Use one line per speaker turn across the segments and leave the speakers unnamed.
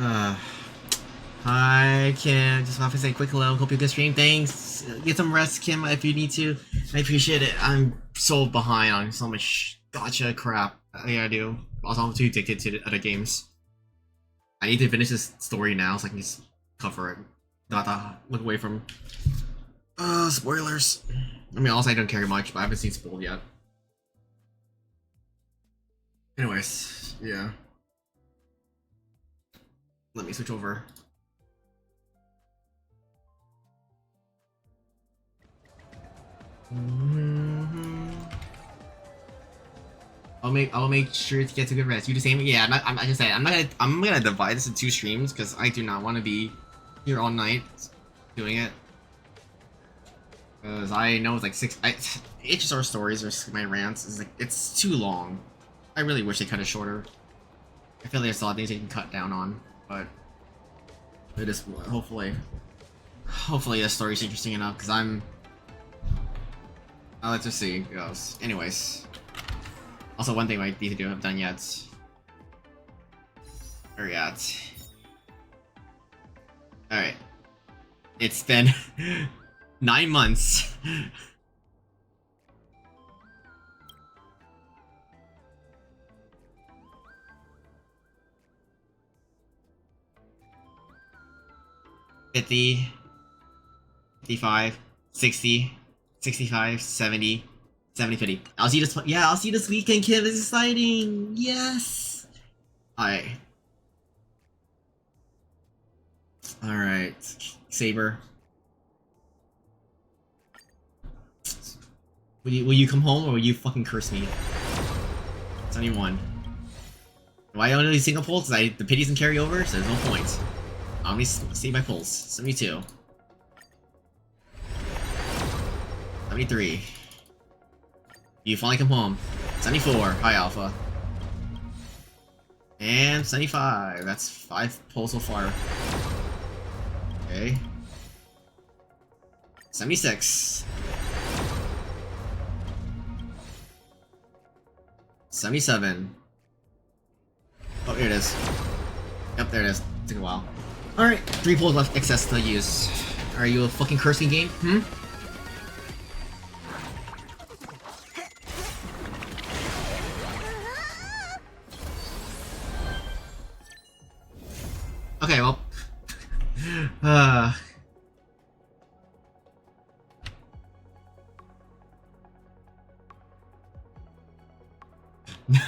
Uh, Hi, Kim. Just want to say quick hello. Hope you good stream. Thanks. Get some rest, Kim, if you need to. I appreciate it. I'm so behind on so much gotcha crap I gotta do. Also, I'm too addicted to the other games. I need to finish this story now so I can just cover it. Not to look away from spoilers. I mean, also I don't care much, but I haven't seen spoiled yet. Anyways, yeah. Let me switch over. I'll make sure to get to good rest. You the same? Yeah, I'm just saying I'm gonna divide this into 2 streams because I do not want to be here all night doing it. Because I know it's like 6 HSR stories or my rants is like it's too long. I really wish they cut it shorter. I feel like there's a lot of things they can cut down on, but it is hopefully the story's interesting enough because I'm. Let's just see. Goes. Anyways. Also, one thing I need to do, I haven't done yet. Where we at? Alright. It's been 9 months. $50, $55, $60, $65, $70, $70, $50. I'll see this. Yeah, I'll see you this weekend, Kim. It's exciting. Yes. Alright. Alright. Saber. Will you come home or will you fucking curse me? 71. Why only single pulls? The pity doesn't carry over, so there's no point. Let me see my pulls. 72. 73. You finally come home. 74. Hi, Alpha. And 75. That's 5 pulls so far. Okay. 76. 77. Oh, here it is. Yep, there it is. Took a while. Alright, 3 pulls left excess to use. Are you a fucking cursing game? Hmm? Okay, well.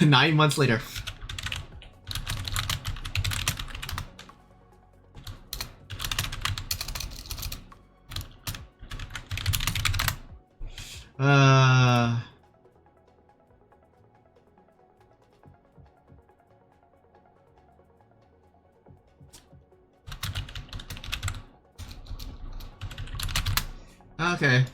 9 months later. Okay.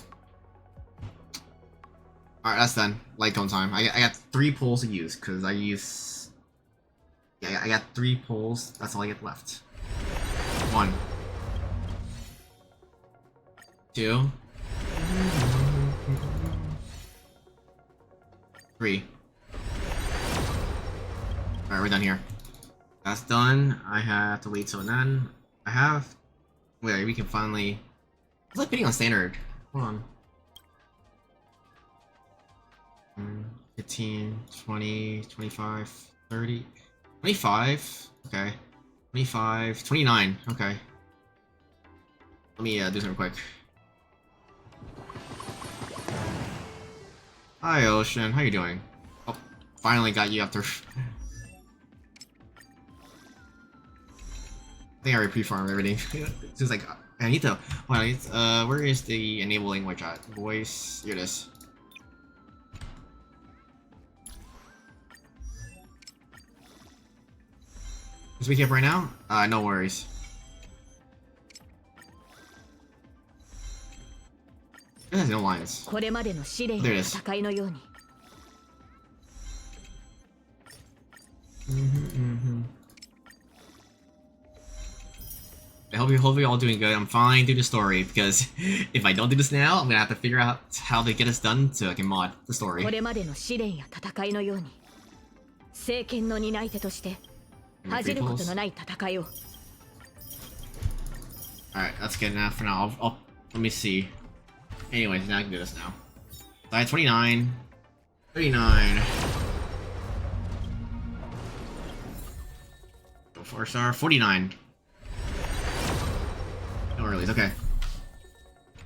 Alright, that's done. Light tone time. I got 3 pulls to use, because I use... Yeah, I got 3 pulls. That's all I get left. 1. 2. 3. Alright, we're done here. That's done. I have to wait till then. I have... Wait, we can finally... It's like bidding on standard. Hold on. 15, 20, 25, 30, 25, okay, 25, 29, okay. Let me do something quick. Hi Ocean, how you doing? Oh, finally got you after... I think I already pre-farmed everything. It's just like, I need to... where is the enabling white chat? Voice, here it is. Just wake up right now? No worries. It has no lines. There it is. I hope you're all doing good. I'm fine through the story, because if I don't do this now, I'm gonna have to figure out how to get this done so I can mod the story. Alright, that's good enough for now. Let me see. Anyways, now I can do this now. So I had 29. 39. Go 4-star. 49. No earlies, okay.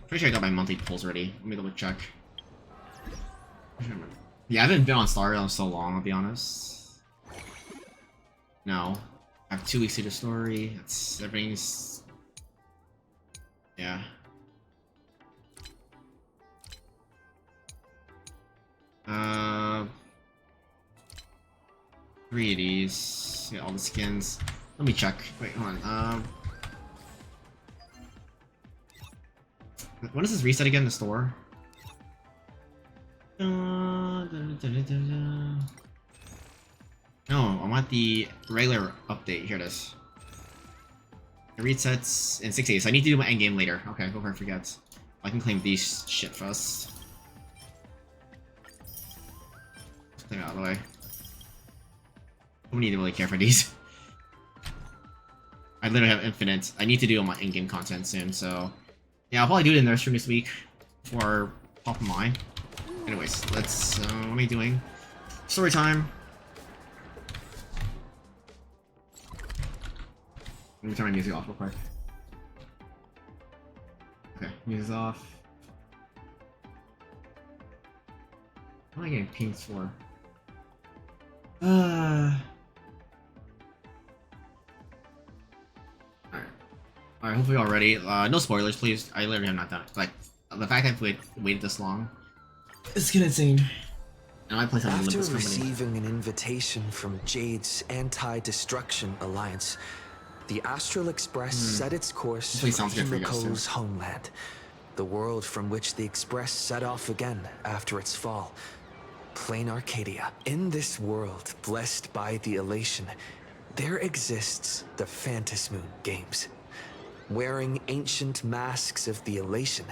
Pretty sure I got my monthly pulls already. Let me double check. Yeah, I haven't been on Star Rail in so long, I'll be honest. No. I have 2 weeks to the story. That's everything's. Yeah. Three of these. Yeah, all the skins. Let me check. Wait, hold on. When does this reset again? The store? No, I want the regular update. Here it is. It resets in 6 days, so I need to do my endgame later. Okay, before I forget. I can claim these shit first. Clear out of the way. I don't need to really care for these. I literally have infinite. I need to do all my in-game content soon, so yeah, I'll probably do it in the stream this week for Pop of Mine. Anyways, let's. What am I doing? Story time. Let me turn my music off real quick. Okay, music's off. What am I getting pinged for? Alright, hopefully all ready. No spoilers, please. I literally have not done it. Like, the fact I've waited this long, it's getting insane. And I play something
After
Limbus
receiving an invitation from Jade's Anti-Destruction Alliance, the Astral Express set its course for Himiko's homeland, the world from which the Express set off again after its fall, Plain Arcadia. In this world, blessed by the elation, there exists the Phantasmoon Games. Wearing ancient masks of the elation,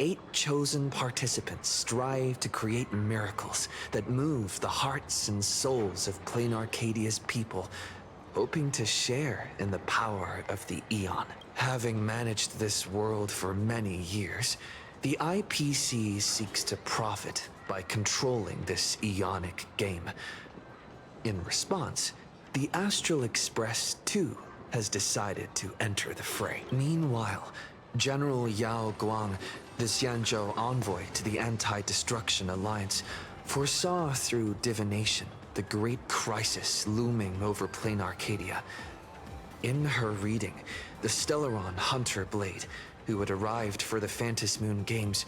8 chosen participants strive to create miracles that move the hearts and souls of Plain Arcadia's people, hoping to share in the power of the Eon. Having managed this world for many years, the IPC seeks to profit by controlling this Eonic game. In response, the Astral Express too has decided to enter the fray. Meanwhile, General Yao Guang, the Xianzhou envoy to the Anti-Destruction Alliance, foresaw through divination the great crisis looming over Plain Arcadia. In her reading, the Stellaron Hunter Blade, who had arrived for the Phantasmoon Games,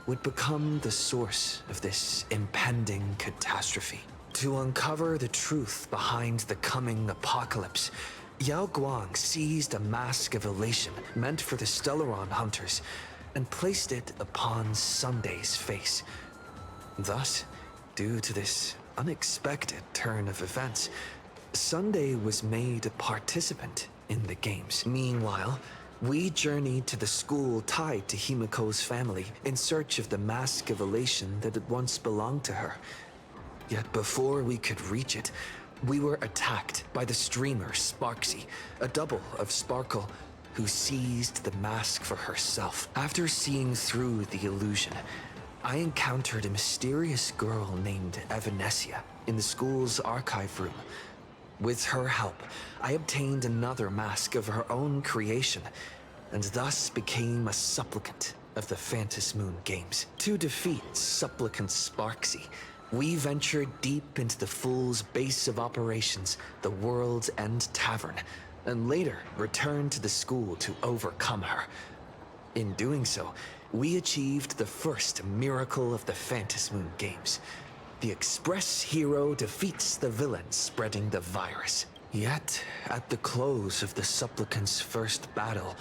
would become the source of this impending catastrophe. To uncover the truth behind the coming apocalypse, Yao Guang seized a mask of elation meant for the Stellaron Hunters and placed it upon Sunday's face. Thus, due to this unexpected turn of events, Sunday was made a participant in the games. Meanwhile, we journeyed to the school tied to Himiko's family in search of the mask of elation that had once belonged to her. Yet before we could reach it, we were attacked by the streamer Sparksy, a double of Sparkle, who seized the mask for herself. After seeing through the illusion, I encountered a mysterious girl named Evanesia in the school's archive room. With her help, I obtained another mask of her own creation, and thus became a supplicant of the Phantasmoon Games. To defeat Supplicant Sparksy, we ventured deep into the Fool's base of operations, the World's End Tavern, and later returned to the school to overcome her. In doing so, we achieved the first miracle of the Phantasmoon Games. The Express hero defeats the villain spreading the virus. Yet, at the close of the Supplicant's first battle,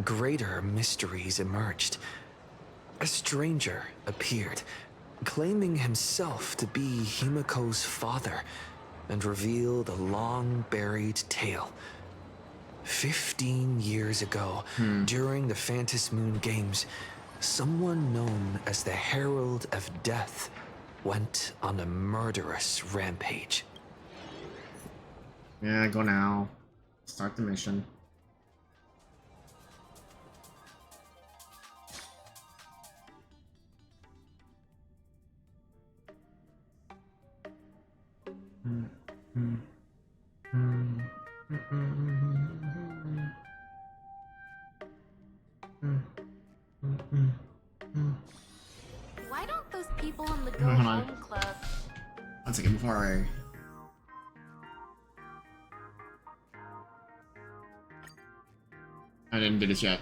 greater mysteries emerged. A stranger appeared, claiming himself to be Himiko's father, and revealed a long-buried tale. 15 years ago, during the Phantasmoon Games, someone known as the Herald of Death went on a murderous rampage.
Yeah, go now. Start the mission.
Why don't those people in the Go
Hold on.
Home Club?
One second before I didn't do this yet.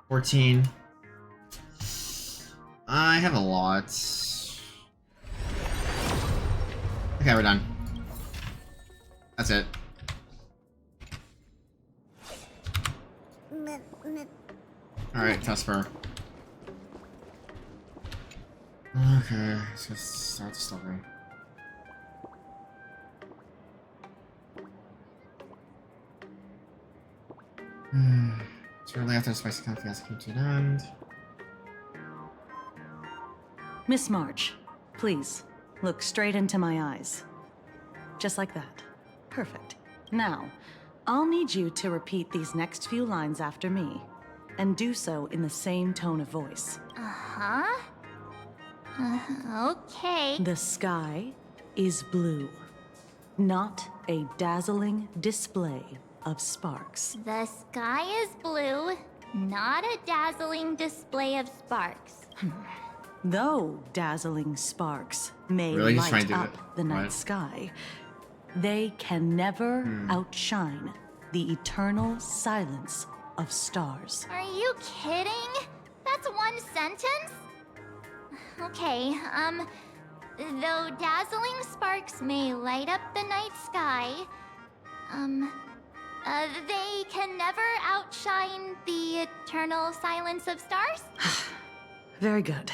$14. I have a lot. Okay, we're done. That's it. Alright, Vesper. Okay, let's just start the story. Shortly after the spicy coffee came to an end.
Miss March, please, look straight into my eyes. Just like that. Perfect. Now, I'll need you to repeat these next few lines after me, and do so in the same tone of voice.
Uh-huh. Okay.
The sky is blue, not a dazzling display of sparks.
The sky is blue, not a dazzling display of sparks.
Though dazzling sparks may
Really? Just trying
light
to do
up
it.
the night
What?
sky, they can never outshine the eternal silence of stars.
Are you kidding? That's one sentence? Okay, though dazzling sparks may light up the night sky, they can never outshine the eternal silence of stars?
Very good.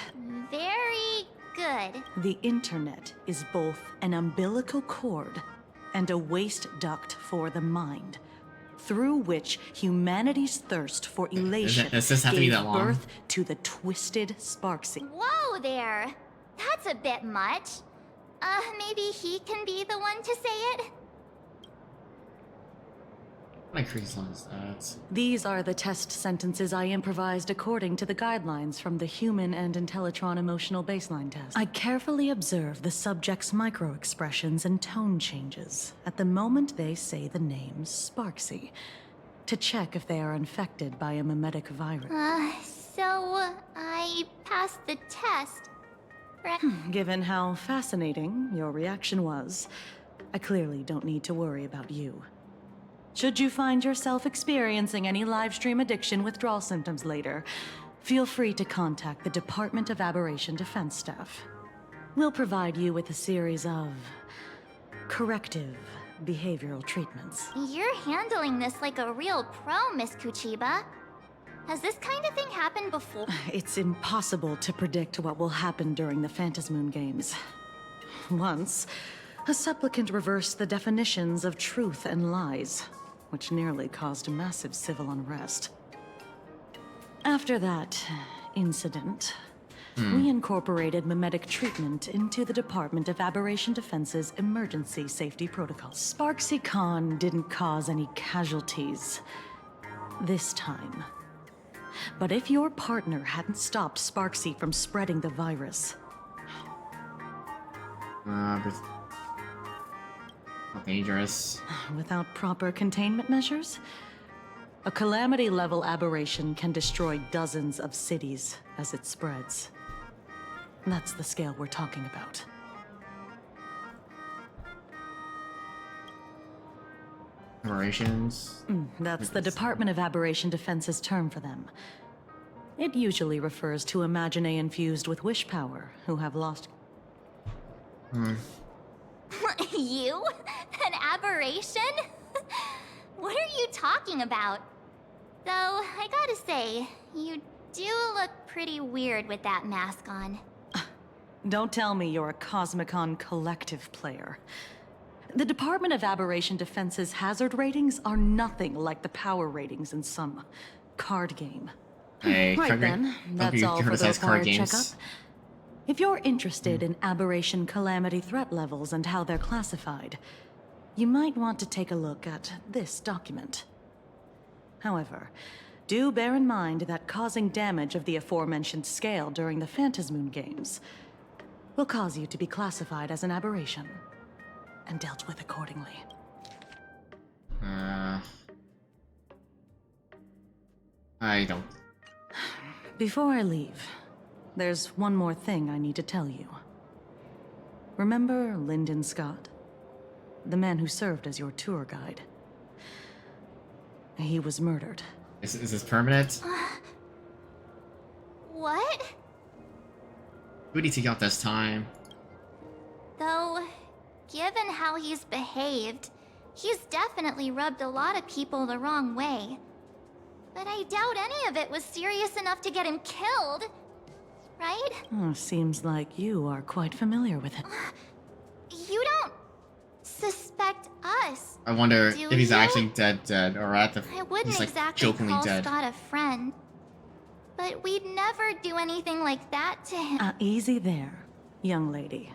Very good.
The internet is both an umbilical cord and a waste duct for the mind, through which humanity's thirst for elation
Does this have to be
gave
that long?
birth to the twisted Sparksy.
Whoa there! That's a bit much. Maybe he can be the one to say it?
What crazy song is that?
These are the test sentences I improvised according to the guidelines from the Human and Intellitron Emotional Baseline Test. I carefully observe the subject's micro-expressions and tone changes at the moment they say the name Sparksy, to check if they are infected by a mimetic virus.
So I passed the test.
Given how fascinating your reaction was, I clearly don't need to worry about you. Should you find yourself experiencing any live stream addiction withdrawal symptoms later, feel free to contact the Department of Aberration Defense staff. We'll provide you with a series of corrective behavioral treatments.
You're handling this like a real pro, Miss Kuchiba. Has this kind of thing happened before?
It's impossible to predict what will happen during the Phantasmoon Games. Once, a supplicant reversed the definitions of truth and lies, which nearly caused massive civil unrest. After that incident, we incorporated mimetic treatment into the Department of Aberration Defense's emergency safety protocols. Sparksy Khan didn't cause any casualties this time. But if your partner hadn't stopped Sparksy from spreading the virus...
But not dangerous.
Without proper containment measures, a calamity-level aberration can destroy dozens of cities as it spreads. That's the scale we're talking about.
Operations.
That's the Department of Aberration Defense's term for them. It usually refers to Imaginae infused with wish power who have lost...
You? An aberration? What are you talking about? Though, I gotta say, you do look pretty weird with that mask on.
Don't tell me you're a Cosmicon collective player. The Department of Aberration Defense's hazard ratings are nothing like the power ratings in some card game.
Hey,
Right then,
don't
that's
be
all for the
criticize card
required
games.
checkup. If you're interested in aberration calamity threat levels and how they're classified, you might want to take a look at this document. However, do bear in mind that causing damage of the aforementioned scale during the Phantasmoon Games will cause you to be classified as an aberration and dealt with accordingly.
I don't.
Before I leave, there's one more thing I need to tell you. Remember Lyndon Scott? The man who served as your tour guide. He was murdered.
Is this permanent?
What?
Who did he take out this time?
Though, given how he's behaved, he's definitely rubbed a lot of people the wrong way. But I doubt any of it was serious enough to get him killed. Right?
Oh, seems like you are quite familiar with him.
You don't suspect us.
I wonder if he's
you?
actually dead, or at the
I wouldn't
he's like
exactly
jokingly
call
dead.
Scott a friend. But we'd never do anything like that to him.
Easy there, young lady.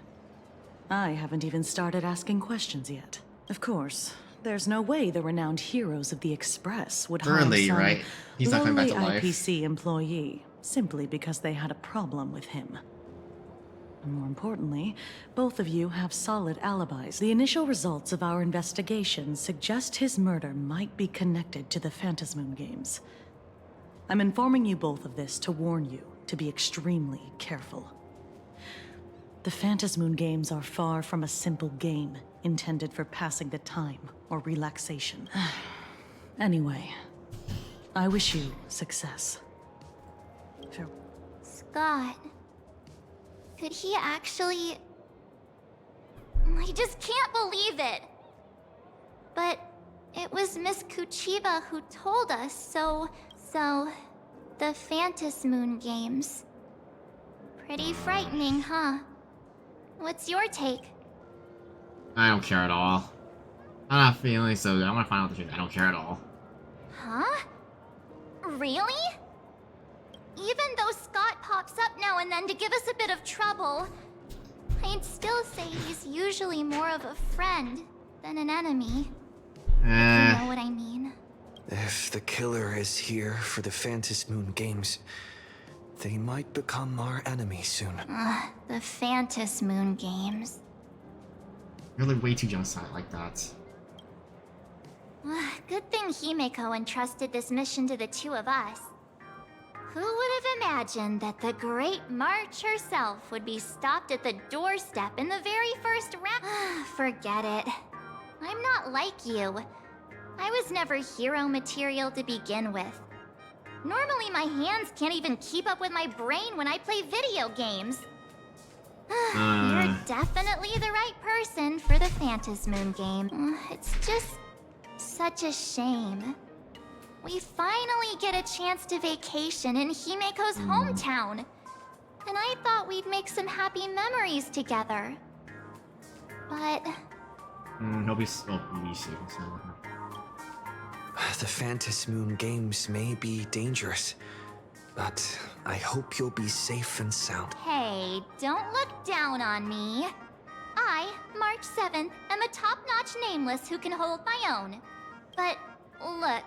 I haven't even started asking questions yet. Of course, there's no way the renowned heroes of the Express would harm
Early,
some
right? He's not coming back to
lowly
life.
IPC employee simply because they had a problem with him. And more importantly, both of you have solid alibis. The initial results of our investigation suggest his murder might be connected to the Phantasmoon Games. I'm informing you both of this to warn you to be extremely careful. The Phantasmoon Games are far from a simple game intended for passing the time or relaxation. Anyway, I wish you success.
Scott. Could he actually... I just can't believe it! But it was Miss Kuchiba who told us, so... The Phantasmoon Games. Pretty frightening, huh? What's your take?
I don't care at all. I'm not feeling so good. I'm gonna find out the truth. I don't care at all.
Huh? Really? Even though Scott pops up now and then to give us a bit of trouble, I'd still say he's usually more of a friend than an enemy. If you know what I mean.
If the killer is here for the Phantasmoon Games, they might become our enemy soon.
The Phantasmoon Games.
You're like way too genocide like that.
Good thing Himeko entrusted this mission to the two of us. Who would have imagined that the Great March herself would be stopped at the doorstep in the very first round? Forget it. I'm not like you. I was never hero material to begin with. Normally my hands can't even keep up with my brain when I play video games. You're definitely the right person for the Phantasmoon game. It's just such a shame. We finally get a chance to vacation in Himeko's hometown. And I thought we'd make some happy memories together. But...
He'll be safe. So.
The Phantasmoon Games may be dangerous, but I hope you'll be safe and sound.
Hey, don't look down on me. I, March 7th, am a top-notch nameless who can hold my own. But, look,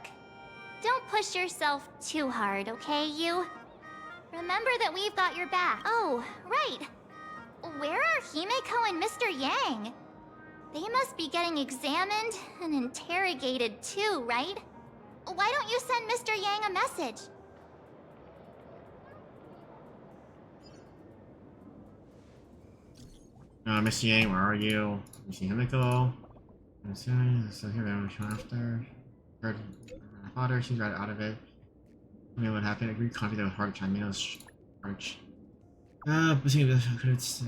don't push yourself too hard, okay, you? Remember that we've got your back. Oh, right. Where are Himeko and Mr. Yang? They must be getting examined and interrogated too, right? Why don't you send Mr. Yang a message?
Mr. Yang, where are you? Mr. Himeko. So here we are, after. Heard my father, she's right out of it. I mean, what happened? Agreed copy that was hard to China's charge. Between the credits, she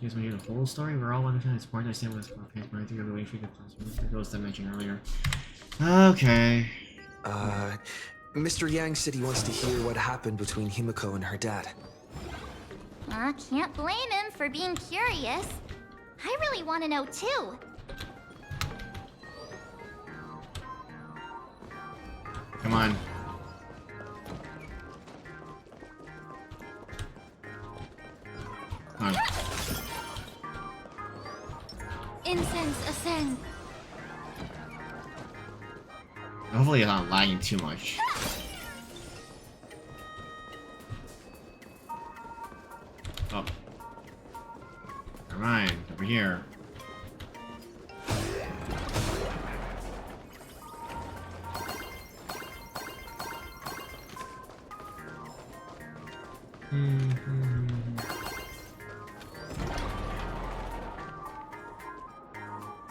has made the whole story. We're all understanding it's important to understand what's going on. I think you're waiting for the classroom. The girls that I mentioned earlier. Okay.
Mr. Yang said he wants to hear what happened between Himeko and her dad.
I can't blame him for being curious. I really want to know too.
Come on. Come on.
Incense ascend.
Hopefully it's not lagging too much. Oh. Never mind. Over here.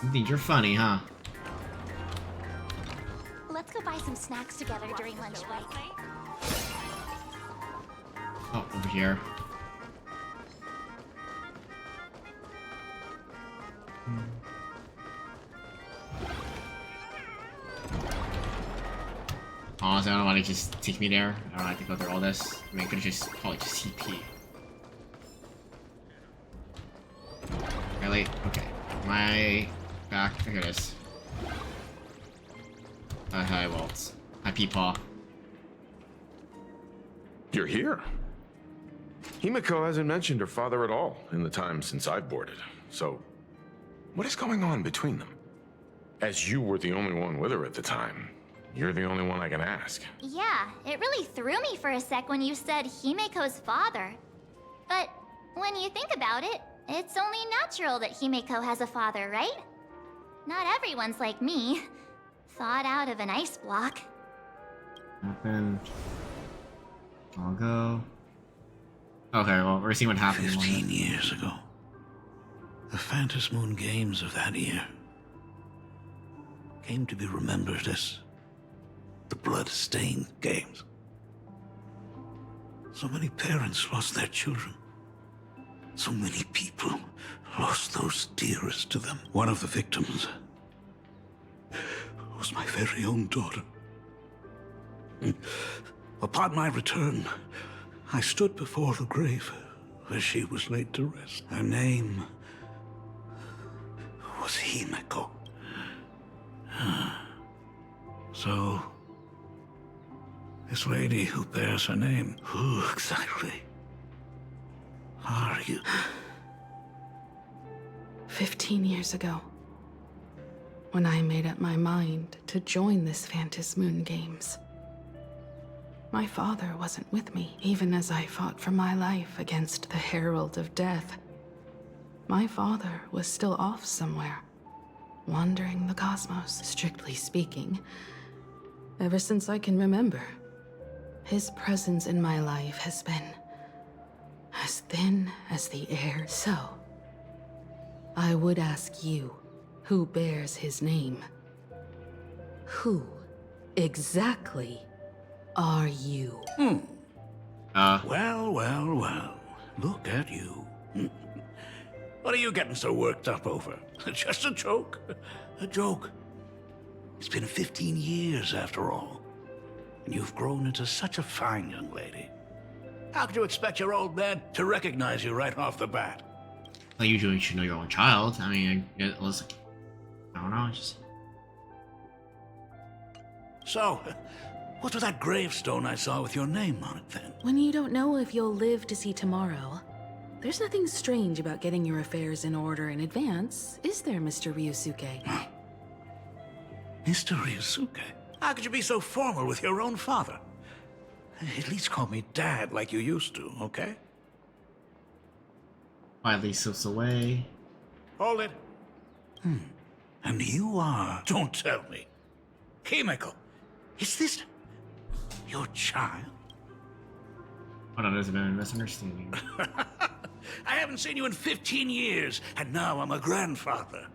You think you're funny, huh?
Let's go buy some snacks together during lunch break.
Oh, over here. Honestly, I don't want to just take me there. I don't have to go through all this. I mean, I could just probably just CP. Really? Okay. My back. Here it is. Hi, Walt. Hi, Peepaw.
You're here. Himiko hasn't mentioned her father at all in the time since I've boarded. So, what is going on between them? As you were the only one with her at the time, you're the only one I can ask.
Yeah, it really threw me for a sec when you said Himiko's father. But when you think about it, it's only natural that Himiko has a father, right? Not everyone's like me. Thawed out of an ice block.
Happened. I'll go. Okay, well, we're seeing what happened.
15 years ago. The Phantom Moon Games of that year came to be remembered as the Blood-Stained Games. So many parents lost their children. So many people lost those dearest to them. One of the victims was my very own daughter. Upon my return, I stood before the grave where she was laid to rest. Her name was Himiko. So, this lady who bears her name, who exactly are you?
15 years ago, when I made up my mind to join this Phantom Moon Games. My father wasn't with me, even as I fought for my life against the Herald of Death. My father was still off somewhere, wandering the cosmos, strictly speaking. Ever since I can remember, his presence in my life has been as thin as the air. So, I would ask you, who bears his name? Who exactly are you?
Well, well, well. Look at you. What are you getting so worked up over? Just a joke? A joke. It's been 15 years after all. And you've grown into such a fine young lady. How could you expect your old man to recognize you right off the bat?
Well, usually you should know your own child. I mean, it was like, I don't know, just...
So, what's with that gravestone I saw with your name on it then?
When you don't know if you'll live to see tomorrow, there's nothing strange about getting your affairs in order in advance, is there, Mr. Ryusuke?
Mr. Ryusuke? How could you be so formal with your own father? At least call me Dad like you used to, okay?
Quietly slips away.
Hold it. And you are... Don't tell me. Himiko, is this your child?
Oh no, there's been a misunderstanding.
I haven't seen you in 15 years, and now I'm a grandfather.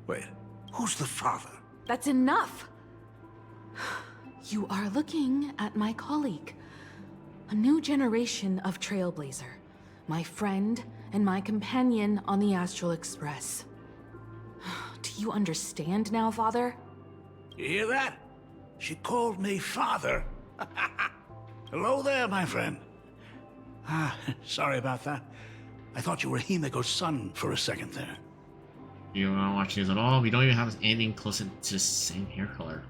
Wait, who's the father?
That's enough! You are looking at my colleague. A new generation of Trailblazer. My friend and my companion on the Astral Express. Do you understand now, Father?
You hear that? She called me father. Hello there, my friend. Sorry about that. I thought you were Himiko's son for a second there.
You don't watch news at all? We don't even have anything close to the same hair color.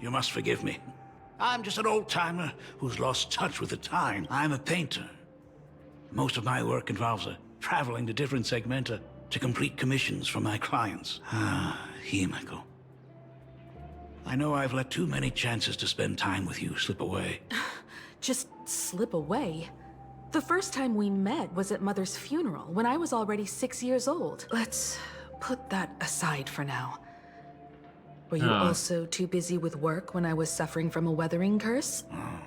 You must forgive me. I'm just an old-timer who's lost touch with the time. I'm a painter. Most of my work involves traveling to different segmenta to complete commissions for my clients. Himiko. I know I've let too many chances to spend time with you slip away.
just slip away. The first time we met was at Mother's funeral, when I was already 6 years old. Let's put that aside for now. Were you also too busy with work when I was suffering from a weathering curse?
Oh,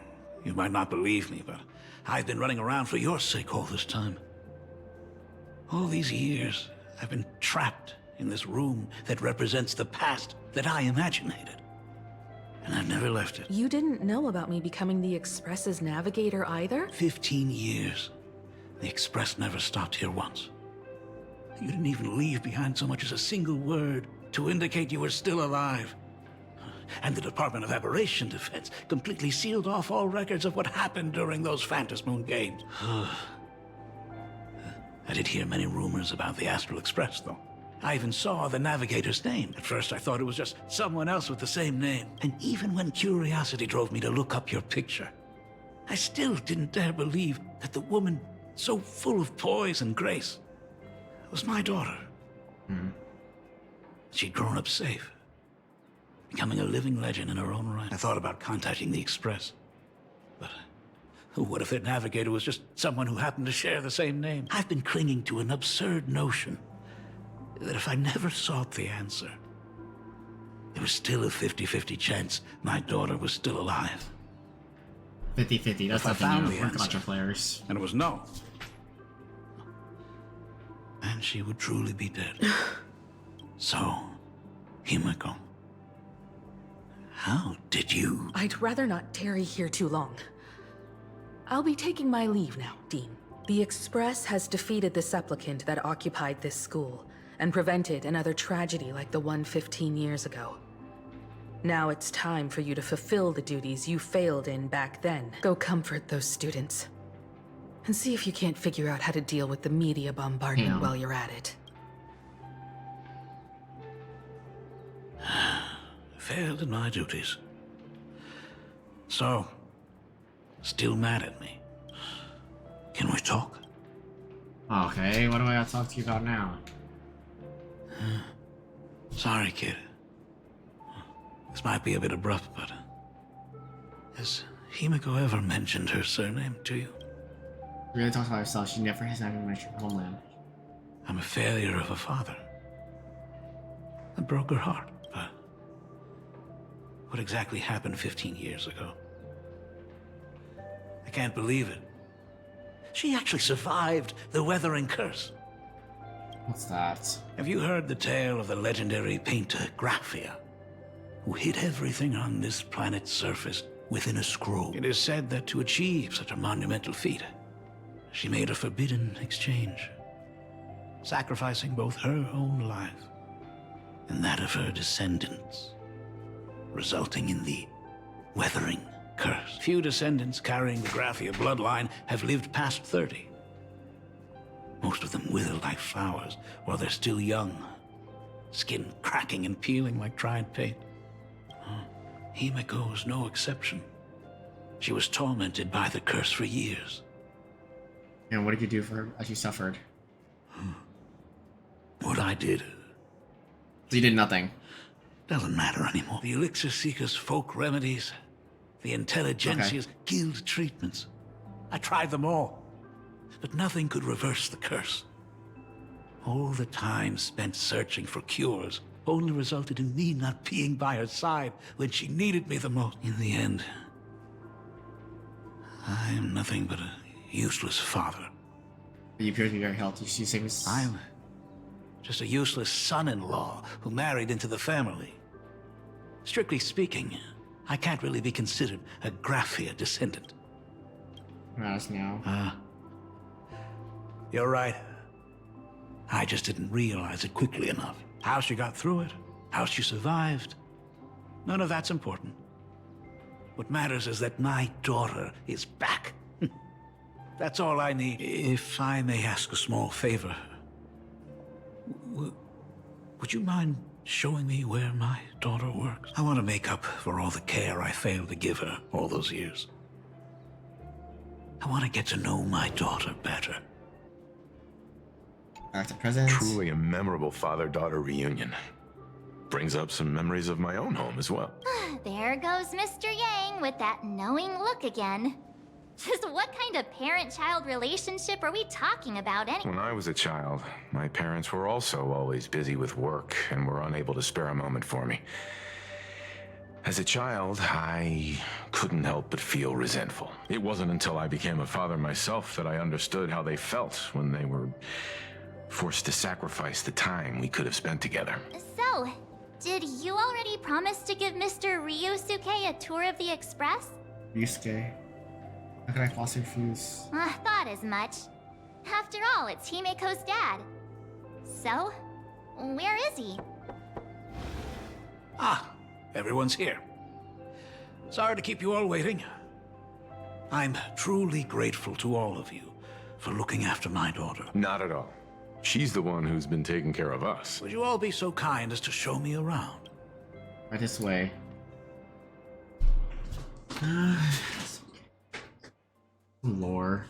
you might not believe me, but I've been running around for your sake all this time. All these years, I've been trapped in this room that represents the past that I imaginated. And I've never left it.
You didn't know about me becoming the Express's navigator either?
15 years. The Express never stopped here once. You didn't even leave behind so much as a single word to indicate you were still alive. And the Department of Aberration Defense completely sealed off all records of what happened during those Phantasmoon games. I did hear many rumors about the Astral Express, though. I even saw the navigator's name. At first, I thought it was just someone else with the same name. And even when curiosity drove me to look up your picture, I still didn't dare believe that the woman so full of poise and grace was my daughter. She'd grown up safe, becoming a living legend in her own right. I thought about contacting the Express, but what if their navigator was just someone who happened to share the same name? I've been clinging to an absurd notion that if I never sought the answer, there was still a 50-50 chance my daughter was still alive.
50-50, that's
If I found
nothing new
the
for
answer,
Gotcha players.
and it was no, and she would truly be dead. So, Himiko, how did you...
I'd rather not tarry here too long. I'll be taking my leave now, Dean. The Express has defeated the supplicant that occupied this school, and prevented another tragedy like the one 15 years ago. Now it's time for you to fulfill the duties you failed in back then. Go comfort those students. And see if you can't figure out how to deal with the media bombardment while you're at it.
Failed in my duties. So, still mad at me. Can we talk?
Okay, what do I have to talk to you about now?
Sorry, kid. This might be a bit abrupt, but... has Himiko ever mentioned her surname to you?
Really talks about herself, she never has ever mentioned her homeland.
I'm a failure of a father. I broke her heart, but... what exactly happened 15 years ago? I can't believe it. She actually survived the weathering curse.
What's that?
Have you heard the tale of the legendary painter Graphia, who hid everything on this planet's surface within a scroll? It is said that to achieve such a monumental feat, she made a forbidden exchange, sacrificing both her own life and that of her descendants, resulting in the weathering curse. Few descendants carrying the Graphia bloodline have lived past 30. Most of them wither like flowers while they're still young, skin cracking and peeling like dried paint. Himiko was no exception. She was tormented by the curse for years.
And what did you do for her as you suffered?
What I did
So you did nothing.
doesn't matter anymore. The Elixir Seekers' folk remedies, the Intelligentsia's guild treatments. I tried them all, but nothing could reverse the curse. All the time spent searching for cures only resulted in me not being by her side when she needed me the most. In the end, I am nothing but a useless father.
You appear to be very healthy. She seems...
I'm just a useless son-in-law who married into the family. Strictly speaking, I can't really be considered a Graphia descendant.
As now.
You're right. I just didn't realize it quickly enough. How she got through it, how she survived, none of that's important. What matters is that my daughter is back. That's all I need. If I may ask a small favor, would you mind showing me where my daughter works? I want to make up for all the care I failed to give her all those years. I want to get to know my daughter better.
Back to present.
Truly a memorable father-daughter reunion. Brings up some memories of my own home as well.
There goes Mr. Yang with that knowing look again. Just what kind of parent-child relationship are we talking about anyway?
When I was a child, my parents were also always busy with work and were unable to spare a moment for me. As a child, I couldn't help but feel resentful. It wasn't until I became a father myself that I understood how they felt when they were forced to sacrifice the time we could have spent together.
So, did you already promise to give Mr. Ryusuke a tour of the Express?
Ryusuke. How can I possibly refuse?
Thought as much. After all, it's Himeko's dad. So, where is he?
Ah, everyone's here. Sorry to keep you all waiting. I'm truly grateful to all of you for looking after my daughter.
Not at all. She's the one who's been taking care of us.
Would you all be so kind as to show me around?
Right this way. Lore.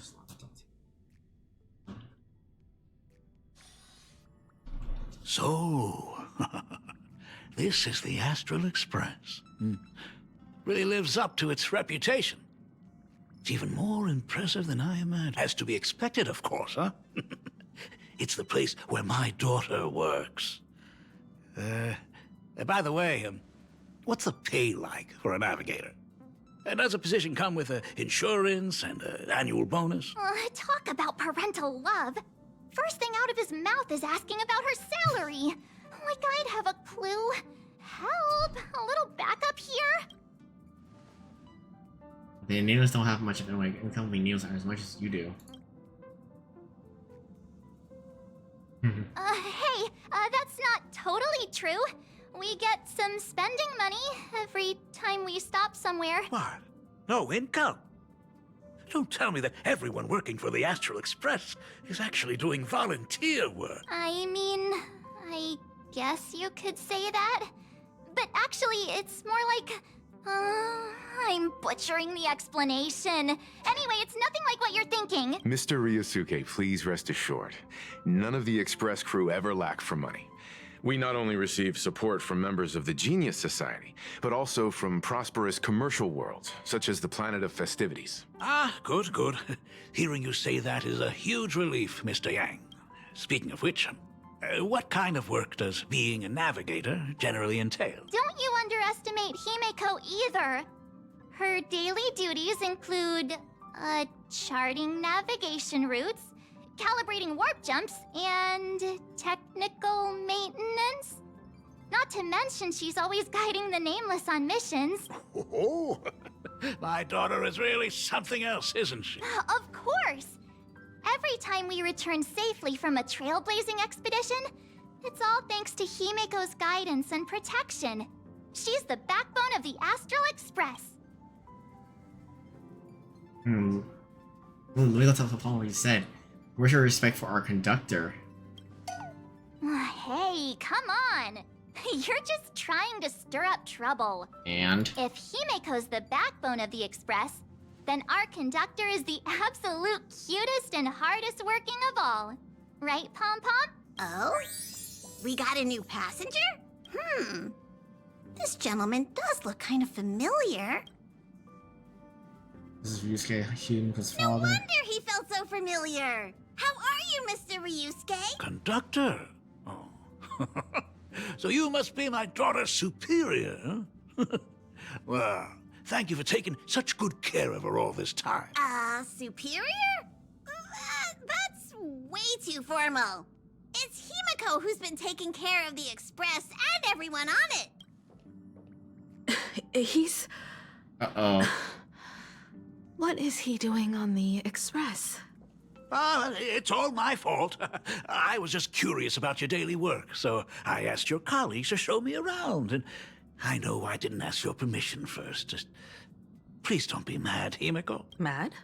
So, this is the Astral Express. Really lives up to its reputation. It's even more impressive than I imagined. Has to be expected, of course, huh? It's the place where my daughter works. By the way, what's the pay like for a navigator? Does a position come with insurance and an annual bonus?
Talk about parental love. First thing out of his mouth is asking about her salary. Like I'd have a clue. Help! A little backup here?
The Neos don't have much of an income. The Neos are as much as you do.
Hey, that's not totally true. We get some spending money every time we stop somewhere.
What? No income? Don't tell me that everyone working for the Astral Express is actually doing volunteer work.
I mean, I guess you could say that. But actually, it's more like... I'm butchering the explanation. Anyway, it's nothing like what you're thinking.
Mr. Ryusuke, please rest assured. None of the Express crew ever lack for money. We not only receive support from members of the Genius Society, but also from prosperous commercial worlds, such as the Planet of Festivities.
Ah, good, good. Hearing you say that is a huge relief, Mr. Yang. Speaking of which, what kind of work does being a navigator generally entail?
Don't you underestimate Himeko either. Her daily duties include, charting navigation routes, calibrating warp jumps, and technical maintenance. Not to mention she's always guiding the Nameless on missions.
Oh, my daughter is really something else, isn't she?
Of course! Every time we return safely from a trailblazing expedition, it's all thanks to Himeko's guidance and protection. She's the backbone of the Astral Express.
Let me go tell the phone what you said. Where's your respect for our conductor?
Hey, come on! You're just trying to stir up trouble.
And?
If Himeko's the backbone of the Express, then our conductor is the absolute cutest and hardest working of all. Right, Pom Pom?
Oh? We got a new passenger? This gentleman does look kind of familiar.
This is Ryusuke, Himeko's
No
father.
wonder he felt so familiar. How are you, Mr. Ryusuke?
Conductor? Oh. So you must be my daughter's superior, huh? Well, thank you for taking such good care of her all this time.
Superior? That's way too formal. It's Himeko who's been taking care of the Express and everyone on it.
He's...
Uh-oh.
What is he doing on the Express?
It's all my fault. I was just curious about your daily work, so I asked your colleagues to show me around, and I know I didn't ask your permission first. Just please don't be mad, Himeko.
Mad?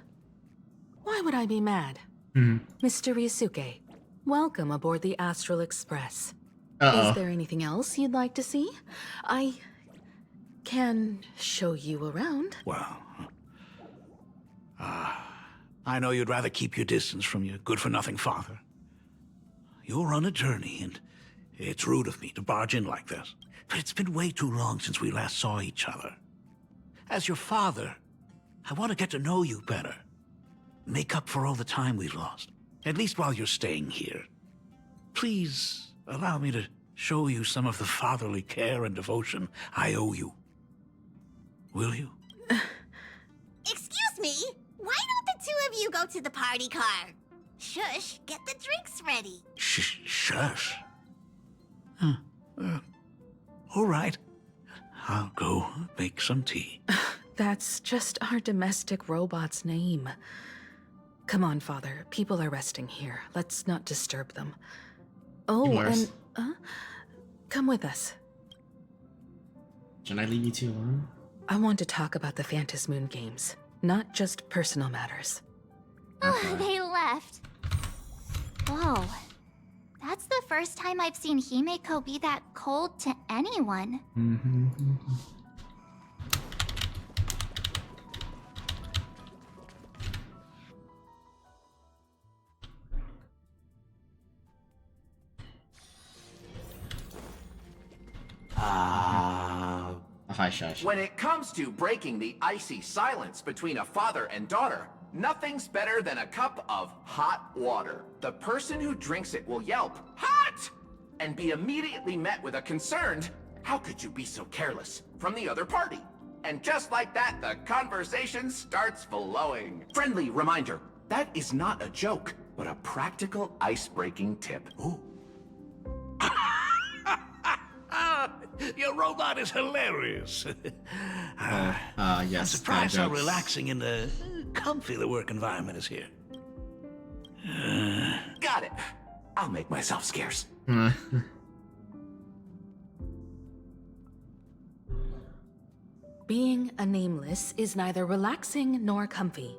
Why would I be mad? Mr. Ryusuke, welcome aboard the Astral Express. Is there anything else you'd like to see? I can show you around.
Well, I know you'd rather keep your distance from your good-for-nothing father. You're on a journey, and it's rude of me to barge in like this. But it's been way too long since we last saw each other. As your father, I want to get to know you better. make up for all the time we've lost. At least while you're staying here. Please allow me to show you some of the fatherly care and devotion I owe you. Will you?
Excuse me? Why don't the two of you go to the party car? Shush, get the drinks ready.
Shush. All right. I'll go make some tea.
That's just our domestic robot's name. Come on, Father. People are resting here. Let's not disturb them. Oh, and... come with us.
Should I leave you two alone?
I want to talk about the Phantom Moon Games, not just personal matters.
Oh, they left. Whoa. That's the first time I've seen Himeko be that cold to anyone.
Hi, Shush.
When it comes to breaking the icy silence between a father and daughter, nothing's better than a cup of hot water. The person who drinks it will yelp, "Hot!" and be immediately met with a concerned, "How could you be so careless?" from the other party. And just like that, the conversation starts flowing. Friendly reminder, that is not a joke, but a practical ice-breaking tip.
Ooh. Your robot is hilarious.
Yes.
I'm surprised how relaxing and comfy the work environment is here.
Got it. I'll make myself scarce.
Being a nameless is neither relaxing nor comfy.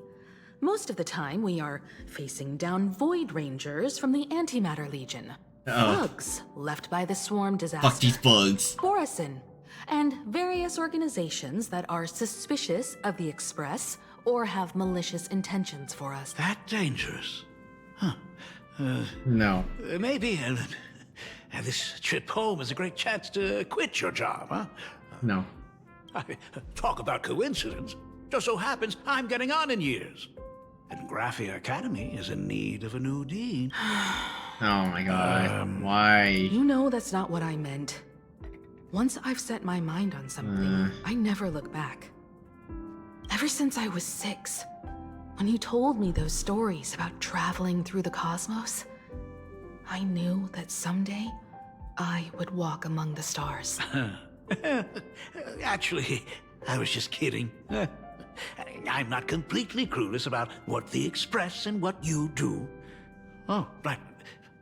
Most of the time, we are facing down Void Rangers from the Antimatter Legion. Bugs left by the swarm disaster.
Fuck these bugs.
Borison, and various organizations that are suspicious of the Express or have malicious intentions for us.
That dangerous? Huh.
No.
Maybe this trip home is a great chance to quit your job, huh?
No.
Talk about coincidence. Just so happens I'm getting on in years. And Graphia Academy is in need of a new dean.
Oh my god. Why?
You know that's not what I meant. Once I've set my mind on something, I never look back. Ever since I was 6, when you told me those stories about traveling through the cosmos, I knew that someday I would walk among the stars.
Actually, I was just kidding. I'm not completely clueless about what the Express and what you do. Oh, right.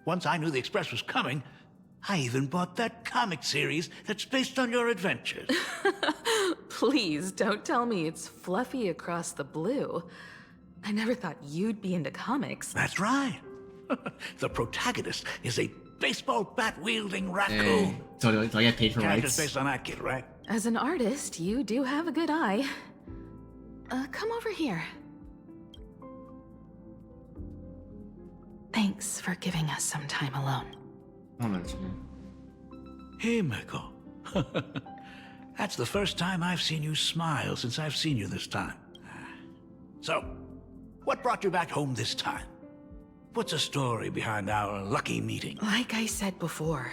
Once I knew the Express was coming, I even bought that comic series that's based on your adventures.
Please don't tell me it's fluffy across the blue. I never thought you'd be into comics.
That's right. The protagonist is a baseball bat-wielding raccoon.
Hey. So do I get paid for
Character's
rights?
based on that kid, right?
As an artist, you do have a good eye. Come over here. Thanks for giving us some time alone.
I'll mention it.
Himeko. That's the first time I've seen you smile since I've seen you this time. So, what brought you back home this time? What's the story behind our lucky meeting?
Like I said before,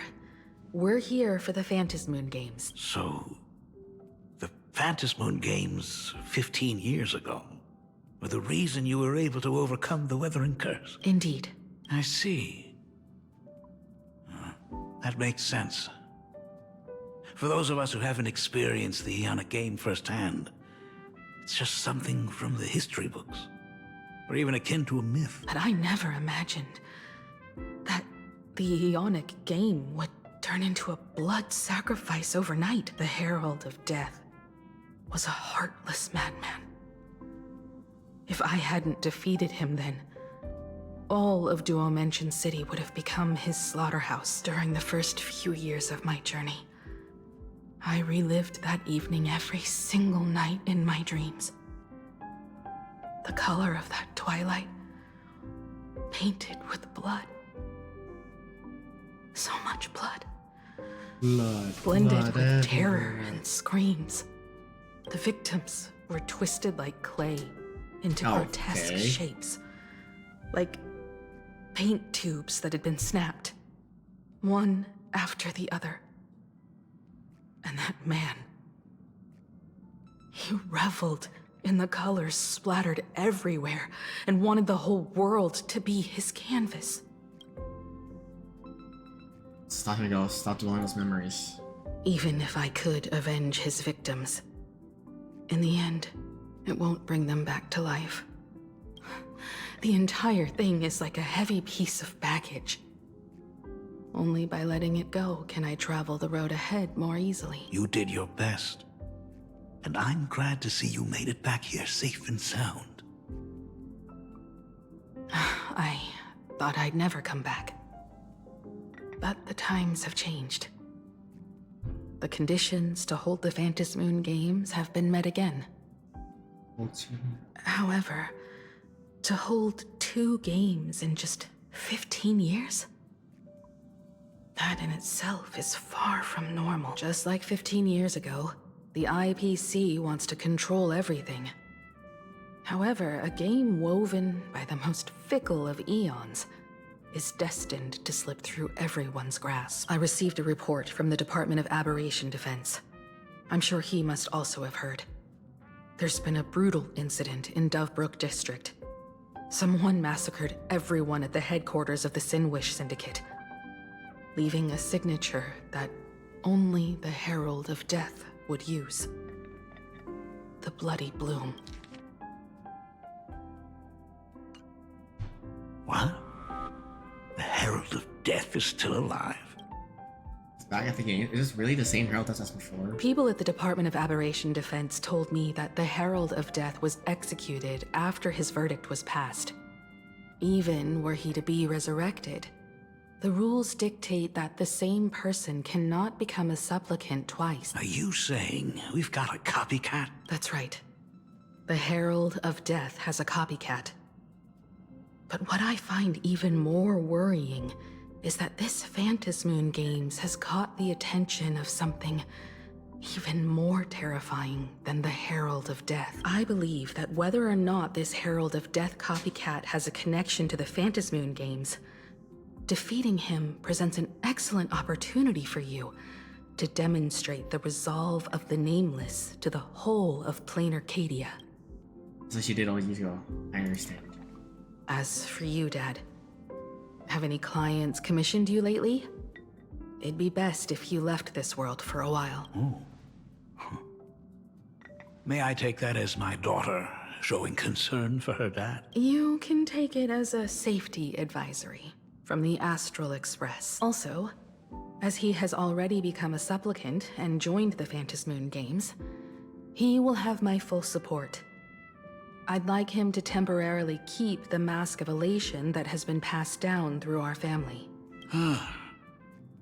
we're here for the Phantom Moon Games.
So, the Phantom Moon Games 15 years ago were the reason you were able to overcome the Weathering Curse?
Indeed.
I see. That makes sense. For those of us who haven't experienced the Ionic game firsthand, it's just something from the history books, or even akin to a myth.
But I never imagined that the Ionic game would turn into a blood sacrifice overnight. The Herald of Death was a heartless madman. If I hadn't defeated him then, all of Duo Mansion City would have become his slaughterhouse. During the first few years of my journey, I relived that evening every single night in my dreams. The color of that twilight, painted with blood. So much blood. Blended with terror and screams. The victims were twisted like clay into grotesque shapes. like paint tubes that had been snapped, one after the other. And that man, he reveled in the colors splattered everywhere and wanted the whole world to be his canvas.
Stop it, go. Stop dwelling on those memories.
Even if I could avenge his victims, in the end, it won't bring them back to life. The entire thing is like a heavy piece of baggage. Only by letting it go can I travel the road ahead more easily.
You did your best. And I'm glad to see you made it back here safe and sound.
I thought I'd never come back. But the times have changed. The conditions to hold the Phantasmoon Games have been met again. However, to hold 2 games in just 15 years? That in itself is far from normal. Just like 15 years ago, the IPC wants to control everything. However, a game woven by the most fickle of eons is destined to slip through everyone's grasp. I received a report from the Department of Aberration Defense. I'm sure he must also have heard. There's been a brutal incident in Dovebrook District. Someone massacred everyone at the headquarters of the Sinwish Syndicate, leaving a signature that only the Herald of Death would use. The Bloody Bloom.
What? The Herald of Death is still alive?
It's back at the game. Is this really the same Herald as before?
People at the Department of Aberration Defense told me that the Herald of Death was executed after his verdict was passed. Even were he to be resurrected, the rules dictate that the same person cannot become a supplicant twice.
Are you saying we've got a copycat?
That's right. The Herald of Death has a copycat. But what I find even more worrying is that this Phantasmoon Games has caught the attention of something even more terrifying than the Herald of Death. I believe that whether or not this Herald of Death copycat has a connection to the Phantasmoon Games, defeating him presents an excellent opportunity for you to demonstrate the resolve of the Nameless to the whole of Plain Arcadia.
So she did all years ago. I understand.
As for you, Dad, have any clients commissioned you lately? It'd be best if you left this world for a while.
Oh. Huh. May I take that as my daughter showing concern for her dad?
You can take it as a safety advisory from the Astral Express. Also, as he has already become a supplicant and joined the Phantasmoon Games, he will have my full support. I'd like him to temporarily keep the Mask of Elation that has been passed down through our family.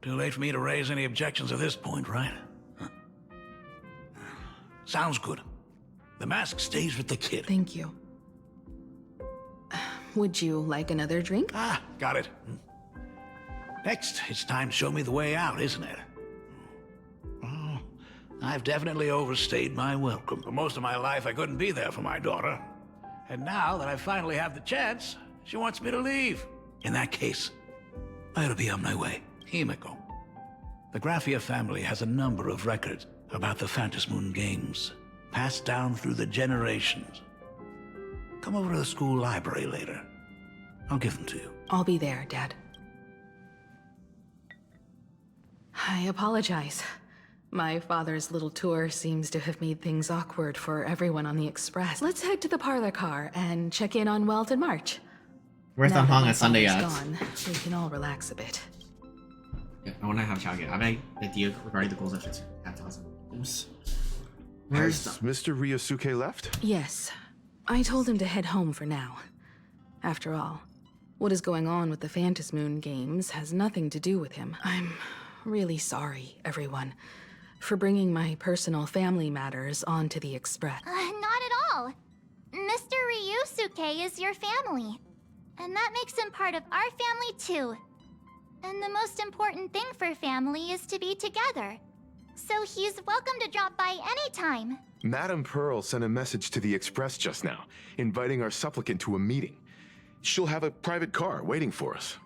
Too late for me to raise any objections at this point, right? Sounds good. The mask stays with the kid.
Thank you. Would you like another drink?
Got it. Next, it's time to show me the way out, isn't it? Oh, I've definitely overstayed my welcome. For most of my life, I couldn't be there for my daughter. And now that I finally have the chance, she wants me to leave. In that case, I ought to be on my way. Himiko. The Graphia family has a number of records about the Phantasmoon Games, passed down through the generations. Come over to the school library later. I'll give them to you.
I'll be there, Dad. I apologize. My father's little tour seems to have made things awkward for everyone on the Express. Let's head to the parlor car and check in on Welt and March.
Where's
Now
Tom
that
Hong
my
at Sunday
father's
at?
gone, we can all relax a bit.
Yeah, I want to have Chow get. I have an idea regarding the goals of 5,000.
Has
Where's the...
Mr. Ryosuke left?
Yes. I told him to head home for now. After all, what is going on with the Phantasmoon Games has nothing to do with him. I'm really sorry, everyone, for bringing my personal family matters onto the Express.
Not at all. Mr. Ryusuke is your family. And that makes him part of our family too. And the most important thing for family is to be together. So he's welcome to drop by anytime.
Madame Pearl sent a message to the Express just now, inviting our supplicant to a meeting. She'll have a private car waiting for us.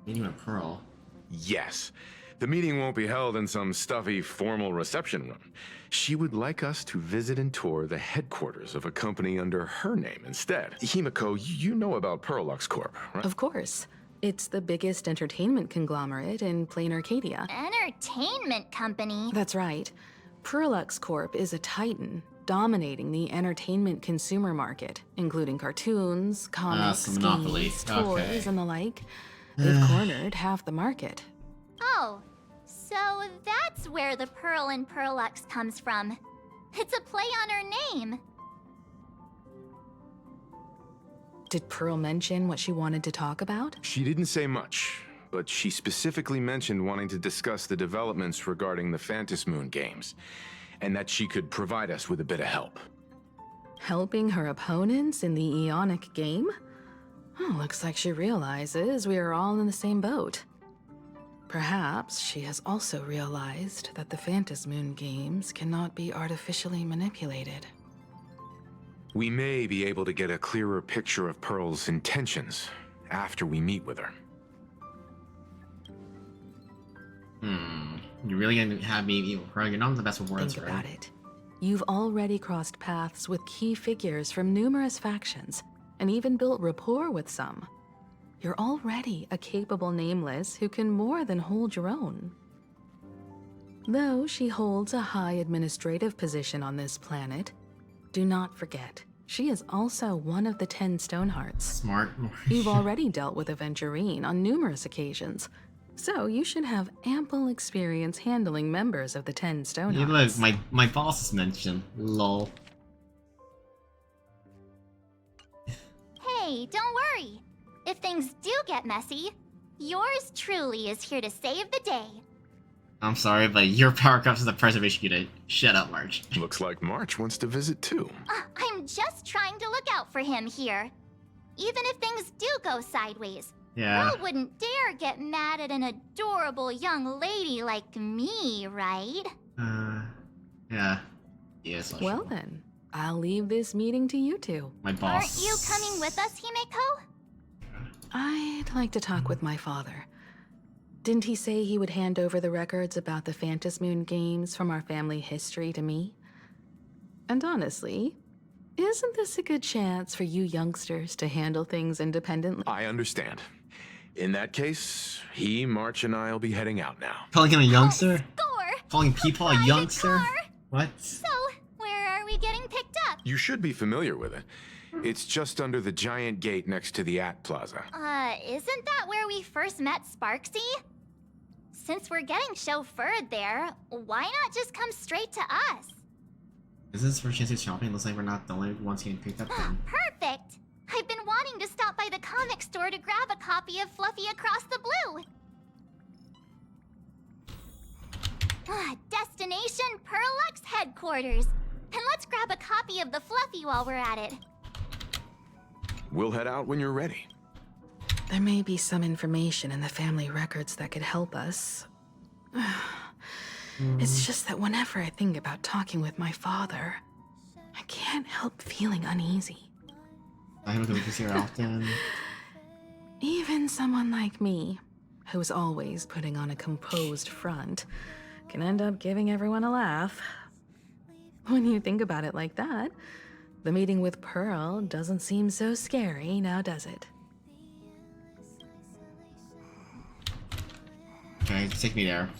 Meeting with Pearl.
Yes. The meeting won't be held in some stuffy, formal reception room. She would like us to visit and tour the headquarters of a company under her name instead. Himiko, you know about Pearlux Corp, right?
Of course. It's the biggest entertainment conglomerate in Plain Arcadia.
Entertainment company?
That's right. Pearlux Corp is a titan, dominating the entertainment consumer market, including cartoons, comics, games, toys, and the like. They've cornered half the market.
Oh, so that's where the Pearl in Pearlux comes from. It's a play on her name.
Did Pearl mention what she wanted to talk about?
She didn't say much, but she specifically mentioned wanting to discuss the developments regarding the Phantasmoon games, and that she could provide us with a bit of help.
Helping her opponents in the Ionic game? Oh, looks like she realizes we are all in the same boat. Perhaps she has also realized that the Phantasmoon games cannot be artificially manipulated.
We may be able to get a clearer picture of Pearl's intentions after we meet with her.
You're really gonna have me meet with Pearl? You're not the best with words,
Think
right?
about it. You've already crossed paths with key figures from numerous factions, and even built rapport with some. You're already a capable Nameless who can more than hold your own. Though she holds a high administrative position on this planet, do not forget, she is also one of the 10 Stonehearts.
Smart.
You've already dealt with Aventurine on numerous occasions, so you should have ample experience handling members of the 10 Stonehearts.
Hey, look, my boss is mentioned. Lol.
Hey, don't worry. If things do get messy, yours truly is here to save the day.
I'm sorry, but your power comes to the preservation unit. Shut up, March.
Looks like March wants to visit too.
I'm just trying to look out for him here. Even if things do go sideways,
Yeah.
Pearl wouldn't dare get mad at an adorable young lady like me, right?
Yeah. Yes.
Well then, I'll leave this meeting to you two.
My boss.
Aren't you coming with us, Himeko?
I'd like to talk with my father. Didn't he say he would hand over the records about the Phantasmoon games from our family history to me? And honestly, isn't this a good chance for you youngsters to handle things independently?
I understand. In that case, he, March, and I'll be heading out now.
Calling him a youngster?
Score!
Calling people a youngster?
Car.
What?
So, where are we getting picked up?
You should be familiar with it. It's just under the giant gate next to the At Plaza.
Isn't that where we first met Sparksy? Since we're getting chauffeured there, why not just come straight to us?
Is this for Chance's shopping? Looks like we're not the only ones getting picked up then.
Perfect! I've been wanting to stop by the comic store to grab a copy of Fluffy Across the Blue. Destination Pearlux headquarters. And let's grab a copy of the Fluffy while we're at it.
We'll head out when you're ready.
There may be some information in the family records that could help us. It's just that whenever I think about talking with my father, I can't help feeling uneasy.
I haven't been here often.
Even someone like me, who's always putting on a composed front, can end up giving everyone a laugh. When you think about it like that, the meeting with Pearl doesn't seem so scary, now does it?
Okay, take me there.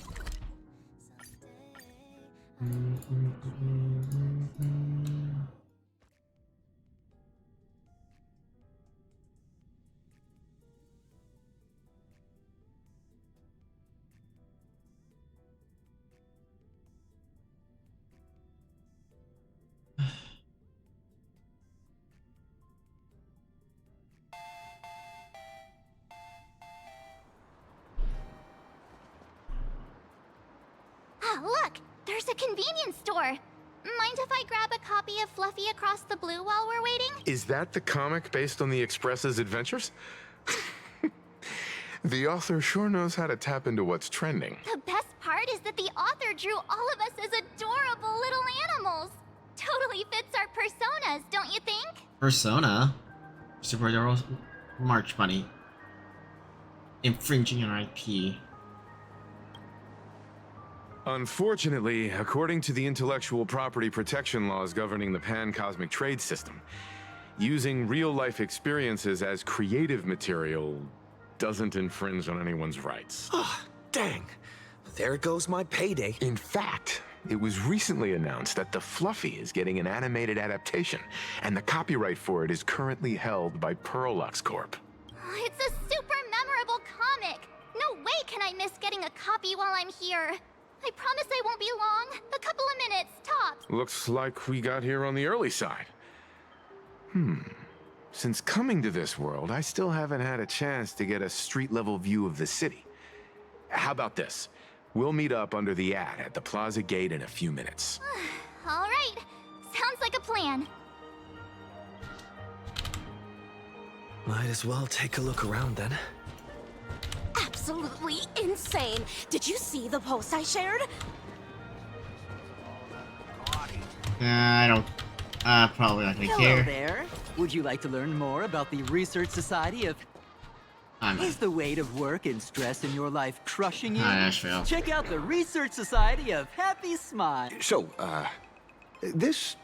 Look! There's a convenience store! Mind if I grab a copy of Fluffy Across the Blue while we're waiting?
Is that the comic based on the Express's adventures? The author sure knows how to tap into what's trending.
The best part is that the author drew all of us as adorable little animals. Totally fits our personas, don't you think?
Persona? Superhero? March Bunny. Infringing on IP.
Unfortunately, according to the intellectual property protection laws governing the pan-cosmic trade system, using real-life experiences as creative material doesn't infringe on anyone's rights.
Oh, dang. There goes my payday.
In fact, it was recently announced that the Fluffy is getting an animated adaptation, and the copyright for it is currently held by Pearlux Corp.
It's a super memorable comic! No way can I miss getting a copy while I'm here. I promise I won't be long. A couple of minutes, tops.
Looks like we got here on the early side. Since coming to this world, I still haven't had a chance to get a street-level view of the city. How about this? We'll meet up under the ad at the Plaza Gate in a few minutes.
All right. Sounds like a plan.
Might as well take a look around then.
Absolutely insane. Did you see the post I shared?
I don't. Probably not gonna
Hello
care.
there. Would you like to learn more about the Research Society of... Is the weight of work and stress in your life crushing you?
Hi, Asheville.
Check out the Research Society of Happy Smile.
So, this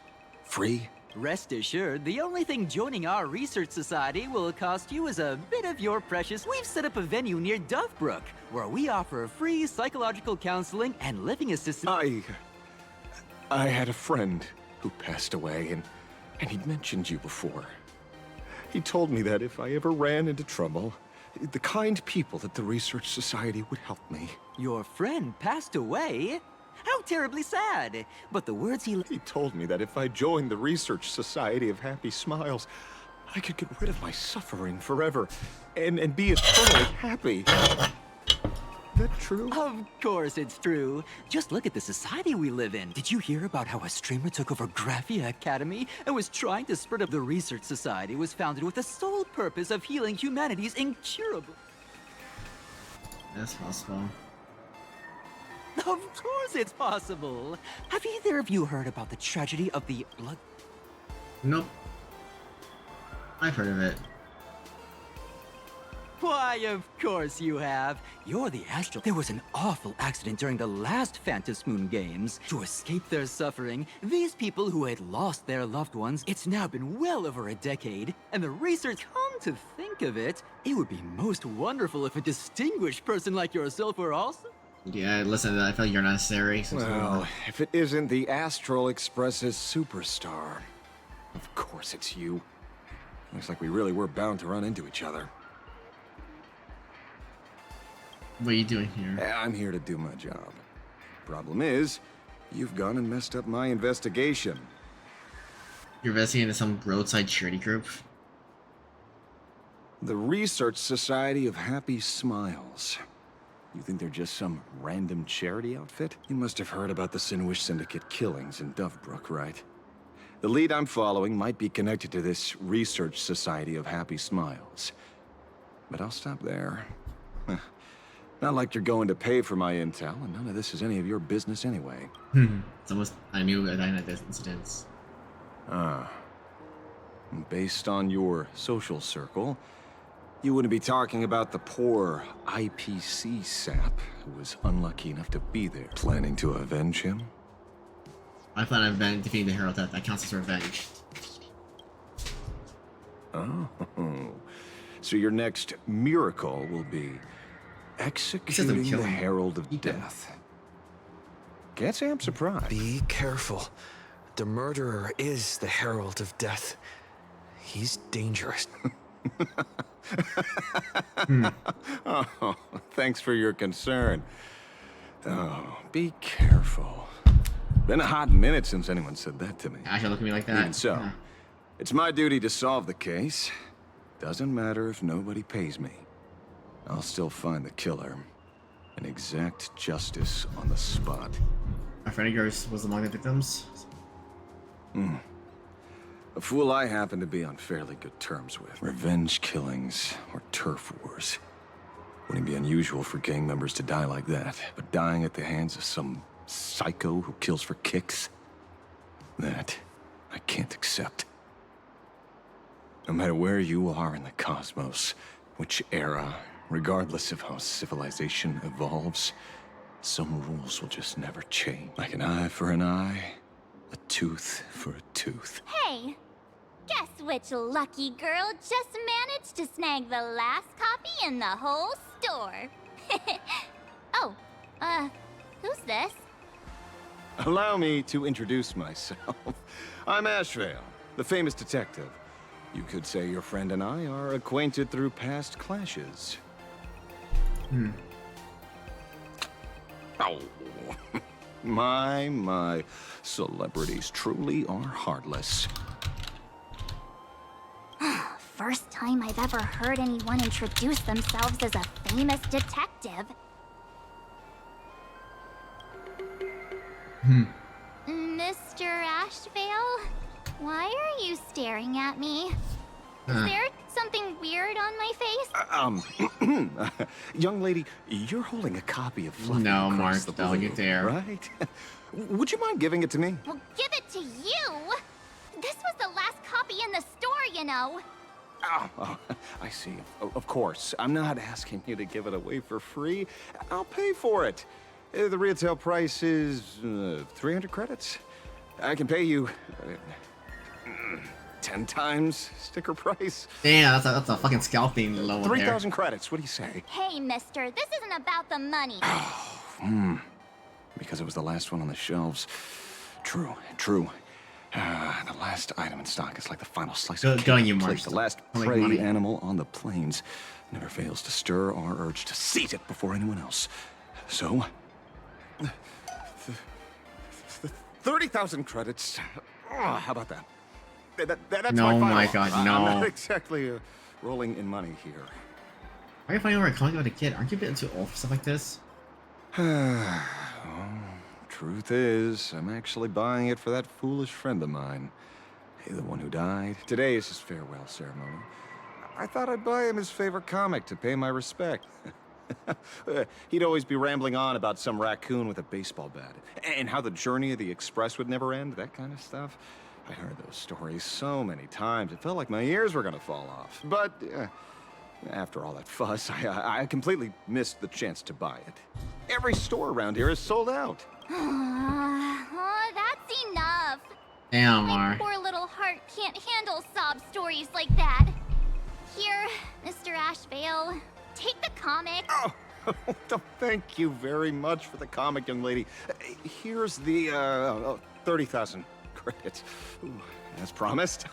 free?
Rest assured, the only thing joining our Research Society will cost you is a bit of your precious... We've set up a venue near Dovebrook, where we offer free psychological counseling and living assistance...
I had a friend who passed away, and he'd mentioned you before. He told me that if I ever ran into trouble, the kind people at the Research Society would help me.
Your friend passed away? How terribly sad. But the words he
told me that if I joined the Research Society of Happy Smiles, I could get rid of my suffering forever and be eternally happy. That true?
Of course it's true. Just look at the society we live in. Did you hear about how a streamer took over Graphia Academy and was trying to spread up the Research Society was founded with the sole purpose of healing humanity's incurable...
That's possible.
Of course it's possible. Have either of you heard about the tragedy of the blood...
Nope. I've heard of it.
Why, of course you have. You're the Astral. There was an awful accident during the last Phantom Moon Games. To escape their suffering, these people who had lost their loved ones, it's now been well over a decade, and the research, come to think of it, it would be most wonderful if a distinguished person like yourself were also...
Yeah, listen, I feel like you're necessary.
Well, if it isn't the Astral Express's superstar, of course it's you. Looks like we really were bound to run into each other.
What are you doing here?
I'm here to do my job. Problem is, you've gone and messed up my investigation.
You're investigating some roadside charity group?
The Research Society of Happy Smiles. You think they're just some random charity outfit? You must have heard about the Sinwish Syndicate killings in Dovebrook, right? The lead I'm following might be connected to this Research Society of Happy Smiles. But I'll stop there. Not like you're going to pay for my intel, and none of this is any of your business anyway.
It's almost... I knew that I had this incident.
Based on your social circle, you wouldn't be talking about the poor IPC sap who was unlucky enough to be there. Planning to avenge him?
I plan on defeating the hero that counts as revenge.
Oh. So your next miracle will be executing the Herald of Death. Can't say I'm surprised.
Be careful. The murderer is the Herald of Death. He's dangerous.
Oh, thanks for your concern. Oh, be careful. Been a hot minute since anyone said that to me.
Actually, look at me like that.
Even so, it's my duty to solve the case. Doesn't matter if nobody pays me. I'll still find the killer and exact justice on the spot.
My friend of yours was among the victims.
A fool I happen to be on fairly good terms with. Revenge killings or turf wars. Wouldn't be unusual for gang members to die like that, but dying at the hands of some psycho who kills for kicks? That I can't accept. No matter where you are in the cosmos, which era, regardless of how civilization evolves, some rules will just never change. Like an eye for an eye, a tooth for a tooth.
Hey, guess which lucky girl just managed to snag the last copy in the whole store? Oh, who's this?
Allow me to introduce myself. I'm Ashvale, the famous detective. You could say your friend and I are acquainted through past clashes. Oh, my. Celebrities truly are heartless.
First time I've ever heard anyone introduce themselves as a famous detective. Mr. Ashvale? Why are you staring at me? Is there something weird on my face?
Young lady, you're holding a copy of Fluffy
No,
Across
Mark,
the
don't
Blue,
you dare.
Right? Would you mind giving it to me?
Well, give it to you! This was the last copy in the store, you know.
Oh, I see. Of course. I'm not asking you to give it away for free. I'll pay for it. The retail price is 300 credits. I can pay you 10 times sticker price.
Damn, that's a fucking scalping low
3,000 credits. What do you say?
Hey, mister, this isn't about the money.
Because it was the last one on the shelves. True. The last item in stock is like the final slice of
Go on, you
cake.
Mark.
The last prey animal on the plains never fails to stir our urge to seize it before anyone else. So, 30,000 credits. How about that? That's
No,
my
my God,
I'm
no.
not exactly rolling in money here.
Why are you finding over a comic about a kid? Aren't you a bit too old for stuff like this?
Truth is, I'm actually buying it for that foolish friend of mine. The one who died. Today is his farewell ceremony. I thought I'd buy him his favorite comic to pay my respect. He'd always be rambling on about some raccoon with a baseball bat, and how the journey of the Express would never end, that kind of stuff. I heard those stories so many times, it felt like my ears were gonna fall off. But after all that fuss, I completely missed the chance to buy it. Every store around here is sold out.
That's enough.
Damn,
My
Mar.
poor little heart can't handle sob stories like that. Here, Mr. Ashvale, take the comic.
Oh, thank you very much for the comic, young lady. Here's the 30,000 credits. Ooh, as promised.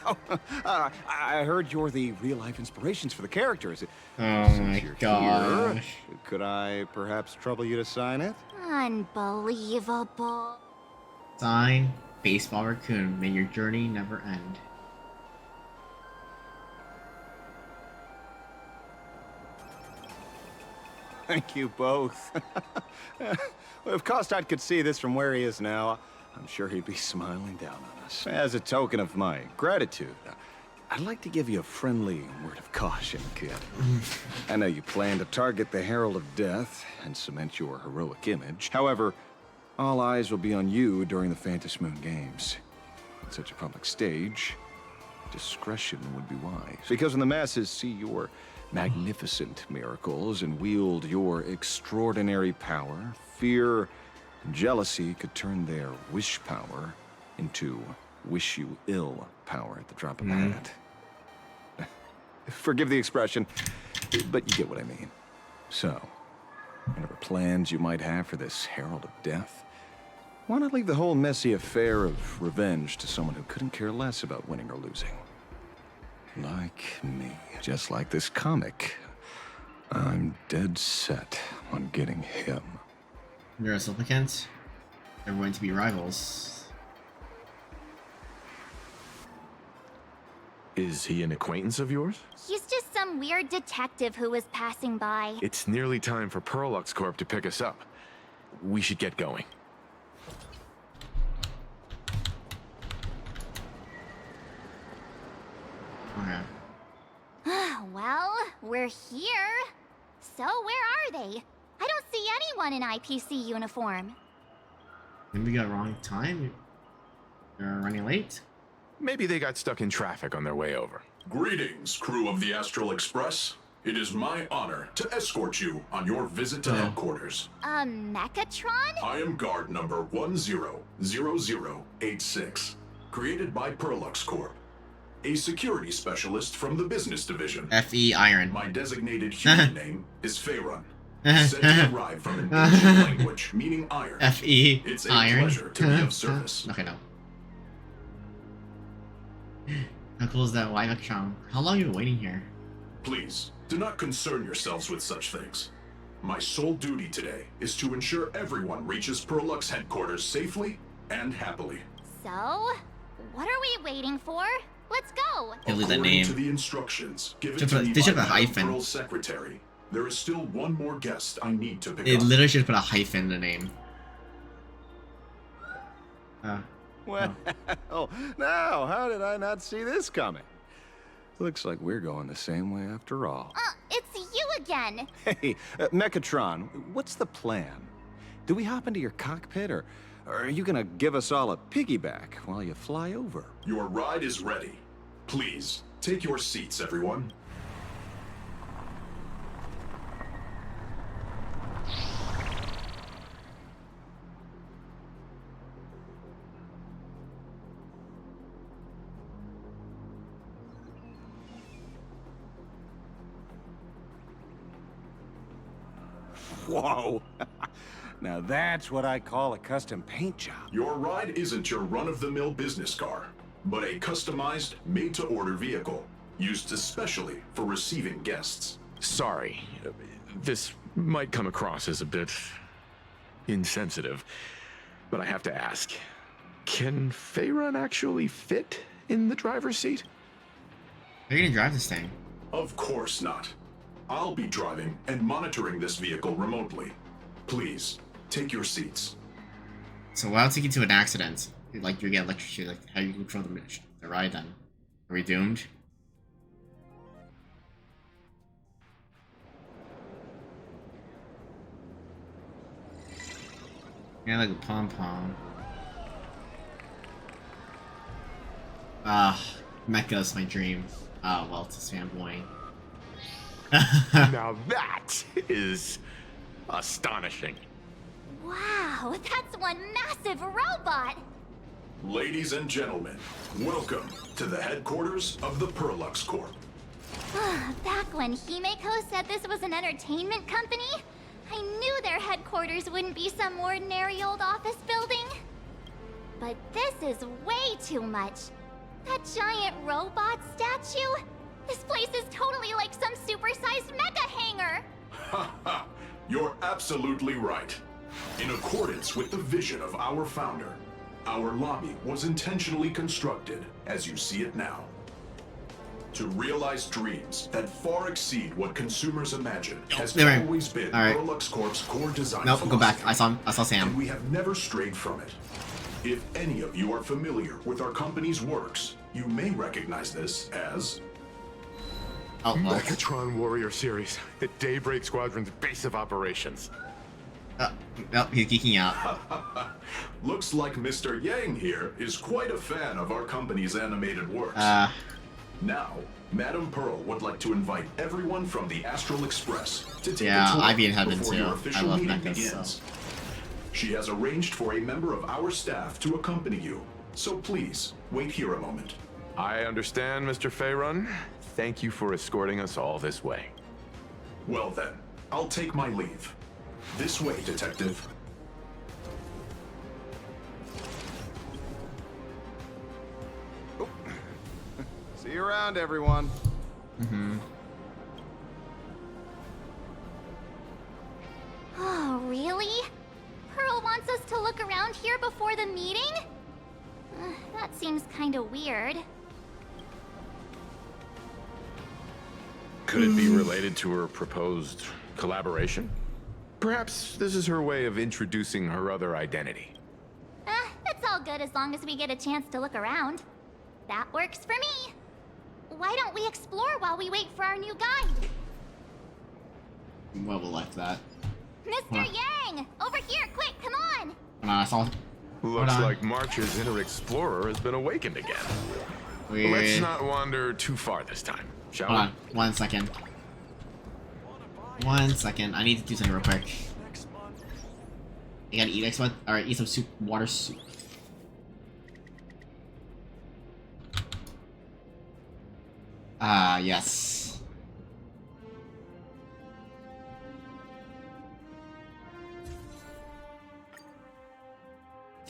I heard you're the real-life inspirations for the characters.
Oh my
Here,
gosh.
could I perhaps trouble you to sign it?
Unbelievable.
Sign, Baseball Raccoon. May your journey never end.
Thank you both. If Kostad could see this from where he is now, I'm sure he'd be smiling down on us. As a token of my gratitude, I'd like to give you a friendly word of caution, kid. I know you plan to target the Herald of Death and cement your heroic image. However, all eyes will be on you during the Phantom Moon Games. On such a public stage, discretion would be wise. Because when the masses see your magnificent miracles and wield your extraordinary power, fear and jealousy could turn their wish power into wish you ill power at the drop of a hat. Forgive the expression, but you get what I mean. So, whatever plans you might have for this Herald of Death, why not leave the whole messy affair of revenge to someone who couldn't care less about winning or losing? Like me. Just like this comic. I'm dead set on getting him.
You're a supplicant. They're going to be rivals.
Is he an acquaintance of yours?
He's just some weird detective who was passing by.
It's nearly time for Perlux Corp to pick us up. We should get going.
Okay.
Well, we're here. So where are they? I don't see anyone in IPC uniform.
Maybe we got wrong time. They're running late.
Maybe they got stuck in traffic on their way over. Greetings, crew of the Astral Express. It is my honor to escort you on your visit to headquarters.
Mechatron?
I am guard number 100086, created by Perlux Corp, a security specialist from the business division.
F.E. Iron.
My designated human name is Faerun, said to derive from an ancient language meaning iron.
F.E.
It's a
Iron.
pleasure to be of service.
Okay, no. How cool is that? Why Mechatron? How long have you been waiting here?
Please, do not concern yourselves with such things. My sole duty today is to ensure everyone reaches Perlux headquarters safely and happily.
So, what are we waiting for? Let's go!
According to the instructions given to me by Madam Pearl's secretary, there is still one more guest I need to pick up.
It literally should put a hyphen in the name.
Well, now, how did I not see this coming? Looks like we're going the same way after all.
It's you again!
Hey, Mechatron, what's the plan? Do we hop into your cockpit, or are you gonna give us all a piggyback while you fly over?
Your ride is ready. Please, take your seats, everyone.
Whoa! Now that's what I call a custom paint job.
Your ride isn't your run-of-the-mill business car, but a customized, made-to-order vehicle, used especially for receiving guests. Sorry, this might come across as a bit insensitive, but I have to ask, can Faerun actually fit in the driver's seat?
How are you gonna drive this thing?
Of course not. I'll be driving and monitoring this vehicle remotely. Please, take your seats.
So what else you get to an accident? Like you get electrocuted, like how you control the ride then? Are we doomed? Yeah, like a pom-pom. Mecha's my dream. Well, it's a fanboy.
Now that is astonishing.
Wow, that's one massive robot!
Ladies and gentlemen, welcome to the headquarters of the Perlux Corp.
Back when Himeko said this was an entertainment company, I knew their headquarters wouldn't be some ordinary old office building. But this is way too much. That giant robot statue? This place is totally like some supersized mecha hangar!
Ha ha! You're absolutely right. In accordance with the vision of our founder, our lobby was intentionally constructed as you see it now. To realize dreams that far exceed what consumers imagine has always been Perlux Corp's core design philosophy.
Go back. I saw Sam.
And we have never strayed from it. If any of you are familiar with our company's works, you may recognize this as
Mechatron Warrior Series, the Daybreak Squadron's base of operations.
Nope, he's geeking out.
Looks like Mr. Yang here is quite a fan of our company's animated works. Now, Madam Pearl would like to invite everyone from the Astral Express to take a tour
I'd be in heaven
before
too.
your official
I love
meeting
mechas,
begins.
so.
She has arranged for a member of our staff to accompany you, so please, wait here a moment.
I understand, Mr. Faerun. Thank you for escorting us all this way.
Well then, I'll take my leave. This way, Detective.
See you around, everyone.
Oh, really? Pearl wants us to look around here before the meeting? That seems kinda weird.
Could it be related to her proposed collaboration? Perhaps this is her way of introducing her other identity.
It's all good as long as we get a chance to look around. That works for me. Why don't we explore while we wait for our new guide?
Well, we'll like that.
Mr. Yang! Over here, quick, come on!
I saw.
Looks like March's inner explorer has been awakened again.
Let's not wander too far this time, shall we?
Hold on, 1 second. 1 second, I need to do something real quick. You gotta eat next one? Alright, eat some soup, water soup. Yes.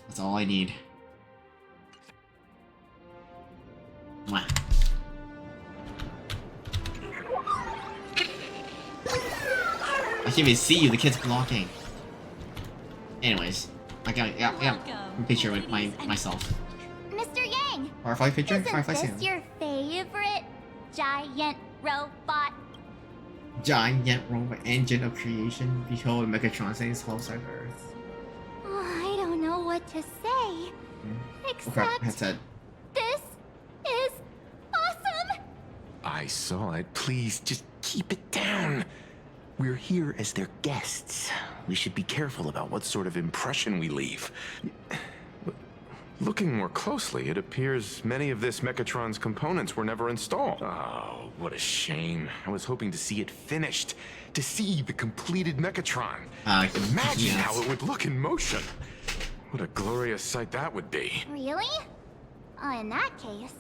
That's all I need. Mwah. I can't even see you, the kid's blocking. Anyways, I got a picture with myself.
Mr. Yang!
Firefly picture?
Isn't
Firefly
this
Sam.
your favorite giant robot?
Giant robot engine of creation. Behold, Megatron says whole side of Earth.
Oh, I don't know what to say. Except
Headset.
this is awesome!
I saw it. Please, just keep it down. We're here as their guests. We should be careful about what sort of impression we leave. Looking more closely, it appears many of this Megatron's components were never installed. Oh, what a shame. I was hoping to see it finished, to see the completed Megatron. Imagine how it would look in motion. What a glorious sight that would be.
Really? In that case,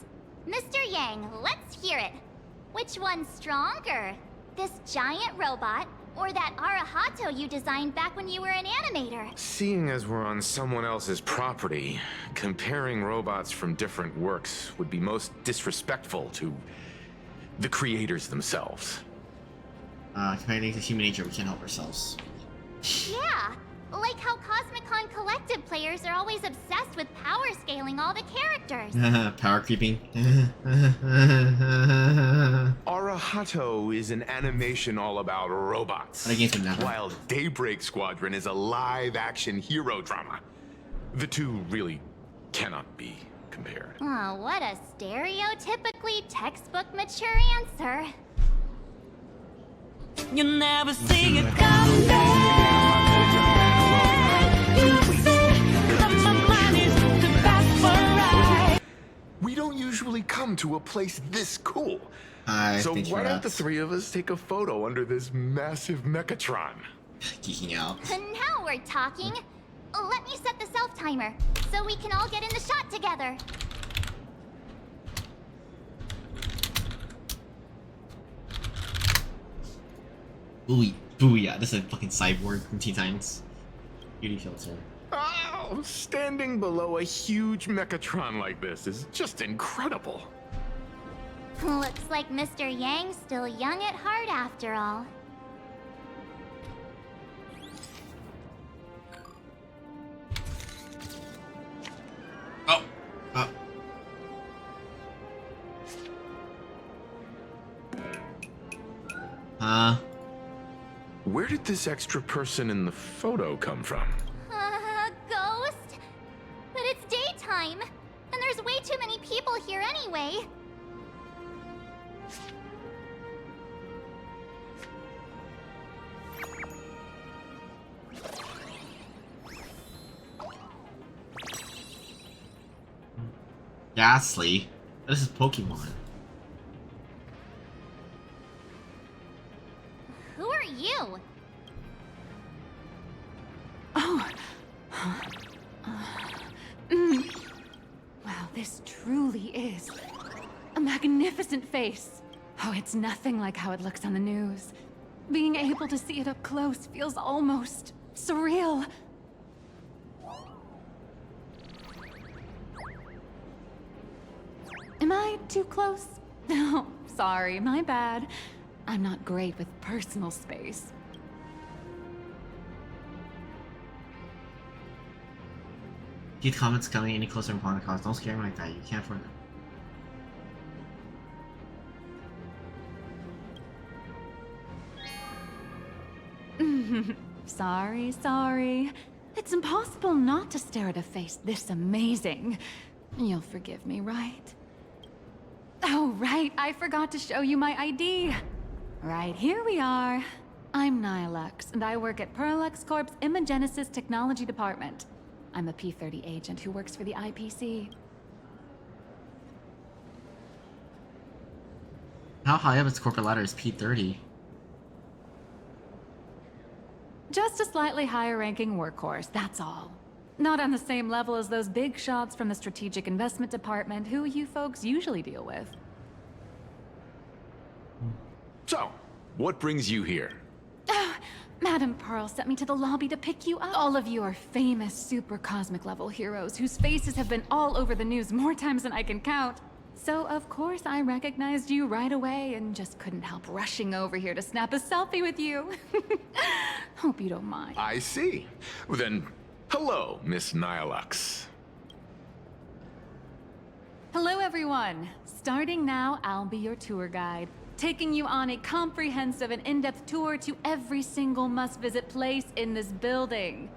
Mr. Yang, let's hear it. Which one's stronger? This giant robot, or that Arahato you designed back when you were an animator?
Seeing as we're on someone else's property, comparing robots from different works would be most disrespectful to the creators themselves.
Comparing to human nature, we can't help ourselves.
Yeah, like how CosmicCon Collective players are always obsessed with power scaling all the characters.
Power creeping.
Arahato is an animation all about robots, while Daybreak Squadron is a live-action hero drama. The two really cannot be compared.
Oh, what a stereotypically textbook mature answer.
You never see it come
We don't usually come to a place this cool. So why don't the three of us take a photo under this massive Megatron?
Geeking out.
And now we're talking. Let me set the self-timer, so we can all get in the shot together.
Booyah, this is a fucking cyborg from Teen Titans. Beauty filter.
Oh, standing below a huge Megatron like this is just incredible.
Looks like Mr. Yang's still young at heart after all.
Where did this extra person in the photo come from?
Ghost? But it's daytime, and there's way too many people here anyway.
Ghastly? This is Pokemon.
Who are you?
Oh. Wow, this truly is a magnificent face. Oh, it's nothing like how it looks on the news. Being able to see it up close feels almost surreal. Am I too close? Oh, sorry, my bad. I'm not great with personal space.
Keep comments coming any closer in the cars. Don't scare me like that. You can't afford
them. Sorry. It's impossible not to stare at a face this amazing. You'll forgive me, right? Oh, right. I forgot to show you my ID. Right, here we are. I'm Nihilux, and I work at Parallax Corp's Imagenesis Technology Department. I'm a P-30 agent who works for the IPC.
How high up its corporate ladder is P30?
Just a slightly higher ranking workhorse, that's all. Not on the same level as those big shots from the Strategic Investment Department who you folks usually deal with.
So, what brings you here?
Madam Pearl sent me to the lobby to pick you up. All of you are famous super cosmic level heroes whose faces have been all over the news more times than I can count. So of course I recognized you right away and just couldn't help rushing over here to snap a selfie with you. Hope you don't mind.
I see. Well, then, hello, Miss Nihilux.
Hello everyone. Starting now, I'll be your tour guide, taking you on a comprehensive and in-depth tour to every single must-visit place in this building.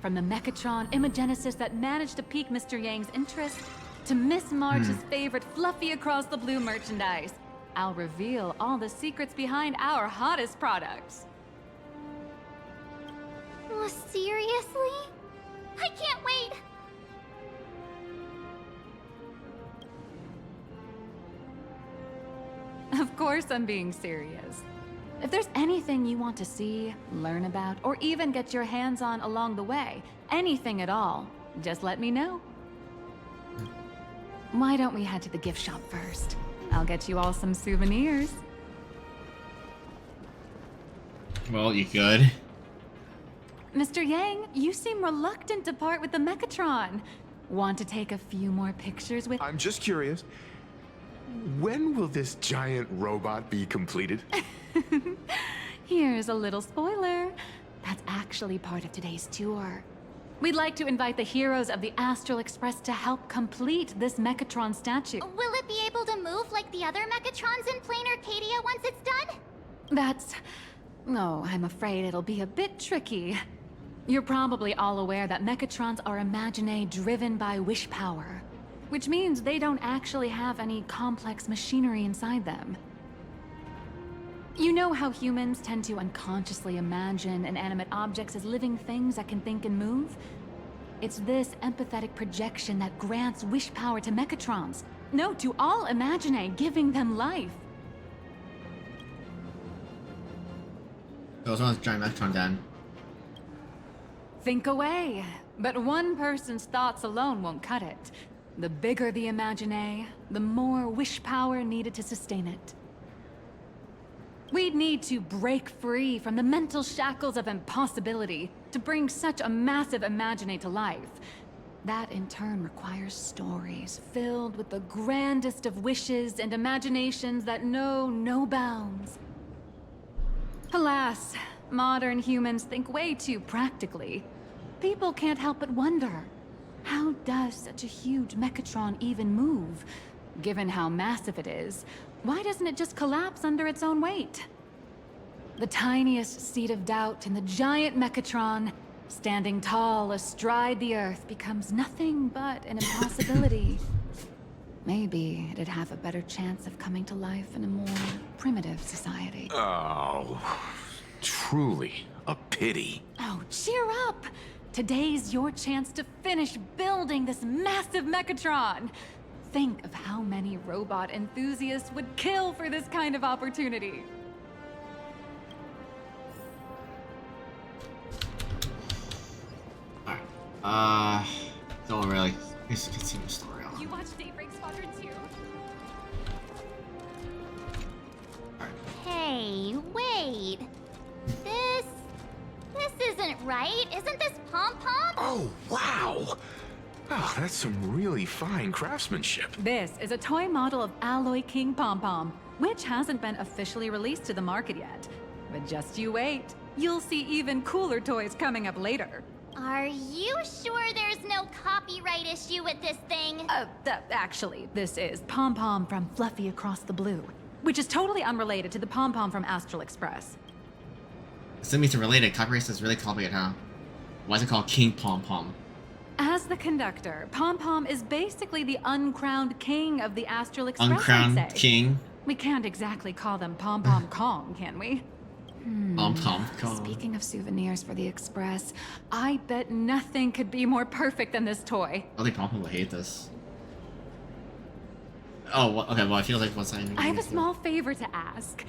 From the Mechatron Imagenesis that managed to pique Mr. Yang's interest, to Miss March's favorite fluffy across the blue merchandise, I'll reveal all the secrets behind our hottest products.
Oh, seriously? I can't wait!
Of course I'm being serious. If there's anything you want to see, learn about, or even get your hands on along the way, anything at all, just let me know. Why don't we head to the gift shop first? I'll get you all some souvenirs.
Well, you could.
Mr. Yang, you seem reluctant to part with the Mechatron. Want to take a few more pictures with—
I'm just curious. When will this giant robot be completed?
Here's a little spoiler. That's actually part of today's tour. We'd like to invite the heroes of the Astral Express to help complete this Mechatron statue.
Will it be able to move like the other Mechatrons in Plain Arcadia once it's done?
That's... oh, I'm afraid it'll be a bit tricky. You're probably all aware that Mechatrons are Imaginae driven by wish power, which means they don't actually have any complex machinery inside them. You know how humans tend to unconsciously imagine inanimate objects as living things that can think and move? It's this empathetic projection that grants wish power to Mechatrons. No, to all Imaginae, giving them life.
Those ones giant Megatron then.
Think away. But one person's thoughts alone won't cut it. The bigger the Imaginae, the more wish power needed to sustain it. We'd need to break free from the mental shackles of impossibility to bring such a massive Imaginae to life. That in turn requires stories filled with the grandest of wishes and imaginations that know no bounds. Alas, modern humans think way too practically. People can't help but wonder, how does such a huge Mechatron even move? Given how massive it is, why doesn't it just collapse under its own weight? The tiniest seed of doubt in the giant Mechatron, standing tall astride the Earth, becomes nothing but an impossibility. Maybe it'd have a better chance of coming to life in a more primitive society.
Oh, truly a pity.
Oh, cheer up! Today's your chance to finish building this massive Mechatron. Think of how many robot enthusiasts would kill for this kind of opportunity.
Alright. Don't really. Let's continue the story on.
You watch Daybreak Squadron 2?
Hey, wait. This isn't right. Isn't this Pom-Pom?
Oh, wow! Oh, that's some really fine craftsmanship.
This is a toy model of Alloy King Pom-Pom, which hasn't been officially released to the market yet. But just you wait. You'll see even cooler toys coming up later.
Are you sure there's no copyright issue with this thing?
Actually, this is Pom-Pom from Fluffy Across the Blue, which is totally unrelated to the Pom-Pom from Astral Express.
Still means related. Copyright is really complicated, huh? Why is it called King Pom-Pom?
As the conductor, Pom-Pom is basically the uncrowned king of the Astral Express,
Uncrowned
I'd say.
king?
We can't exactly call them Pom-Pom Kong, can we?
Pom-Pom Kong.
Speaking of souvenirs for the Express, I bet nothing could be more perfect than this toy.
I think Pom-Pom will hate this. Oh, okay. Well, I feel like what's
I have a small favor to ask.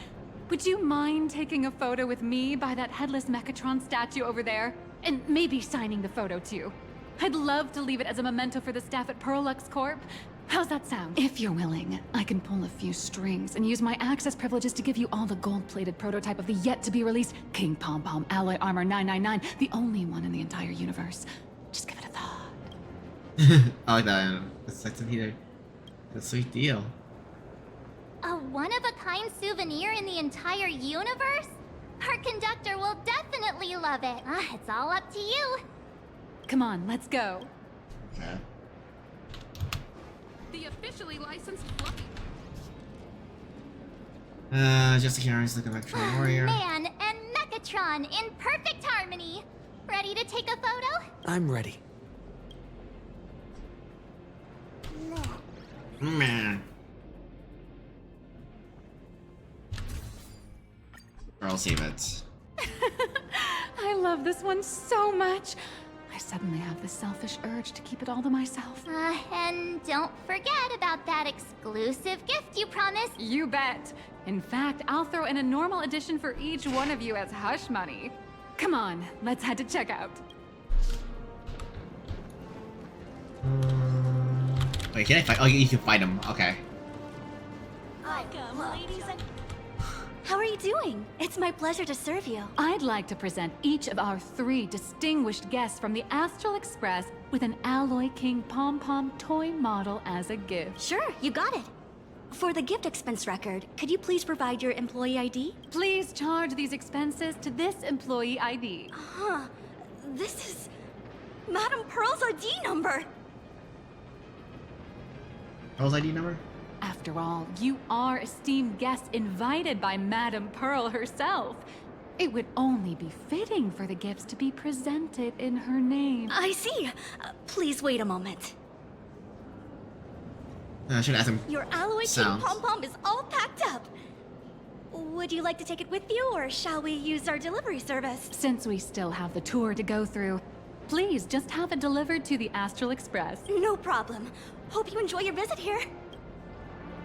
Would you mind taking a photo with me by that headless Mechatron statue over there? And maybe signing the photo too. I'd love to leave it as a memento for the staff at Perlux Corp. How's that sound? If you're willing, I can pull a few strings and use my access privileges to give you all the gold-plated prototype of the yet-to-be-released King Pom Pom Alloy Armor 999, the only one in the entire universe. Just give it a thought.
I like that. It's like to be a sweet deal.
A one-of-a-kind souvenir in the entire universe? Our conductor will definitely love it. It's all up to you.
Come on, let's go.
Okay.
The officially licensed fluffy.
Just a curious look at Mechatron Warrior.
Man and Mechatron in perfect harmony. Ready to take a photo?
I'm ready.
Man. I'll save it.
I love this one so much. I suddenly have the selfish urge to keep it all to myself.
And don't forget about that exclusive gift you promised.
You bet. In fact, I'll throw in a normal edition for each one of you as hush money. Come on, let's head to checkout.
Wait, can I fight? Oh, you can fight him. Okay.
Welcome, ladies and... How are you doing? It's my pleasure to serve you.
I'd like to present each of our 3 distinguished guests from the Astral Express with an Alloy King Pom Pom toy model as a gift.
Sure, you got it. For the gift expense record, could you please provide your employee ID?
Please charge these expenses to this employee ID.
Huh. This is... Madame Pearl's ID number.
Pearl's ID number?
After all, you are esteemed guests invited by Madame Pearl herself. It would only be fitting for the gifts to be presented in her name.
I see. Please wait a moment.
I should ask him.
Your Alloy King Pom Pom is all packed up. Would you like to take it with you, or shall we use our delivery service?
Since we still have the tour to go through, please just have it delivered to the Astral Express.
No problem. Hope you enjoy your visit here.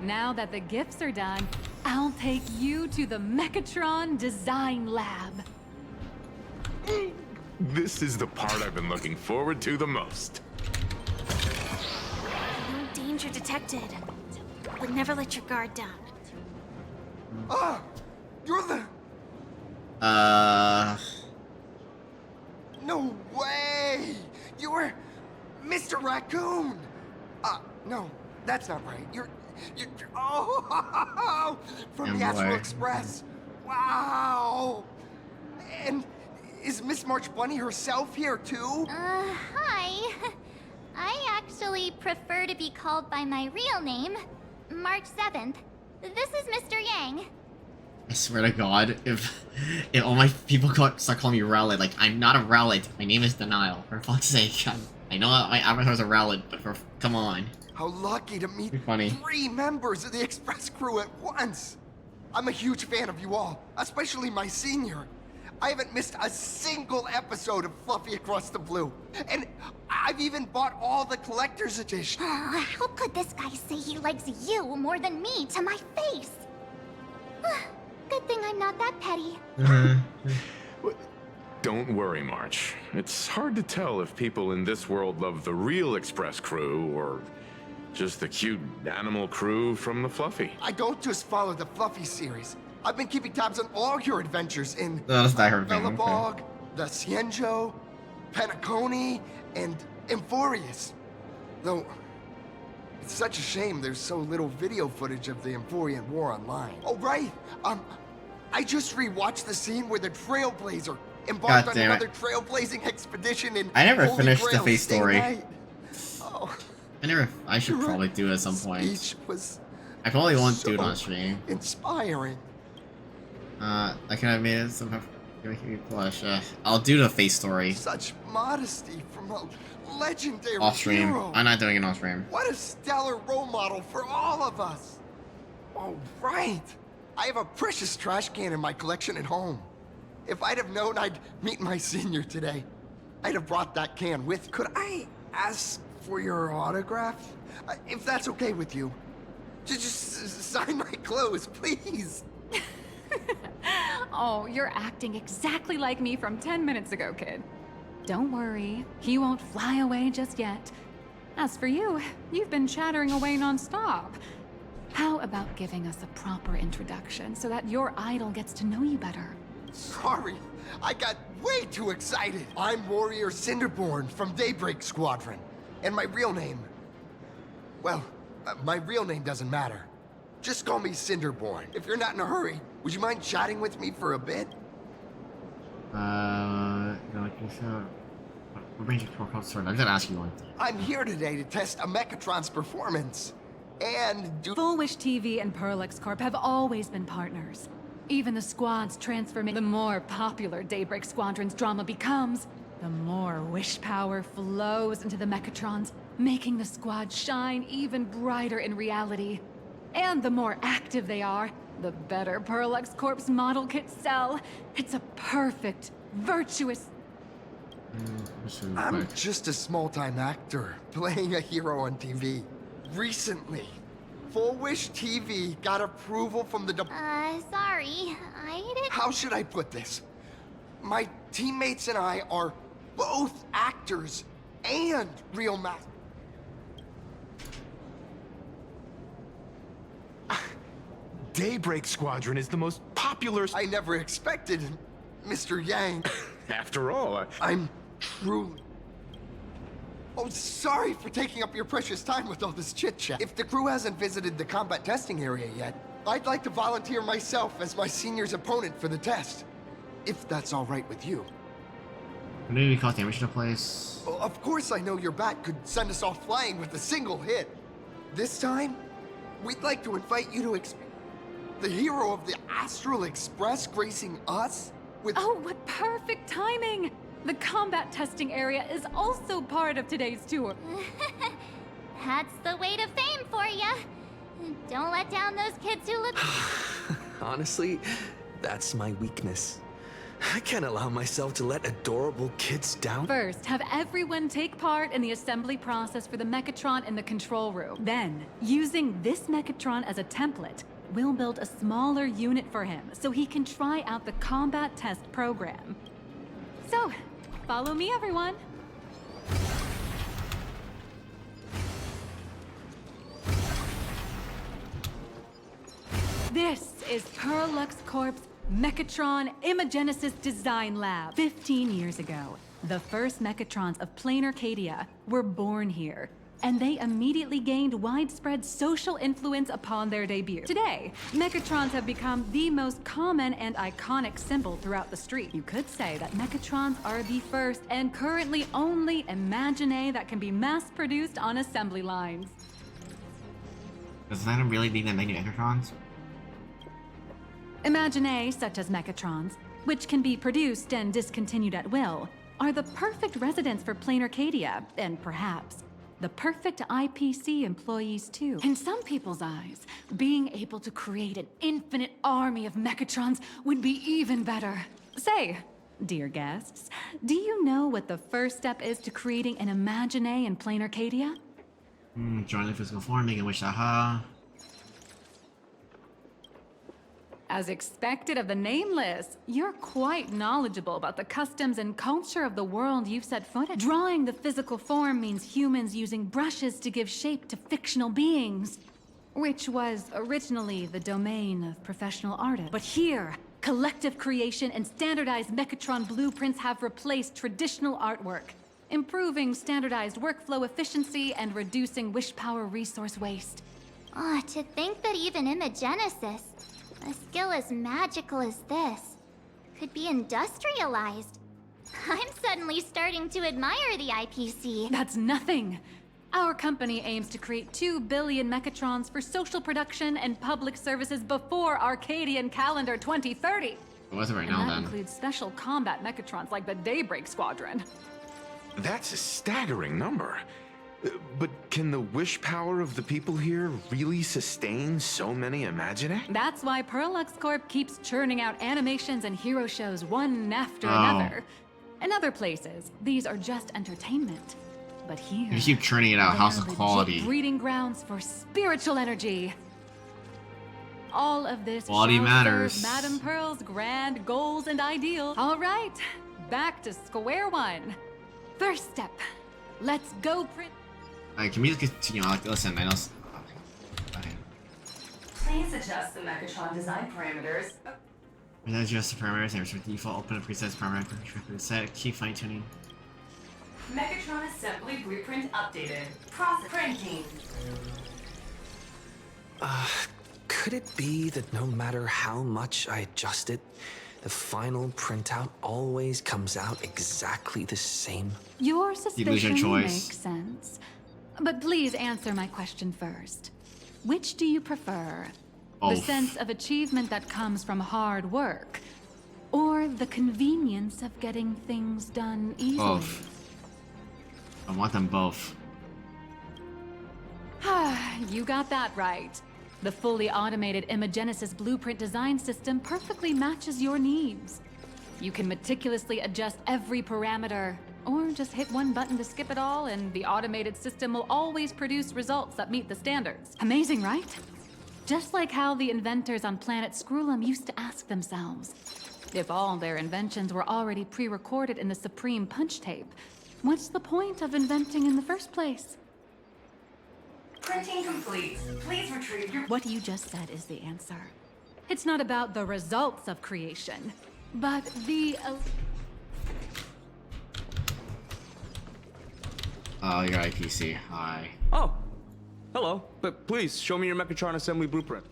Now that the gifts are done, I'll take you to the Mechatron Design Lab.
This is the part I've been looking forward to the most.
No danger detected. But never let your guard down.
Ah! You're the... No way! You were Mr. Raccoon! No, that's not right. You're oh! From the Astral Express. Wow! And is Miss March Bunny herself here too?
Hi. I actually prefer to be called by my real name, March 7th. This is Mr. Yang.
I swear to God, if all my people start calling me Rowlet, like, I'm not a Rowlet. My name is Denial. For fuck's sake, I know my avatar's a Rowlet, but come on.
How lucky to meet
funny.
3 members of the Express crew at once. I'm a huge fan of you all, especially my senior. I haven't missed a single episode of Fluffy Across the Blue. And I've even bought all the collector's edition.
How could this guy say he likes you more than me to my face? Good thing I'm not that petty.
Don't worry, March. It's hard to tell if people in this world love the real Express crew or just the cute animal crew from the Fluffy.
I don't just follow the Fluffy series. I've been keeping tabs on all your adventures in Bellabog, the Cienjo, Penacony, and Emphorius. Though, it's such a shame there's so little video footage of the Emphorian War online. Oh, right! I just rewatched the scene where the Trailblazer embarked on another trailblazing expedition in
I never
Holy
finished
Grail
the face
State
story.
Night. Oh,
I should probably do it at some point.
speech was
I probably won't
so
do it on stream.
inspiring.
I could have made it somehow. Making me blush. I'll do the face story.
Such modesty from a legendary
Off stream.
hero.
I'm not doing it off stream.
What a stellar role model for all of us. Oh, right. I have a precious trash can in my collection at home. If I'd have known I'd meet my senior today, I'd have brought that can with. Could I ask for your autograph? If that's okay with you. Just sign my clothes, please.
Oh, you're acting exactly like me from 10 minutes ago, kid. Don't worry, he won't fly away just yet. As for you, you've been chattering away non-stop. How about giving us a proper introduction so that your idol gets to know you better?
Sorry, I got way too excited. I'm Warrior Cinderborn from Daybreak Squadron. And my real name... Well, my real name doesn't matter. Just call me Cinderborn. If you're not in a hurry, would you mind chatting with me for a bit?
I'm gonna ask you one.
I'm here today to test a Mechatron's performance. And do...
Full Wish TV and Parallax Corp have always been partners. Even the squad's transformation. The more popular Daybreak Squadron's drama becomes, the more wish power flows into the Mechatrons, making the squad shine even brighter in reality. And the more active they are, the better Parallax Corp's model kits sell. It's a perfect, virtuous...
I'm just a small-time actor, playing a hero on TV. Recently, Full Wish TV got approval from the
sorry, I didn't...
How should I put this? My teammates and I are both actors and real masters.
Daybreak Squadron is the most popular...
I never expected Mr. Yang.
After all,
I'm truly... Oh, sorry for taking up your precious time with all this chit-chat. If the crew hasn't visited the combat testing area yet, I'd like to volunteer myself as my senior's opponent for the test. If that's all right with you.
Maybe cause damage to the place.
Well, of course I know your bat could send us off flying with a single hit. This time, we'd like to invite you to experience the hero of the Astral Express gracing us with...
Oh, what perfect timing! The combat testing area is also part of today's tour.
That's the way to fame for ya. Don't let down those kids who look...
Honestly, that's my weakness. I can't allow myself to let adorable kids down.
First, have everyone take part in the assembly process for the Mechatron in the control room. Then, using this Mechatron as a template, we'll build a smaller unit for him so he can try out the combat test program. So, follow me, everyone. This is Parallax Corp's Mechatron Imagenesis Design Lab. 15 years ago, the first Mechatrons of Plain Arcadia were born here, and they immediately gained widespread social influence upon their debut. Today, Mechatrons have become the most common and iconic symbol throughout the street. You could say that Mechatrons are the first and currently only Imagine that can be mass-produced on assembly lines.
Does that really mean that many Mechatrons?
Imagine such as Mechatrons, which can be produced and discontinued at will, are the perfect residents for Plain Arcadia, and perhaps the perfect IPC employees too. In some people's eyes, being able to create an infinite army of Mechatrons would be even better. Say, dear guests, do you know what the first step is to creating an Imagine in Plain Arcadia?
Join the physical forming and wish aha.
As expected of the Nameless, you're quite knowledgeable about the customs and culture of the world you've set foot in. Drawing the physical form means humans using brushes to give shape to fictional beings, which was originally the domain of professional artists. But here, collective creation and standardized Mechatron blueprints have replaced traditional artwork, improving standardized workflow efficiency and reducing wish power resource waste.
Oh, to think that even Imagenesis, a skill as magical as this, could be industrialized. I'm suddenly starting to admire the IPC.
That's nothing. Our company aims to create 2 billion Mechatrons for social production and public services before Arcadian calendar 2030.
What's it right now,
and that
then?
includes special combat Mechatrons like the Daybreak Squadron.
That's a staggering number. But can the wish power of the people here really sustain so many Imagine?
That's why Parallax Corp keeps churning out animations and hero shows one after another. In other places, these are just entertainment. But here,
you keep churning it out. How's the quality?
Breeding grounds for spiritual energy. all of this
Quality
shall
matters.
serve Madame Pearl's grand goals and ideals. All right, back to square one. First step, let's go print.
Alright, can we just continue? Like, listen, I know. Okay.
Please adjust the Megatron design parameters.
And adjust the parameters and with default open a preset parameter set. Keep fine tuning.
Megatron assembly blueprint updated. Process printing.
Could it be that no matter how much I adjust it, the final printout always comes out exactly the same?
Your suspicion makes sense. But please answer my question first. Which do you prefer? The sense of achievement that comes from hard work, or the convenience of getting things done easily?
Both. I want them both.
You got that right. The fully automated Imagenesis blueprint design system perfectly matches your needs. You can meticulously adjust every parameter, or just hit one button to skip it all, and the automated system will always produce results that meet the standards. Amazing, right? Just like how the inventors on planet Skrullum used to ask themselves, if all their inventions were already pre-recorded in the Supreme Punch Tape, what's the point of inventing in the first place?
Printing complete. Please retrieve your...
What you just said is the answer. It's not about the results of creation, but the...
Oh, your IPC. Hi.
Oh. Hello, but please show me your Megatron assembly blueprint.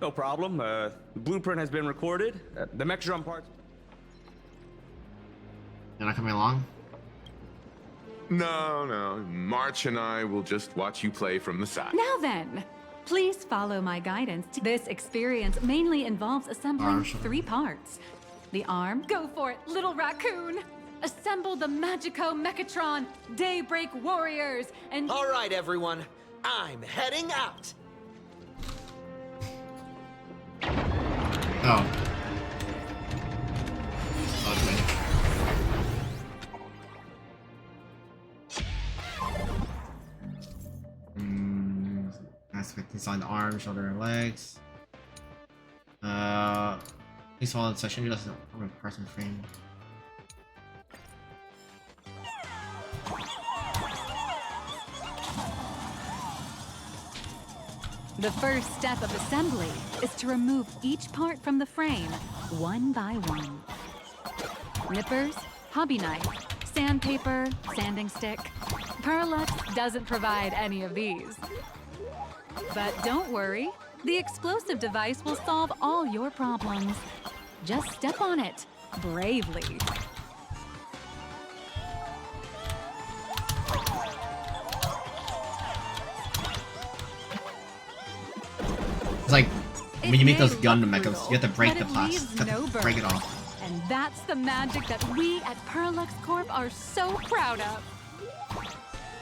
No problem. The blueprint has been recorded. The Megatron parts.
You're not coming along?
No. March and I will just watch you play from the side.
Now then, please follow my guidance. This experience mainly involves assembling 3 parts. The arm, go for it, little raccoon. Assemble the Magico Mechatron Daybreak Warriors and...
All right, everyone. I'm heading out.
Oh. Okay. Aspect design the arm, shoulder, and legs. Please follow the section just from a person frame.
The first step of assembly is to remove each part from the frame, one by one. Nippers, hobby knife, sandpaper, sanding stick. Perlux doesn't provide any of these. But don't worry, the explosive device will solve all your problems. Just step on it, bravely.
It's like when you make those Gundam mechas, you have to break the plastic, break it off.
And that's the magic that we at Perlux Corp are so proud of.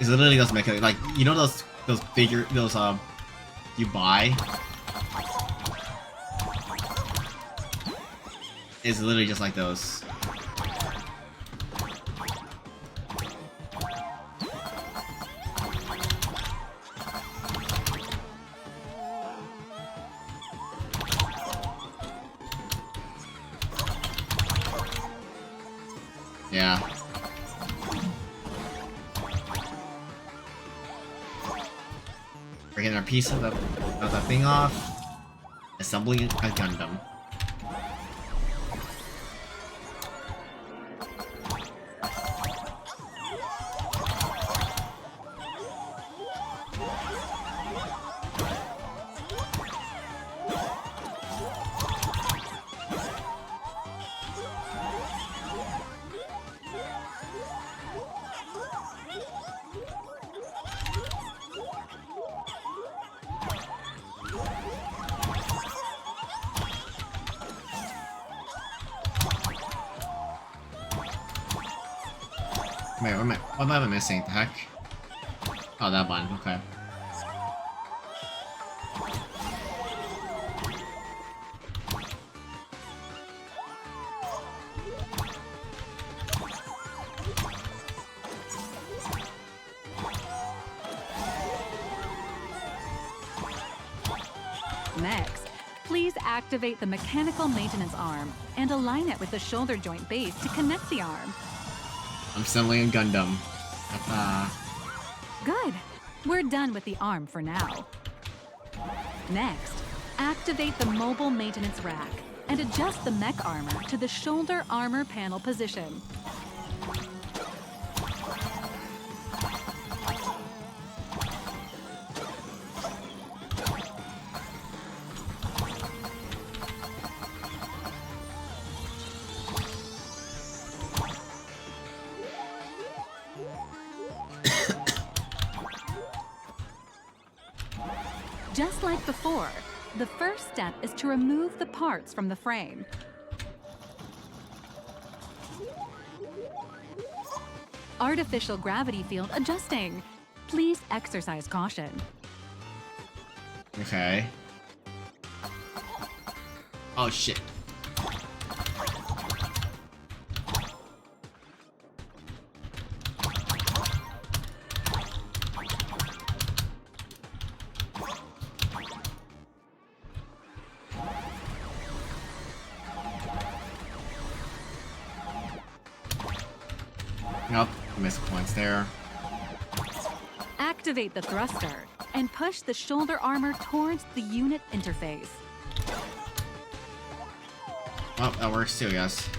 It's literally those mecha, like you know those figure you buy. It's literally just like those. Yeah. Breaking our piece of that thing off. Assembling a Gundam. Wait, what am I missing? The heck? Oh, that one. Okay.
Next, please activate the mechanical maintenance arm and align it with the shoulder joint base to connect the arm.
I'm suddenly in Gundam.
Good. We're done with the arm for now. Next, activate the mobile maintenance rack and adjust the mech armor to the shoulder armor panel position. Just like before, the first step is to remove the parts from the frame. Artificial gravity field adjusting. Please exercise caution.
Okay. Oh shit. Nope, missed points there.
Activate the thruster and push the shoulder armor towards the unit interface.
Well, that works too, yes.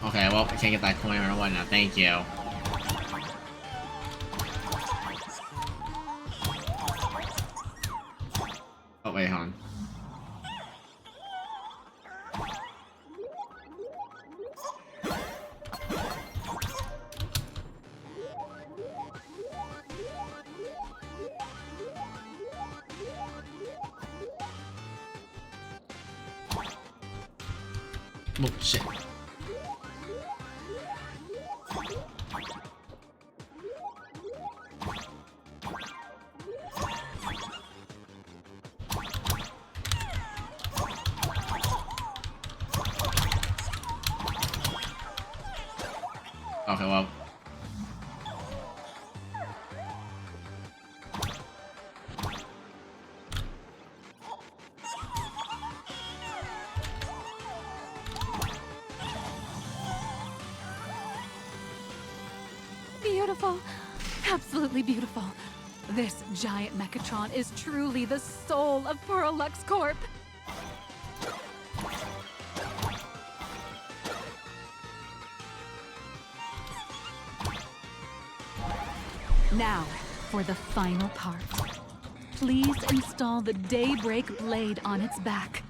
Okay, well, I can't get that coin or whatnot. Thank you. Oh, wait, hold on. Oh, shit. Okay, well.
Beautiful. Absolutely beautiful. This giant Mechatron is truly the soul of Pearl Lux Corp. Now, for the final part. Please install the Daybreak blade on its back.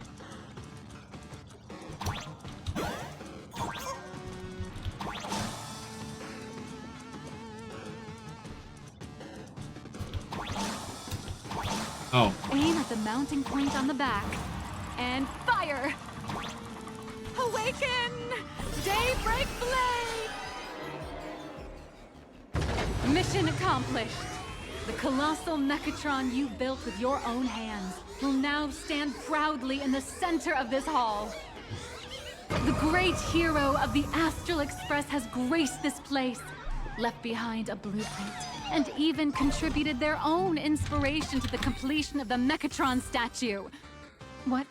Oh.
Aim at the mounting point on the back, and fire! Awaken! Daybreak blade! Mission accomplished. The colossal Mechatron you built with your own hands will now stand proudly in the center of this hall. The great hero of the Astral Express has graced this place, left behind a blueprint, and even contributed their own inspiration to the completion of the Mechatron statue. What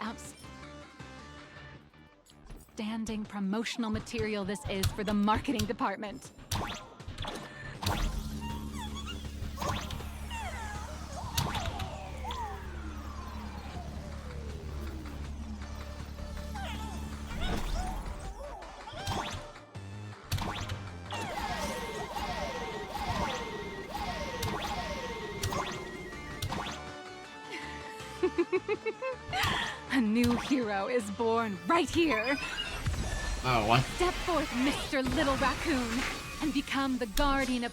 outstanding promotional material this is for the marketing department. A new hero is born right here.
Oh, what?
Step forth, Mr. Little Raccoon, and become the guardian of...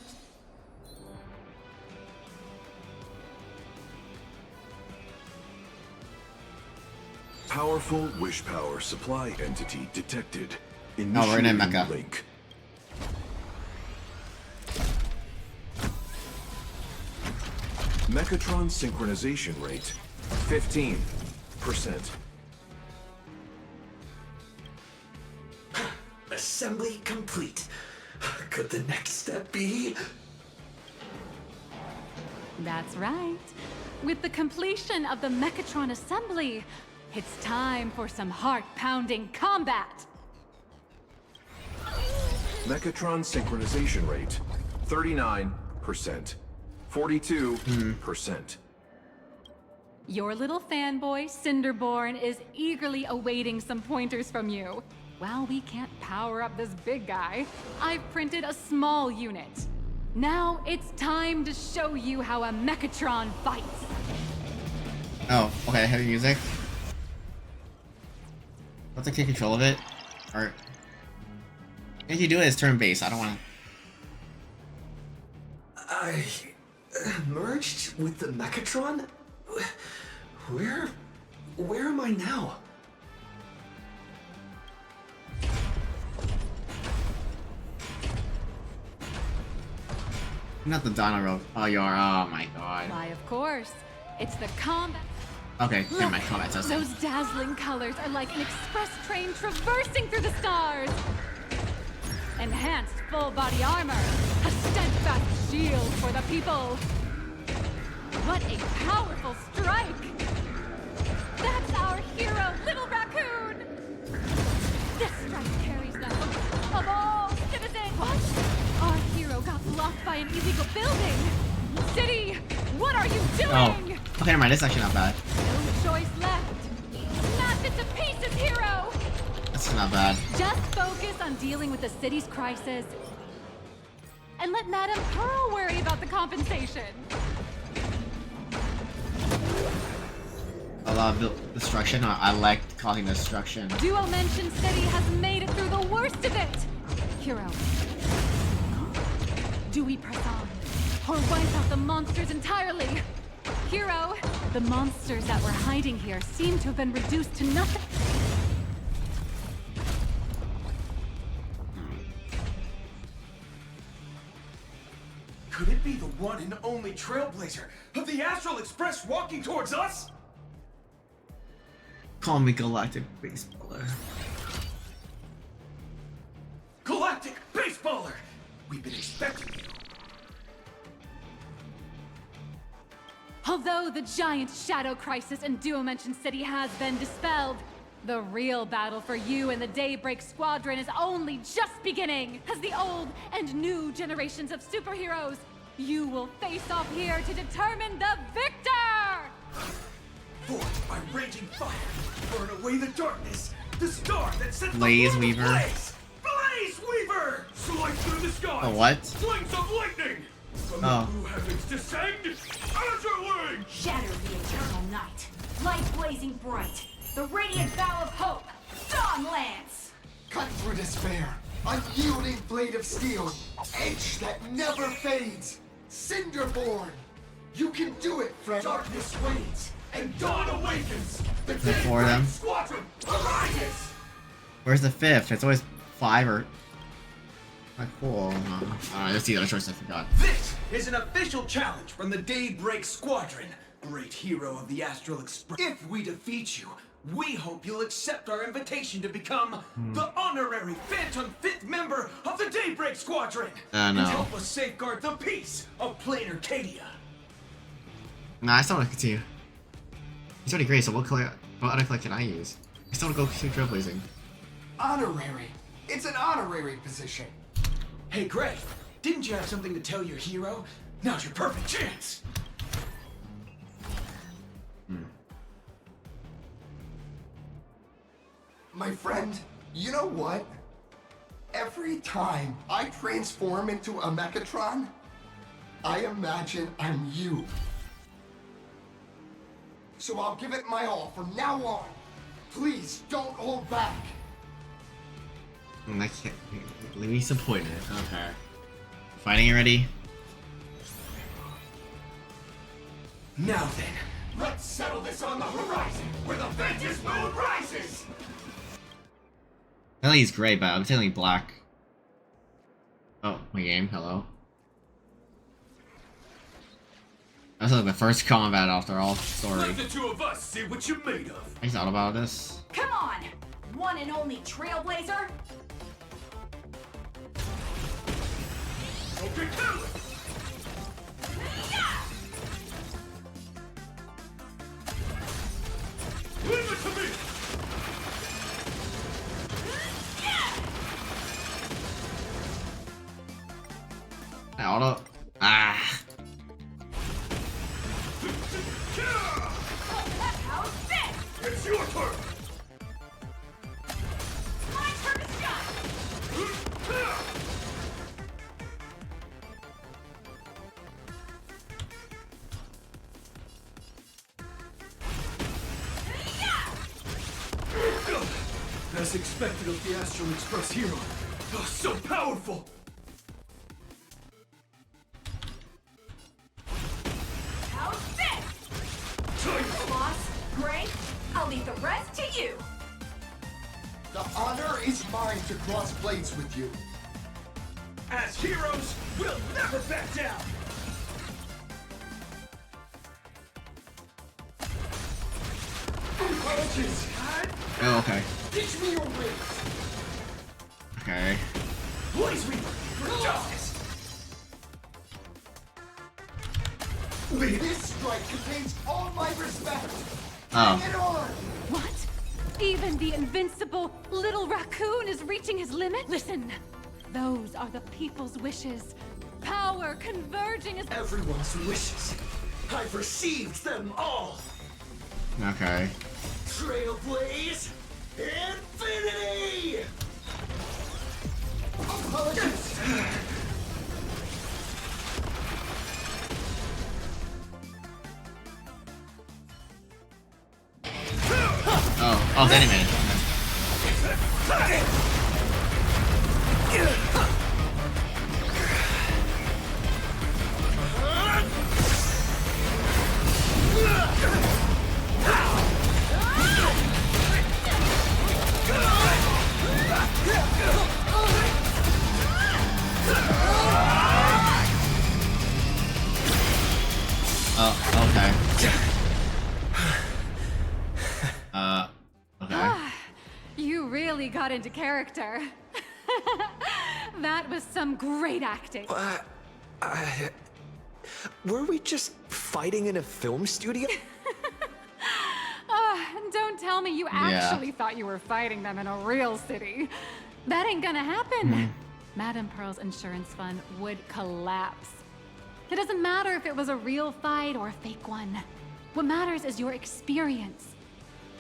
Powerful wish power supply entity detected.
Oh, we're in Mecha.
Link. Mechatron synchronization rate 15%.
Assembly complete. Could the next step be?
That's right. With the completion of the Mechatron assembly, it's time for some heart-pounding combat!
Mechatron synchronization rate 39%. 42%.
Your little fanboy, Cinderborn, is eagerly awaiting some pointers from you. While we can't power up this big guy, I've printed a small unit. Now it's time to show you how a Mechatron fights.
Oh, okay, heavy music. Let's take control of it. Or if you do it as turn-based, I don't want to.
I merged with the Mechatron? Where am I now?
Not the Dino Road. Oh, you are. Oh my god.
Why, of course. It's the combat.
Okay, never mind. Combat testing.
Those dazzling colors are like an express train traversing through the stars. Enhanced full-body armor. A steadfast shield for the people. What a powerful strike! That's our hero, Little Raccoon! This strike carries the hope of all citizens! What? Our hero got blocked by an illegal building! City, what are you doing?
Oh, okay, never mind. This is actually not bad.
No choice left. Smash it to pieces, hero!
That's not bad.
Just focus on dealing with the city's crisis. And let Madame Pearl worry about the compensation.
A lot of destruction. I like causing destruction.
Duo Mention City has made it through the worst of it! Hero. Do we press on? Or wipe out the monsters entirely? Hero, the monsters that were hiding here seem to have been reduced to nothing.
Could it be the one and only trailblazer of the Astral Express walking towards us?
Call me Galactic Baseballer.
Galactic Baseballer! We've been expecting you.
Although the giant shadow crisis in Duo Mention City has been dispelled, the real battle for you and the Daybreak Squadron is only just beginning. As the old and new generations of superheroes, you will face off here to determine the victor!
Forged by raging fire, burn away the darkness, the star that sets
Blaze
the world
Weaver.
ablaze! Blaze Weaver! Slice through the skies!
Oh, what?
Slings of lightning! From the blue heavens descend, Azure!
Shatter the eternal night, light blazing bright, the radiant bow of hope, Dawn Lance!
Cut through despair, unyielding blade of steel, edge that never fades, Cinderborn! You can do it, friend!
Darkness wanes, and dawn awakens! The
Before them.
Daybreak Squadron arises!
Where's the fifth? It's always 5 or... cool. Alright, let's see the other choice I forgot.
This is an official challenge from the Daybreak Squadron, great hero of the Astral Express. If we defeat you, we hope you'll accept our invitation to become the honorary Phantom 5th member of the Daybreak Squadron
No.
and help us safeguard the peace of Plain Arcadia.
Nah, I still want to continue. He's already great, so what other collect can I use? I still want to go continue trailblazing.
Honorary. It's an honorary position.
Hey, Gray, didn't you have something to tell your hero? Now's your perfect chance.
My friend, you know what? Every time I transform into a Mechatron, I imagine I'm you. So I'll give it my all from now on. Please don't hold back.
I can't leave me disappointed. Okay. Fighting already?
Now then, let's settle this on the horizon, where the Ventus moon rises!
I think he's gray, but I'm telling black. Oh, my game, hello. That's like the first combat after all story.
Let the two of us see what you're made of.
I thought about this.
Come on! One and only Trailblazer!
Okay, kill it! Leave it to me!
Auto. Ah.
It's your turn!
My turn to shine!
As expected of the Astral Express hero. Oh, so powerful!
How's this? Boss, Gray, I'll leave the rest to you.
The honor is mine to cross blades with you.
As heroes, we'll never back down!
Apologies.
Oh, okay.
Teach me your ways.
Okay.
Blaze Reaper, for justice!
This strike contains all my respect.
Oh.
Bring it on.
What? Even the invincible little raccoon is reaching his limit? Listen, those are the people's wishes. Power converging is
Everyone's wishes. I've received them all.
Okay.
Trailblaze Infinity!
Apologies.
Oh, it's animated. Oh, okay. Okay.
You really got into character. That was some great acting.
Were we just fighting in a film studio?
Don't tell me you actually thought you were fighting them in a real city. That ain't gonna happen. Madame Pearl's insurance fund would collapse. It doesn't matter if it was a real fight or a fake one. What matters is your experience.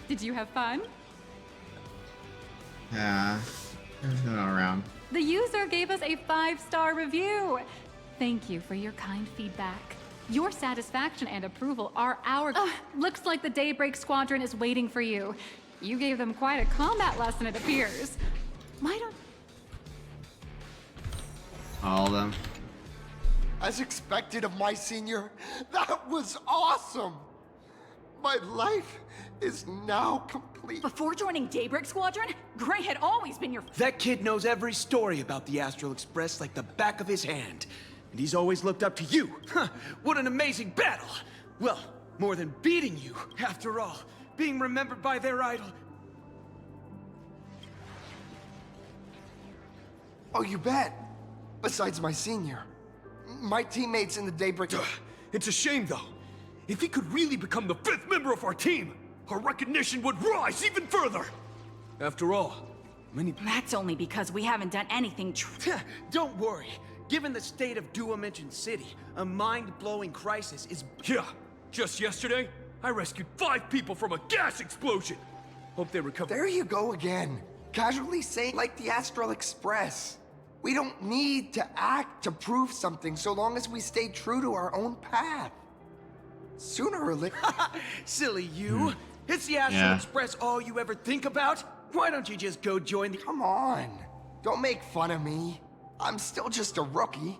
Did you have fun?
Yeah. There's going around.
The user gave us a 5-star review. Thank you for your kind feedback. Your satisfaction and approval are our... looks like the Daybreak Squadron is waiting for you. You gave them quite a combat lesson, it appears. Why don't...
All of them.
As expected of my senior, that was awesome. My life is now complete.
Before joining Daybreak Squadron, Gray had always been your...
That kid knows every story about the Astral Express like the back of his hand. And he's always looked up to you. Huh, what an amazing battle! Well, more than beating you, after all, being remembered by their idol.
Oh, you bet. Besides my senior. My teammates in the Daybreak...
It's a shame, though. If he could really become the 5th member of our team, our recognition would rise even further. After all, many...
That's only because we haven't done anything
Don't worry. Given the state of Duo-Mention City, a mind-blowing crisis is... Yeah, just yesterday, I rescued 5 people from a gas explosion. Hope they recover.
There you go again. Casually saying like the Astral Express. We don't need to act to prove something so long as we stay true to our own path. Sooner or later...
Silly you. Is the Astral Express all you ever think about? Why don't you just go join the...
Come on. Don't make fun of me. I'm still just a rookie.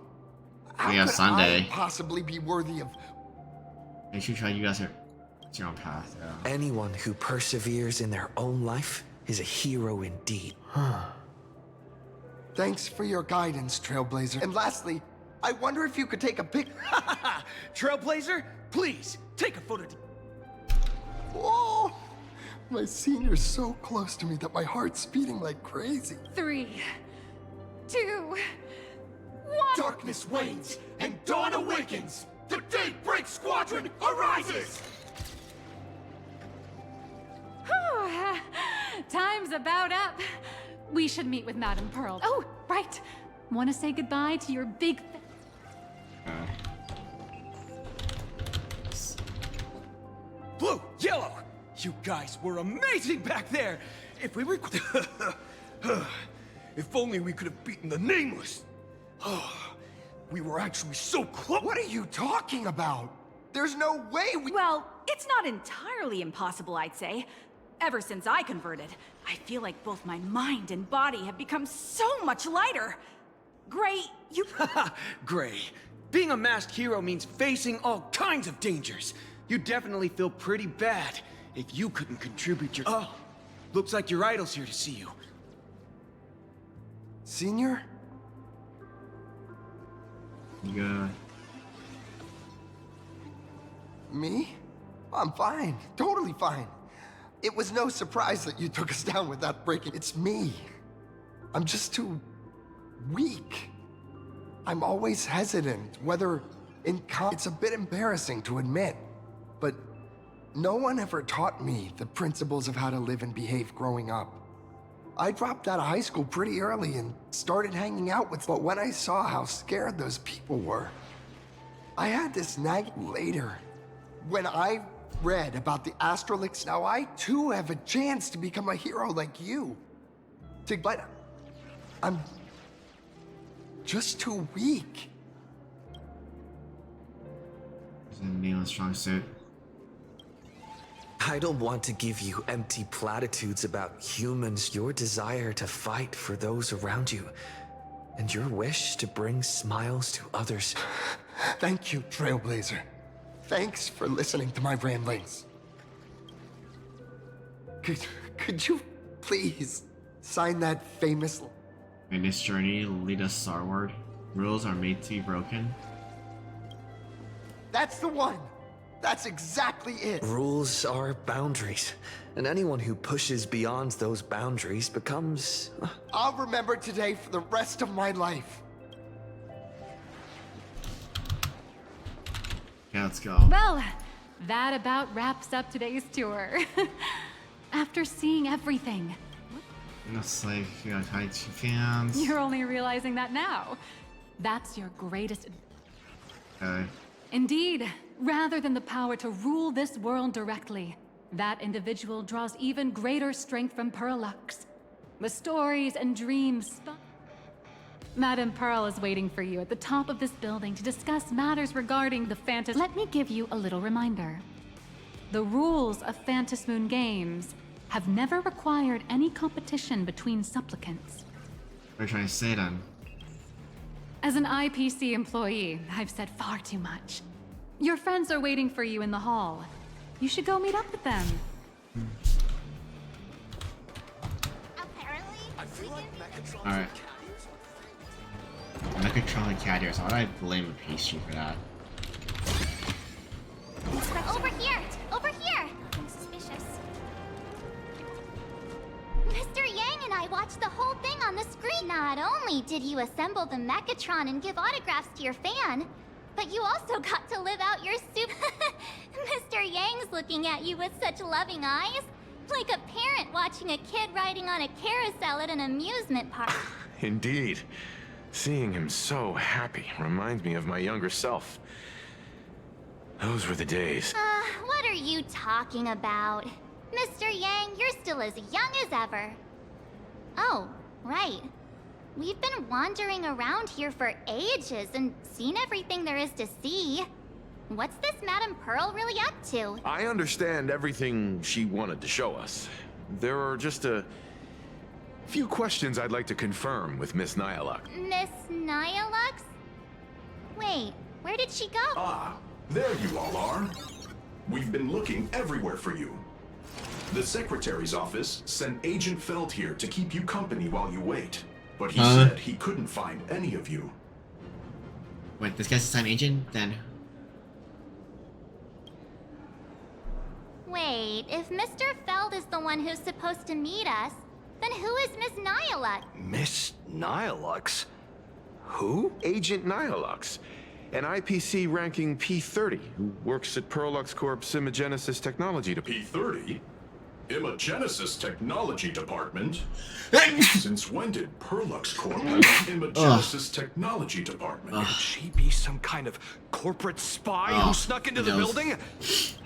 How
Yeah,
could
Sunday.
I possibly be worthy of...
Make sure you guys are your own path. Yeah.
Anyone who perseveres in their own life is a hero indeed.
Thanks for your guidance, Trailblazer. And lastly, I wonder if you could take a pic...
Trailblazer, please, take a photo.
Whoa! My senior's so close to me that my heart's beating like crazy.
3, 2, 1.
Darkness wanes and dawn awakens. The Daybreak Squadron arises!
Whew, time's about up. We should meet with Madame Pearl. Oh, right. Want to say goodbye to your big...
Blue, yellow, you guys were amazing back there. If we were... If only we could have beaten the Nameless. We were actually so close.
What are you talking about? There's no way we...
Well, it's not entirely impossible, I'd say. Ever since I converted, I feel like both my mind and body have become so much lighter. Gray, you...
Gray, being a masked hero means facing all kinds of dangers. You definitely feel pretty bad if you couldn't contribute your... Oh, looks like your idol's here to see you.
Senior?
Yeah.
Me? I'm fine. Totally fine. It was no surprise that you took us down without breaking. It's me. I'm just too weak. I'm always hesitant, whether in it's a bit embarrassing to admit, but no one ever taught me the principles of how to live and behave growing up. I dropped out of high school pretty early and started hanging out with, but when I saw how scared those people were, I had this nagging later. When I read about the Astrolix, now I too have a chance to become a hero like you. But I'm just too weak.
He's in a strong suit.
I don't want to give you empty platitudes about humans. Your desire to fight for those around you, and your wish to bring smiles to others.
Thank you, Trailblazer. Thanks for listening to my ramblings. Could you please sign that famous...
In this journey, lead us starward. Rules are made to be broken.
That's the one! That's exactly it!
Rules are boundaries, and anyone who pushes beyond those boundaries becomes...
I'll remember today for the rest of my life.
Yeah, let's go.
Well, that about wraps up today's tour. After seeing everything.
Looks like you got high fans.
You're only realizing that now. That's your greatest...
Okay.
Indeed, rather than the power to rule this world directly, that individual draws even greater strength from Pearlux. The stories and dreams... Madame Pearl is waiting for you at the top of this building to discuss matters regarding the Phantom... Let me give you a little reminder. The rules of Phantasmoon Games have never required any competition between supplicants.
What are you trying to say then?
As an IPC employee, I've said far too much. Your friends are waiting for you in the hall. You should go meet up with them.
Alright. Megatron and cat ears. Why do I blame Pastry for that?
Over here! Over here! Nothing suspicious. Mr. Yang and I watched the whole thing on the screen. Not only did you assemble the Mechatron and give autographs to your fan, but you also got to live out your super... Mr. Yang's looking at you with such loving eyes. Like a parent watching a kid riding on a carousel at an amusement park.
Indeed. Seeing him so happy reminds me of my younger self. Those were the days.
What are you talking about? Mr. Yang, you're still as young as ever. Oh, right. We've been wandering around here for ages and seen everything there is to see. What's this Madame Pearl really up to?
I understand everything she wanted to show us. There are just a Few questions I'd like to confirm with Miss Nyaluk.
Miss Nyalux? Wait, where did she go?
Ah, there you all are. We've been looking everywhere for you. The Secretary's office sent Agent Feld here to keep you company while you wait. But he said he couldn't find any of you.
Wait, this guy's the same agent? Then...
Wait, if Mr. Feld is the one who's supposed to meet us, then who is Miss Nyalux?
Miss Nyalux? Who?
Agent Nyalux, an IPC ranking P30 who works at Perlux Corp's Imagenesis Technology Department.
P30? Imagenesis Technology Department? Since when did Perlux Corp have an Imagenesis Technology Department?
Could she be some kind of corporate spy who snuck into the building?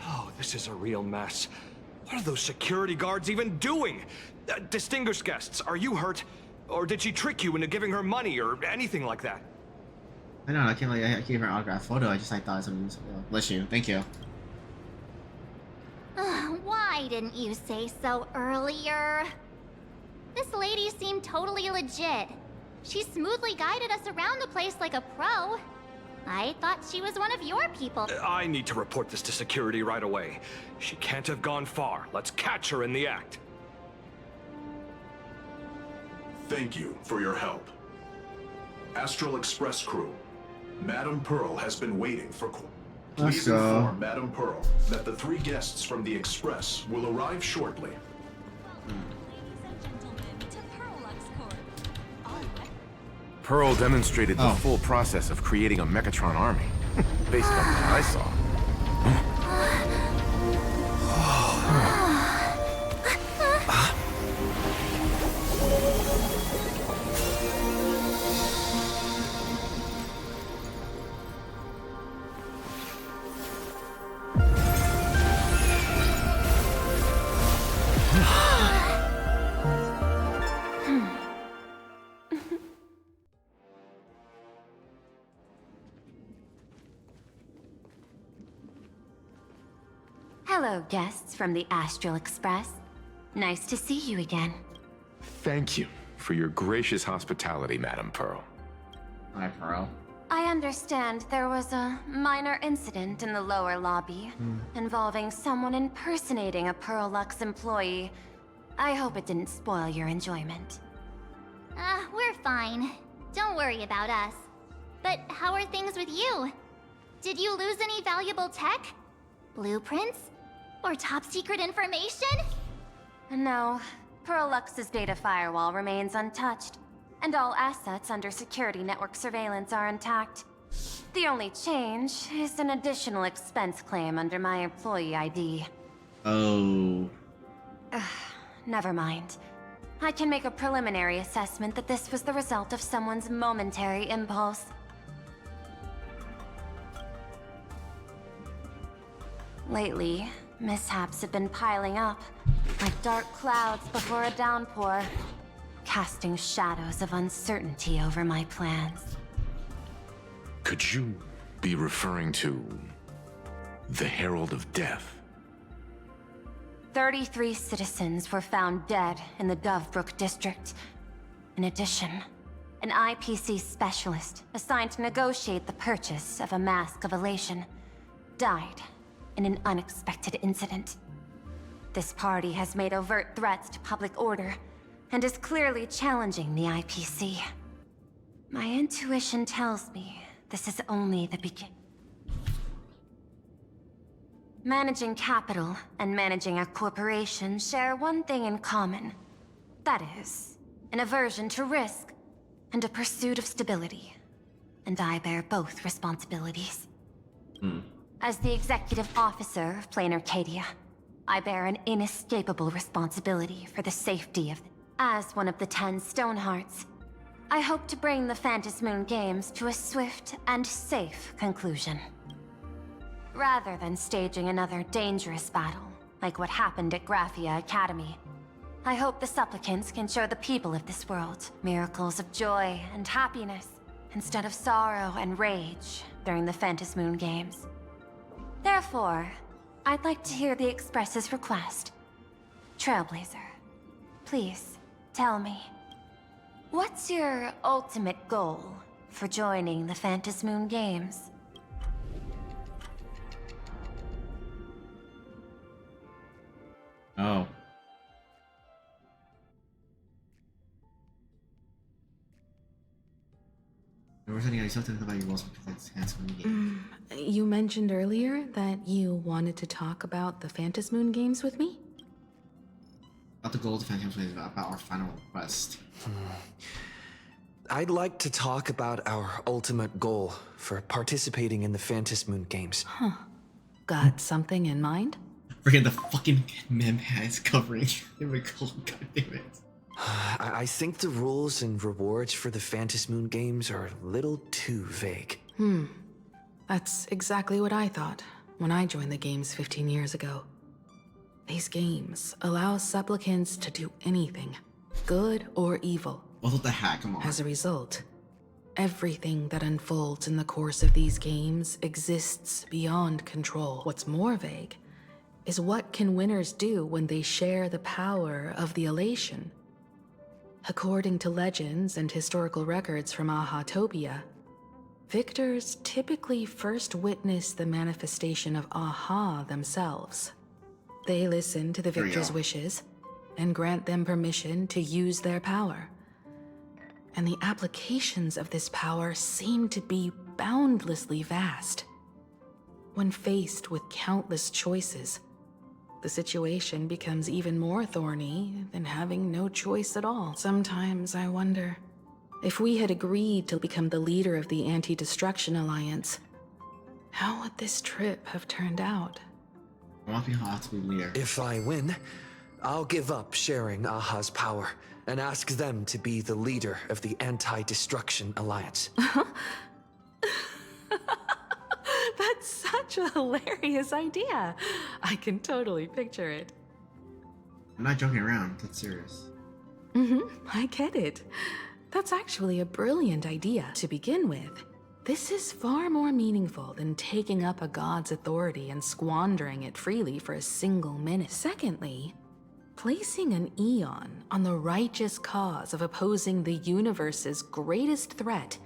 Oh, this is a real mess. What are those security guards even doing? Distinguished guests, are you hurt? Or did she trick you into giving her money or anything like that?
I don't know, I gave her an autograph photo, I thought it was something. Bless you, thank you.
Why didn't you say so earlier? This lady seemed totally legit. She smoothly guided us around the place like a pro. I thought she was one of your people.
I need to report this to security right away. She can't have gone far. Let's catch her in the act.
Thank you for your help. Astral Express crew, Madame Pearl has been waiting for... Please inform Madame Pearl that the 3 guests from the Express will arrive shortly.
Pearl demonstrated the full process of creating a Mechatron army, based on what I saw.
Hello, guests from the Astral Express. Nice to see you again.
Thank you for your gracious hospitality, Madame Pearl.
Hi, Pearl.
I understand there was a minor incident in the lower lobby involving someone impersonating a Perlux employee. I hope it didn't spoil your enjoyment.
We're fine. Don't worry about us. But how are things with you? Did you lose any valuable tech? Blueprints? Or top secret information?
No. Perlux's data firewall remains untouched, and all assets under security network surveillance are intact. The only change is an additional expense claim under my employee ID.
Oh.
Never mind. I can make a preliminary assessment that this was the result of someone's momentary impulse. Lately, mishaps have been piling up, like dark clouds before a downpour, casting shadows of uncertainty over my plans.
Could you be referring to the Herald of Death?
33 citizens were found dead in the Dovebrook district. In addition, an IPC specialist assigned to negotiate the purchase of a Mask of Elation died in an unexpected incident. This party has made overt threats to public order and is clearly challenging the IPC. My intuition tells me this is only the beginning. Managing capital and managing a corporation share one thing in common. That is, an aversion to risk and a pursuit of stability. And I bear both responsibilities. As the executive officer of Plain Arcadia, I bear an inescapable responsibility for the safety of... As one of the 10 Stonehearts, I hope to bring the Phantom Moon Games to a swift and safe conclusion. Rather than staging another dangerous battle, like what happened at Graphia Academy, I hope the supplicants can show the people of this world miracles of joy and happiness, instead of sorrow and rage during the Phantom Moon Games. Therefore, I'd like to hear the Express's request. Trailblazer, please, Tell me, what's your ultimate goal for joining the Phantom Moon Games?
Oh. There was anything something about your goals for the Phantom Moon Games.
You mentioned earlier that you wanted to talk about the Phantom Moon Games with me?
About the goal of the Phantom Moon Games, about our final quest.
I'd like to talk about our ultimate goal for participating in the Phantom Moon Games.
Huh. Got something in mind?
Freaking the fucking mem has covering. God damn it.
I think the rules and rewards for the Phantom Moon Games are a little too vague.
That's exactly what I thought when I joined the games 15 years ago. These games allow supplicants to do anything, good or evil.
What the heck, come on.
As a result, everything that unfolds in the course of these games exists beyond control. What's more vague is what can winners do when they share the power of the elation. According to legends and historical records from Ahatopia, victors typically first witness the manifestation of Aha themselves. They listen to the victor's wishes and grant them permission to use their power. And the applications of this power seem to be boundlessly vast. When faced with countless choices, the situation becomes even more thorny than having no choice at all. Sometimes I wonder, if we had agreed to become the leader of the Anti-Destruction Alliance, how would this trip have turned out?
I want to be hot to be leader.
If I win, I'll give up sharing Aha's power and ask them to be the leader of the Anti-Destruction Alliance.
That's such a hilarious idea. I can totally picture it.
I'm not joking around, that's serious.
I get it. That's actually a brilliant idea to begin with. This is far more meaningful than taking up a god's authority and squandering it freely for a single minute. Secondly, placing an Eon on the righteous cause of opposing the universe's greatest threat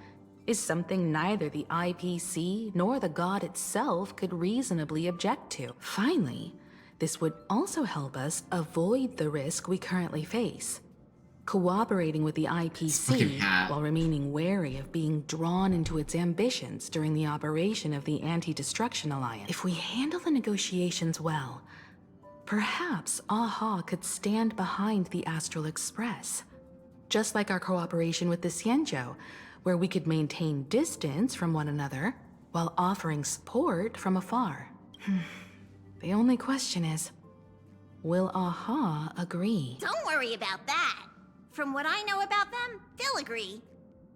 is something neither the IPC nor the god itself could reasonably object to. Finally, this would also help us avoid the risk we currently face. Cooperating with the IPC while remaining wary of being drawn into its ambitions during the operation of the Anti-Destruction Alliance. If we handle the negotiations well, perhaps Aha could stand behind the Astral Express. Just like our cooperation with the Xianzhou, where we could maintain distance from one another while offering support from afar. The only question is, will Aha agree?
Don't worry about that. From what I know about them, they'll agree.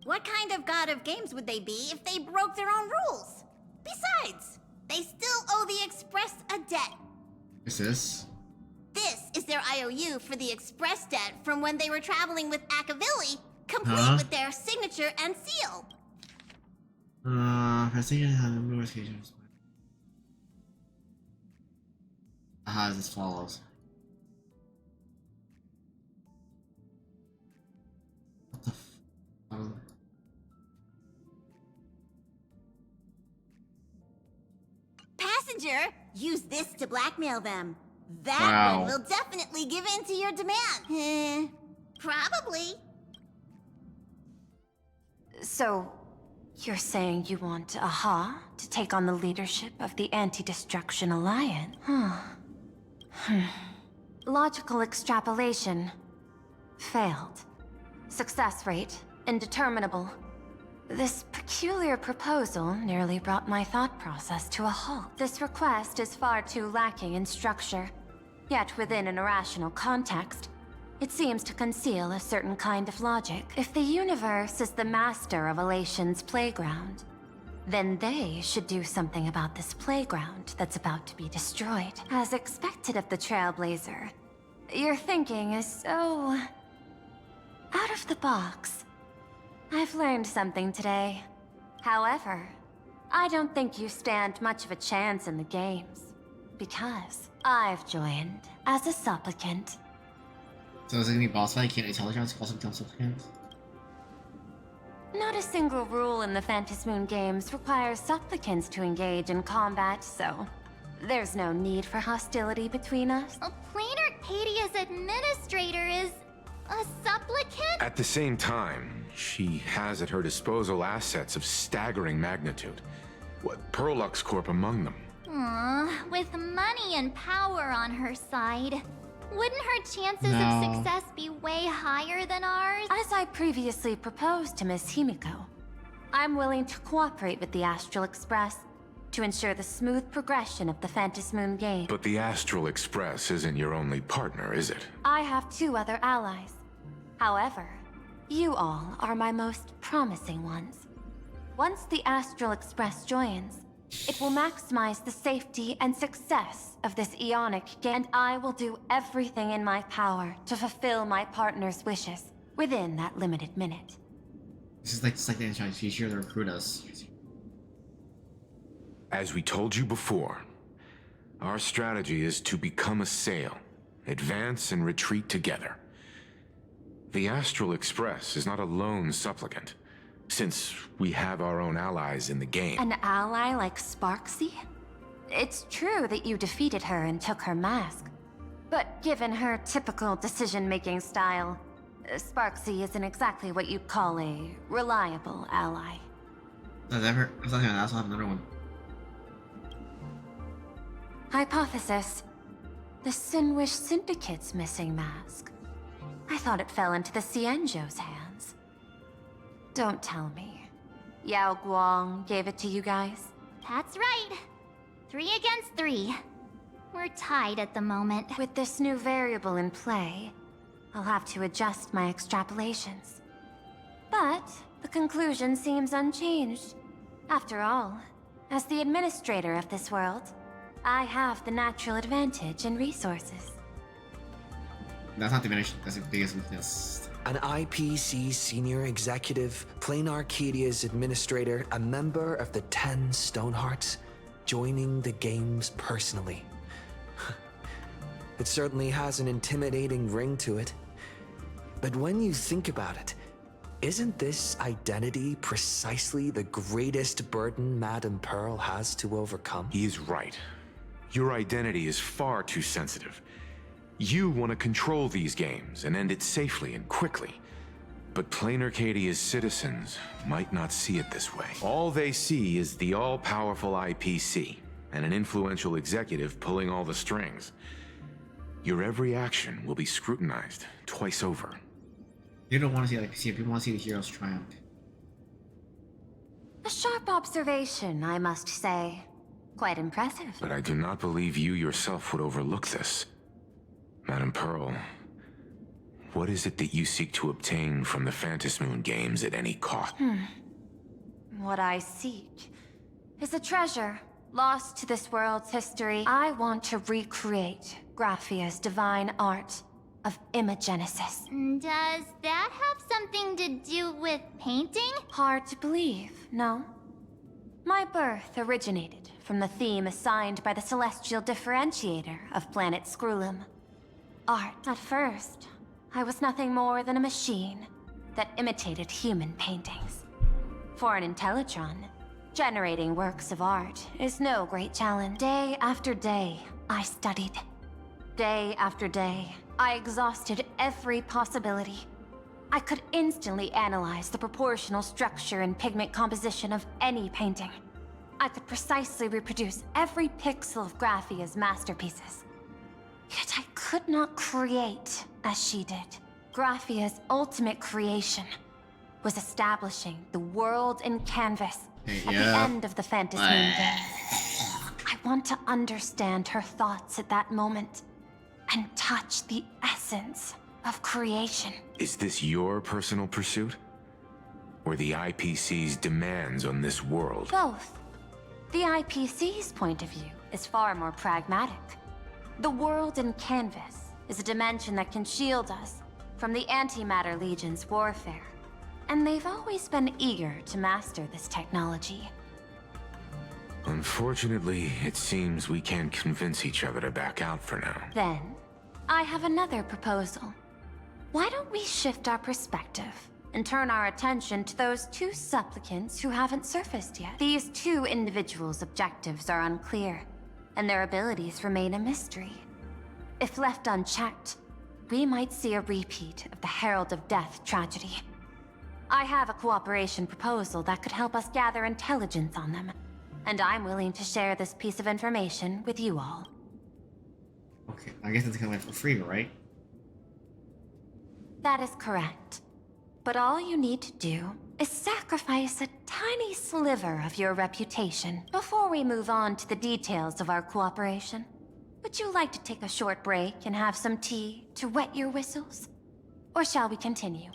What kind of god of games would they be if they broke their own rules? Besides, they still owe the Express a debt.
What's this?
This is their IOU for the Express debt from when they were traveling with Akavilli, complete with their signature and seal.
I think I have no occasions. Aha is as follows. What the
Passenger, use this to blackmail them. That one will definitely give in to your demand. Probably.
So, you're saying you want Aha to take on the leadership of the Anti-Destruction Alliance? Logical extrapolation. Failed. Success rate indeterminable. This peculiar proposal nearly brought my thought process to a halt. This request is far too lacking in structure. Yet within an irrational context, it seems to conceal a certain kind of logic. If the universe is the master of Elation's playground, then they should do something about this playground that's about to be destroyed. As expected of the Trailblazer, your thinking is so out of the box. I've learned something today. However, I don't think you stand much of a chance in the games, because I've joined as a supplicant.
So is it gonna be boss fight? Can't Intellitrons also become supplicants?
Not a single rule in the Phantasmoon games requires supplicants to engage in combat, so there's no need for hostility between us.
Plain Arcadia's administrator is a supplicant?
At the same time, she has at her disposal assets of staggering magnitude. What, Perlux Corp among them.
Aw, with money and power on her side, wouldn't her chances of success be way higher than ours?
As I previously proposed to Miss Himiko, I'm willing to cooperate with the Astral Express to ensure the smooth progression of the Phantasmoon game.
But the Astral Express isn't your only partner, is it?
I have 2 other allies. However, you all are my most promising ones. Once the Astral Express joins, it will maximize the safety and success of this Ionic game, and I will do everything in my power to fulfill my partner's wishes within that limited minute.
This is like the Chinese future to recruit us.
As we told you before, our strategy is to become a sail, advance and retreat together. The Astral Express is not a lone supplicant, since we have our own allies in the game.
An ally like Sparksy? It's true that you defeated her and took her mask, but given her typical decision-making style, Sparksy isn't exactly what you'd call a reliable ally.
I was not gonna ask, I'll have another one.
Hypothesis. The Sinwish Syndicate's missing mask. I thought it fell into the Xianzhou's hands. Don't tell me. Yao Guang gave it to you guys?
That's right. 3 against 3. We're tied at the moment.
With this new variable in play, I'll have to adjust my extrapolations. But the conclusion seems unchanged. After all, as the administrator of this world, I have the natural advantage in resources.
That's not diminished, that's the biggest weakness.
An IPC senior executive, Plain Arcadia's administrator, a member of the 10 Stonehearts, joining the games personally. It certainly has an intimidating ring to it. But when you think about it, isn't this identity precisely the greatest burden Madame Pearl has to overcome?
He is right. Your identity is far too sensitive. You want to control these games and end it safely and quickly. But Plain Arcadia's citizens might not see it this way. All they see is the all-powerful IPC and an influential executive pulling all the strings. Your every action will be scrutinized twice over.
You don't want to see IPC, people want to see the heroes triumph.
A sharp observation, I must say. Quite impressive.
But I do not believe you yourself would overlook this. Madame Pearl, what is it that you seek to obtain from the Phantasmoon games at any cost?
What I seek is a treasure lost to this world's history. I want to recreate Graphia's divine art of imagenesis.
Does that have something to do with painting?
Hard to believe, no? My birth originated from the theme assigned by the celestial differentiator of planet Scrulum. Art. At first, I was nothing more than a machine that imitated human paintings. For an Intellitron, generating works of art is no great challenge. Day after day, I studied. Day after day, I exhausted every possibility. I could instantly analyze the proportional structure and pigment composition of any painting. I could precisely reproduce every pixel of Graphia's masterpieces. Yet I could not create as she did. Graphia's ultimate creation was establishing the world in canvas at the end of the Phantasmoon games. I want to understand her thoughts at that moment and touch the essence of creation.
Is this your personal pursuit? Or the IPC's demands on this world?
Both. The IPC's point of view is far more pragmatic. The world in canvas is a dimension that can shield us from the Antimatter Legion's warfare. And they've always been eager to master this technology.
Unfortunately, it seems we can't convince each other to back out for now.
Then, I have another proposal. Why don't we shift our perspective and turn our attention to those two supplicants who haven't surfaced yet? These two individuals' objectives are unclear, and their abilities remain a mystery. If left unchecked, we might see a repeat of the Herald of Death tragedy. I have a cooperation proposal that could help us gather intelligence on them, and I'm willing to share this piece of information with you all.
Okay, I guess it's coming for free, right?
That is correct. But all you need to do is sacrifice a tiny sliver of your reputation before we move on to the details of our cooperation. Would you like to take a short break and have some tea to wet your whistles? Or shall we continue?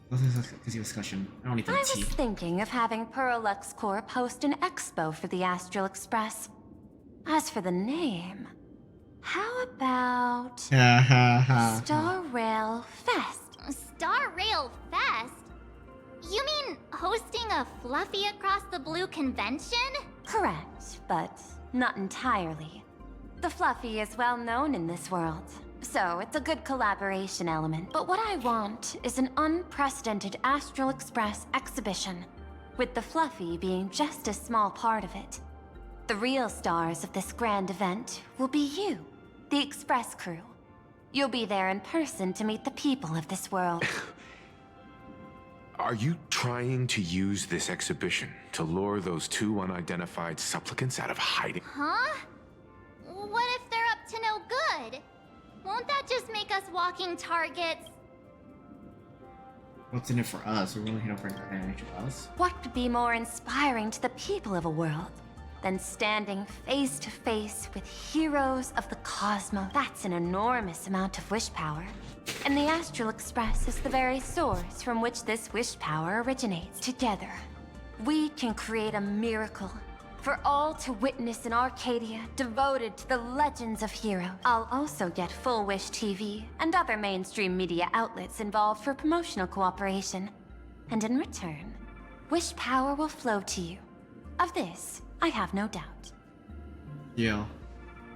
Let's continue discussion. I don't need
I
the
was
tea.
thinking of having Perlux Corp host an expo for the Astral Express. As for the name, how about Star Rail Fest?
Star Rail Fest? You mean hosting a Fluffy Across the Blue convention?
Correct, but not entirely. The Fluffy is well known in this world, so it's a good collaboration element. But what I want is an unprecedented Astral Express exhibition, with the Fluffy being just a small part of it. The real stars of this grand event will be you, the Express crew. You'll be there in person to meet the people of this world.
Are you trying to use this exhibition to lure those two unidentified supplicants out of hiding?
Huh? What if they're up to no good? Won't that just make us walking targets?
What's in it for us? We're really here for advantage of us.
What could be more inspiring to the people of a world than standing face to face with heroes of the cosmos? That's an enormous amount of wish power. And the Astral Express is the very source from which this wish power originates. Together, we can create a miracle for all to witness in Arcadia devoted to the legends of heroes. I'll also get Full Wish TV and other mainstream media outlets involved for promotional cooperation. And in return, wish power will flow to you. Of this, I have no doubt.
Yeah.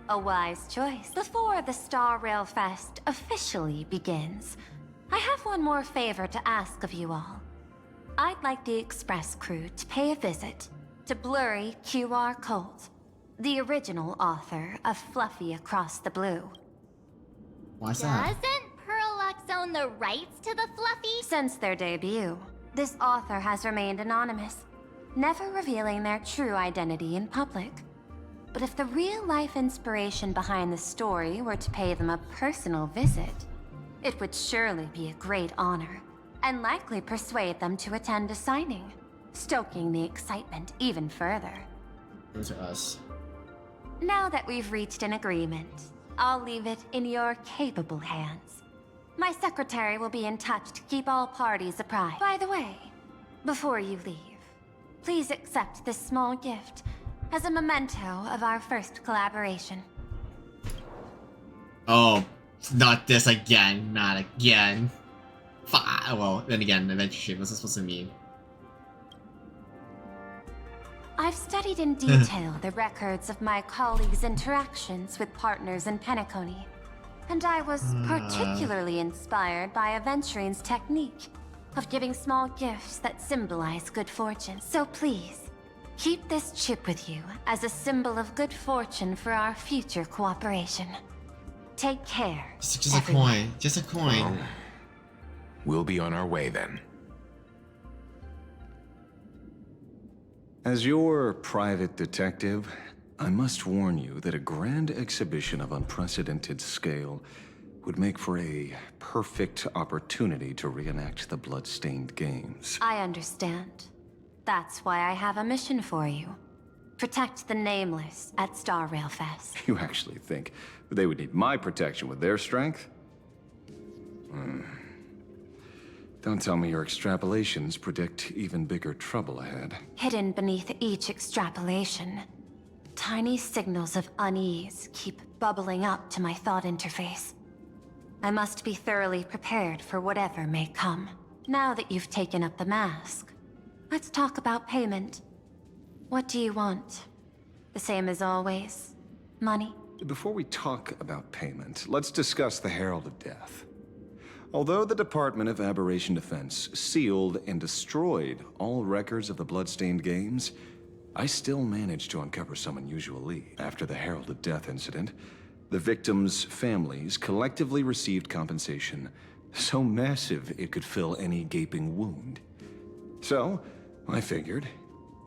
A wise choice. Before the Star Rail Fest officially begins, I have one more favor to ask of you all. I'd like the Express crew to pay a visit to Blurry QR Colt, the original author of Fluffy Across the Blue.
Why's that?
Doesn't Perlux own the rights to the Fluffy?
Since their debut, this author has remained anonymous, never revealing their true identity in public. But if the real-life inspiration behind the story were to pay them a personal visit, it would surely be a great honor, and likely persuade them to attend a signing, stoking the excitement even further.
Those are us.
Now that we've reached an agreement, I'll leave it in your capable hands. My secretary will be in touch to keep all parties apprised. By the way, before you leave, please accept this small gift as a memento of our first collaboration.
Oh, not this again. Not again. Well, then again, Adventure Ship, what's this supposed to mean?
I've studied in detail the records of my colleagues' interactions with partners in Penacony, and I was particularly inspired by Aventurine's technique of giving small gifts that symbolize good fortune. So please, keep this chip with you as a symbol of good fortune for our future cooperation. Take care.
Just a coin. Just a coin.
Well, we'll be on our way then.
As your private detective, I must warn you that a grand exhibition of unprecedented scale would make for a perfect opportunity to reenact the blood-stained games.
I understand. That's why I have a mission for you. Protect the Nameless at Star Rail Fest.
You actually think they would need my protection with their strength? Don't tell me your extrapolations predict even bigger trouble ahead.
Hidden beneath each extrapolation, tiny signals of unease keep bubbling up to my thought interface. I must be thoroughly prepared for whatever may come. Now that you've taken up the mask, let's talk about payment. What do you want? The same as always? Money?
before we talk about payment, let's discuss the Herald of Death. Although the Department of Aberration Defense sealed and destroyed all records of the Bloodstained Games, I still managed to uncover some unusual leads. After the Herald of Death incident, the victims' families collectively received compensation so massive it could fill any gaping wound. So, I figured,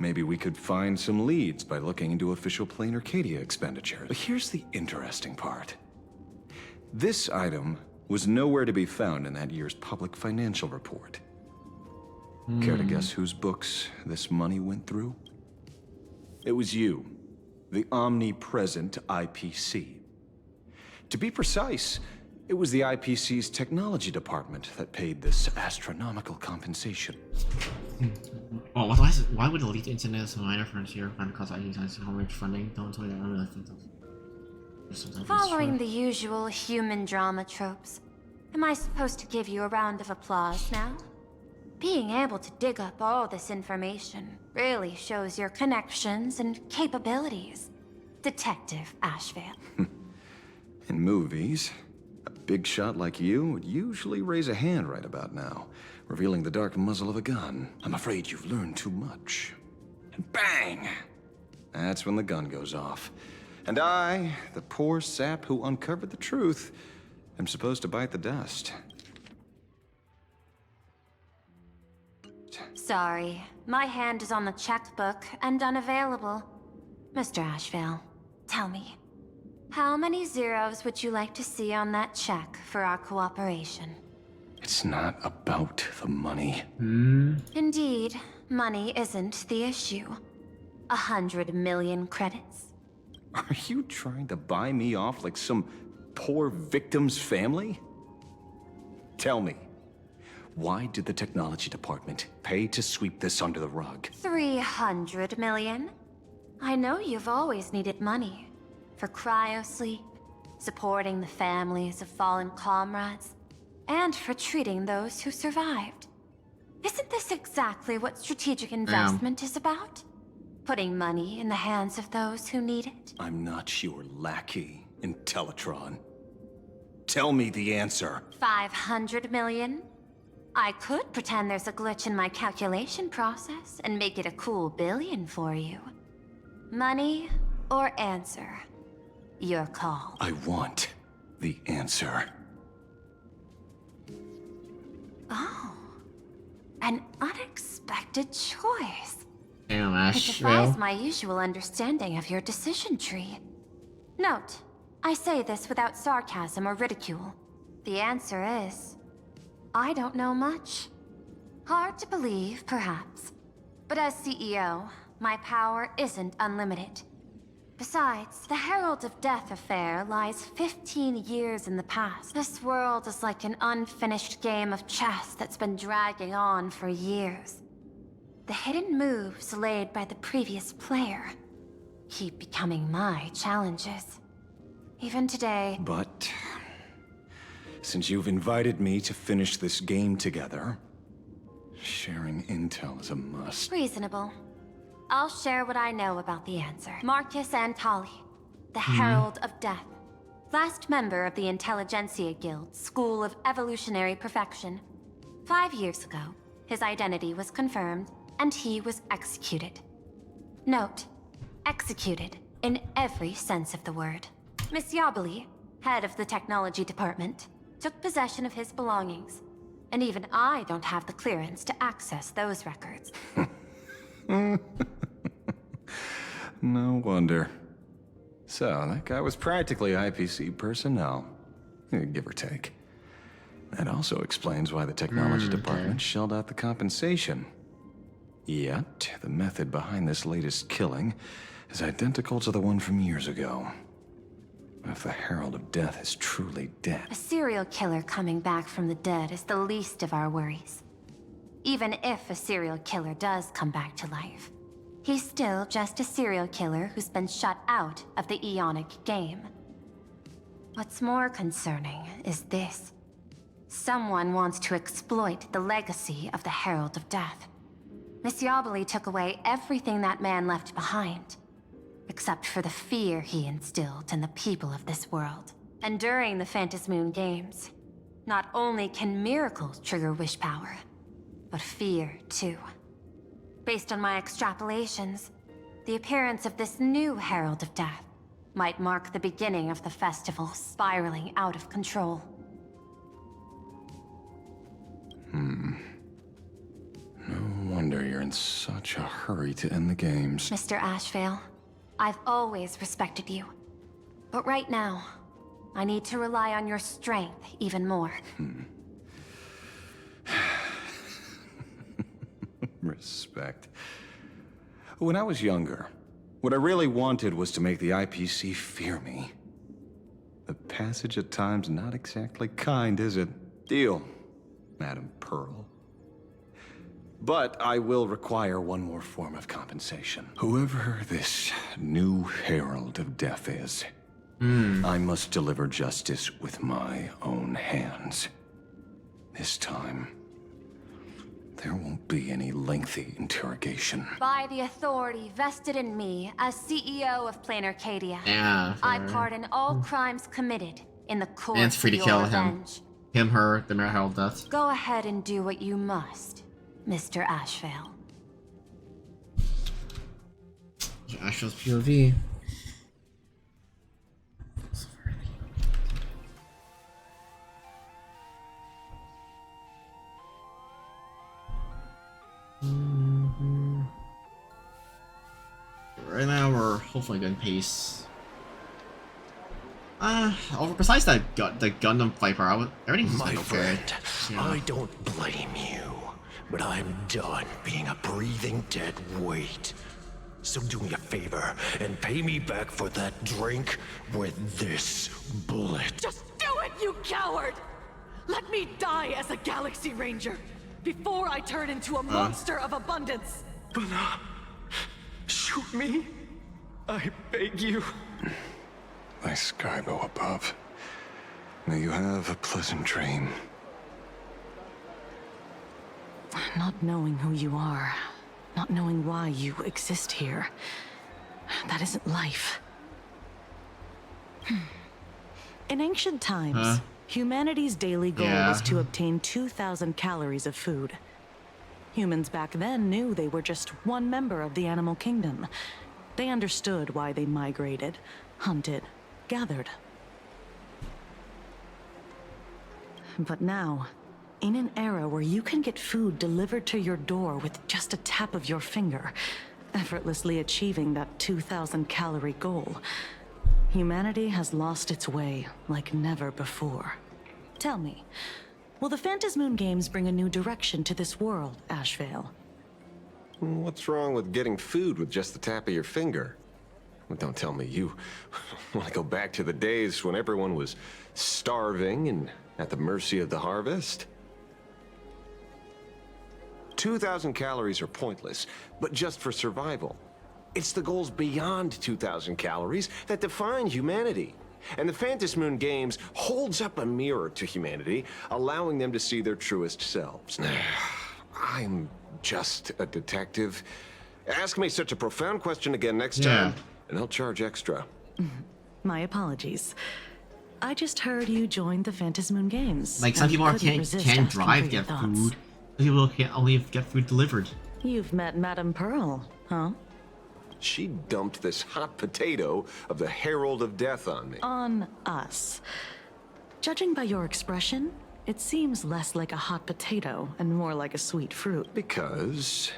maybe we could find some leads by looking into official Plain Arcadia expenditures. But here's the interesting part. This item was nowhere to be found in that year's public financial report. Care to guess whose books this money went through? It was you, the omnipresent IPC. To be precise, it was the IPC's technology department that paid this astronomical compensation.
Oh, why would elite internet as a minor frontier find cause ID signs how much funding? Don't tell you that. I really think that.
Following the usual human drama tropes, am I supposed to give you a round of applause now? Being able to dig up all this information really shows your connections and capabilities, Detective Ashvale.
In movies, a big shot like you would usually raise a hand right about now, revealing the dark muzzle of a gun. I'm afraid you've learned too much. And bang! That's when the gun goes off. And I, the poor sap who uncovered the truth, am supposed to bite the dust.
Sorry, my hand is on the checkbook and unavailable. Mr. Ashvale, tell me, how many zeros would you like to see on that check for our cooperation?
It's not about the money.
Indeed, money isn't the issue. 100 million credits.
Are you trying to buy me off like some poor victim's family? Tell me, why did the technology department pay to sweep this under the rug?
300 million? I know you've always needed money. For cryosleep, supporting the families of fallen comrades, and for treating those who survived. Isn't this exactly what strategic investment is about? Putting money in the hands of those who need it?
I'm not your lackey, Intellitron. Tell me the answer.
500 million? I could pretend there's a glitch in my calculation process and make it a cool billion for you. Money or answer? Your call.
I want the answer.
Oh, an unexpected choice.
Damn,
It defies my usual understanding of your decision tree. Note, I say this without sarcasm or ridicule. The answer is, I don't know much. Hard to believe, perhaps. But as CEO, my power isn't unlimited. Besides, the Herald of Death affair lies 15 years in the past. This world is like an unfinished game of chess that's been dragging on for years. The hidden moves laid by the previous player keep becoming my challenges. Even today...
But... since you've invited me to finish this game together, sharing intel is a must.
Reasonable. I'll share what I know about the answer. Marcus Antali, the Herald of Death. Last member of the Intelligentsia Guild, School of Evolutionary Perfection. 5 years ago, his identity was confirmed, and he was executed. Note, executed in every sense of the word. Miss Yabali, head of the technology department, took possession of his belongings. And even I don't have the clearance to access those records.
No wonder. So, that guy was practically IPC personnel. Give or take. That also explains why the technology department shelled out the compensation. Yet, the method behind this latest killing is identical to the one from years ago. If the Herald of Death is truly dead...
A serial killer coming back from the dead is the least of our worries. Even if a serial killer does come back to life, he's still just a serial killer who's been shut out of the Ionic game. What's more concerning is this. Someone wants to exploit the legacy of the Herald of Death. Miss Yabali took away everything that man left behind. except for the fear he instilled in the people of this world. And during the Phantasmoon Games, not only can miracles trigger wish power, but fear too. Based on my extrapolations, the appearance of this new Herald of Death might mark the beginning of the festival spiraling out of control.
No wonder you're in such a hurry to end the games.
Mr. Ashvale, I've always respected you. But right now, I need to rely on your strength even more.
Respect. When I was younger, what I really wanted was to make the IPC fear me. The passage at times not exactly kind, is it? Deal, Madam Pearl. But I will require one more form of compensation. Whoever this new Herald of Death is, I must deliver justice with my own hands. This time, there won't be any lengthy interrogation.
By the authority vested in me as CEO of Planar Cadia, I pardon all crimes committed in the course
and it's free to
of
kill
your
him.
revenge.
Him, her, the Herald of Death.
Go ahead and do what you must, Mr. Ashvale.
Ashvale's POV. Right now we're hopefully good pace. Besides that the Gundam Viper, everything's
My
okay.
friend,
Yeah.
I don't blame you, but I'm done being a breathing dead weight. So do me a favor and pay me back for that drink with this bullet.
Just do it, you coward! Let me die as a Galaxy Ranger before I turn into a monster of abundance.
But shoot me. I beg you.
Thy Skybo above. May you have a pleasant dream.
Not knowing who you are, not knowing why you exist here, that isn't life. In ancient times, humanity's daily goal was to obtain 2,000 calories of food. Humans back then knew they were just one member of the animal kingdom. They understood why they migrated, hunted, gathered. But now, in an era where you can get food delivered to your door with just a tap of your finger, effortlessly achieving that 2,000 calorie goal, humanity has lost its way like never before. Tell me, will the Phantasmoon Games bring a new direction to this world, Ashvale?
What's wrong with getting food with just the tap of your finger? Well, don't tell me you want to go back to the days when everyone was starving and at the mercy of the harvest? 2,000 calories are pointless, but just for survival. It's the goals beyond 2,000 calories that define humanity. And the Phantasmoon Games holds up a mirror to humanity, allowing them to see their truest selves. I'm just a detective. Ask me such a profound question again next time, and I'll charge extra.
My apologies. I just heard you joined the Phantasmoon Games.
Like some people
couldn't resist
can't
asking
drive,
for your
get
thoughts.
food. Some people can't only get food delivered.
You've met Madame Pearl, huh?
She dumped this hot potato of the Herald of Death on me.
On us. Judging by your expression, it seems less like a hot potato and more like a sweet fruit.
Because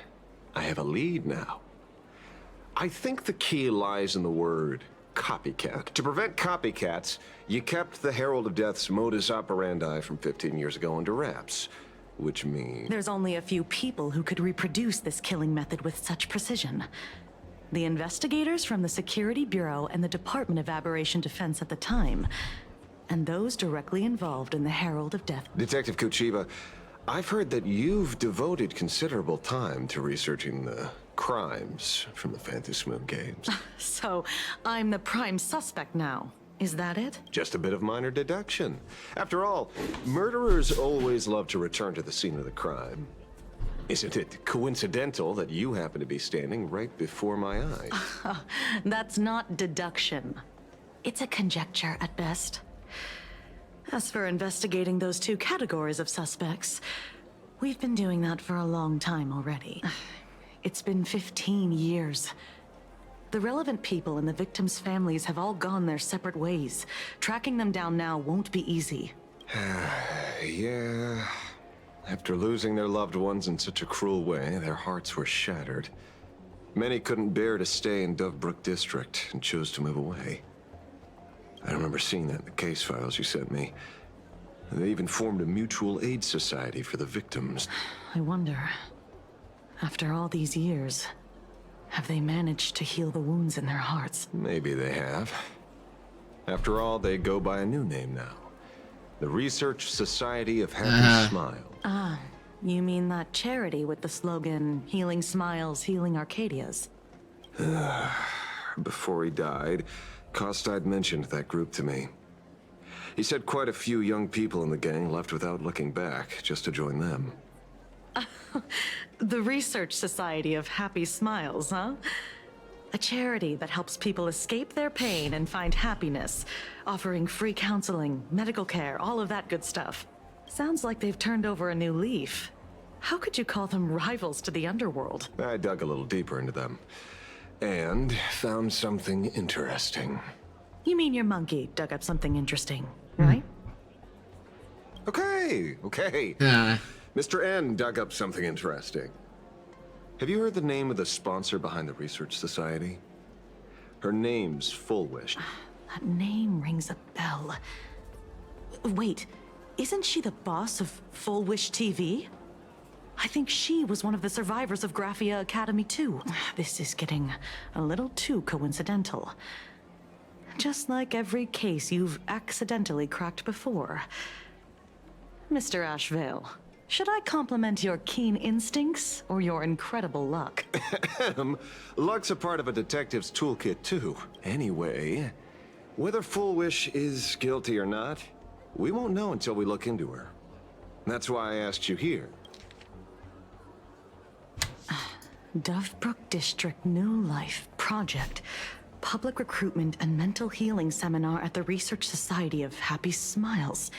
I have a lead now. I think the key lies in the word copycat. To prevent copycats, you kept the Herald of Death's modus operandi from 15 years ago under wraps. Which means...
There's only a few people who could reproduce this killing method with such precision. The investigators from the Security Bureau and the Department of Aberration Defense at the time, and those directly involved in the Herald of Death.
Detective Kuchiba, I've heard that you've devoted considerable time to researching the crimes from the Phantasmoon Games.
So, I'm the prime suspect now. Is that it?
Just a bit of minor deduction. After all, murderers always love to return to the scene of the crime. Isn't it coincidental that you happen to be standing right before my eyes?
That's not deduction. It's a conjecture at best. As for investigating those two categories of suspects, we've been doing that for a long time already. It's been 15 years. The relevant people and the victims' families have all gone their separate ways. Tracking them down now won't be easy.
Yeah. After losing their loved ones in such a cruel way, their hearts were shattered. Many couldn't bear to stay in Dovebrook District and chose to move away. I remember seeing that in the case files you sent me. They even formed a mutual aid society for the victims.
I wonder, after all these years, have they managed to heal the wounds in their hearts?
Maybe they have. After all, they go by a new name now. The Research Society of Happy Smile.
Ah, you mean that charity with the slogan, Healing Smiles, Healing Arcadias?
Before he died, Costide mentioned that group to me. He said quite a few young people in the gang left without looking back, just to join them.
The Research Society of Happy Smiles, huh? A charity that helps people escape their pain and find happiness, offering free counseling, medical care, all of that good stuff. Sounds like they've turned over a new leaf. How could you call them rivals to the underworld?
I dug a little deeper into them, and found something interesting.
You mean your monkey dug up something interesting, right?
Okay. Mr. N dug up something interesting. Have you heard the name of the sponsor behind the Research Society? Her name's Full Wish.
That name rings a bell. Wait, isn't she the boss of Full Wish TV? I think she was one of the survivors of Graphia Academy too. This is getting a little too coincidental. Just like every case you've accidentally cracked before. Mr. Ashvale, should I compliment your keen instincts or your incredible luck?
Luck's a part of a detective's toolkit too. Anyway, whether Full Wish is guilty or not, we won't know until we look into her. That's why I asked you here.
Dovebrook District New Life Project. Public Recruitment and Mental Healing Seminar at the Research Society of Happy Smiles.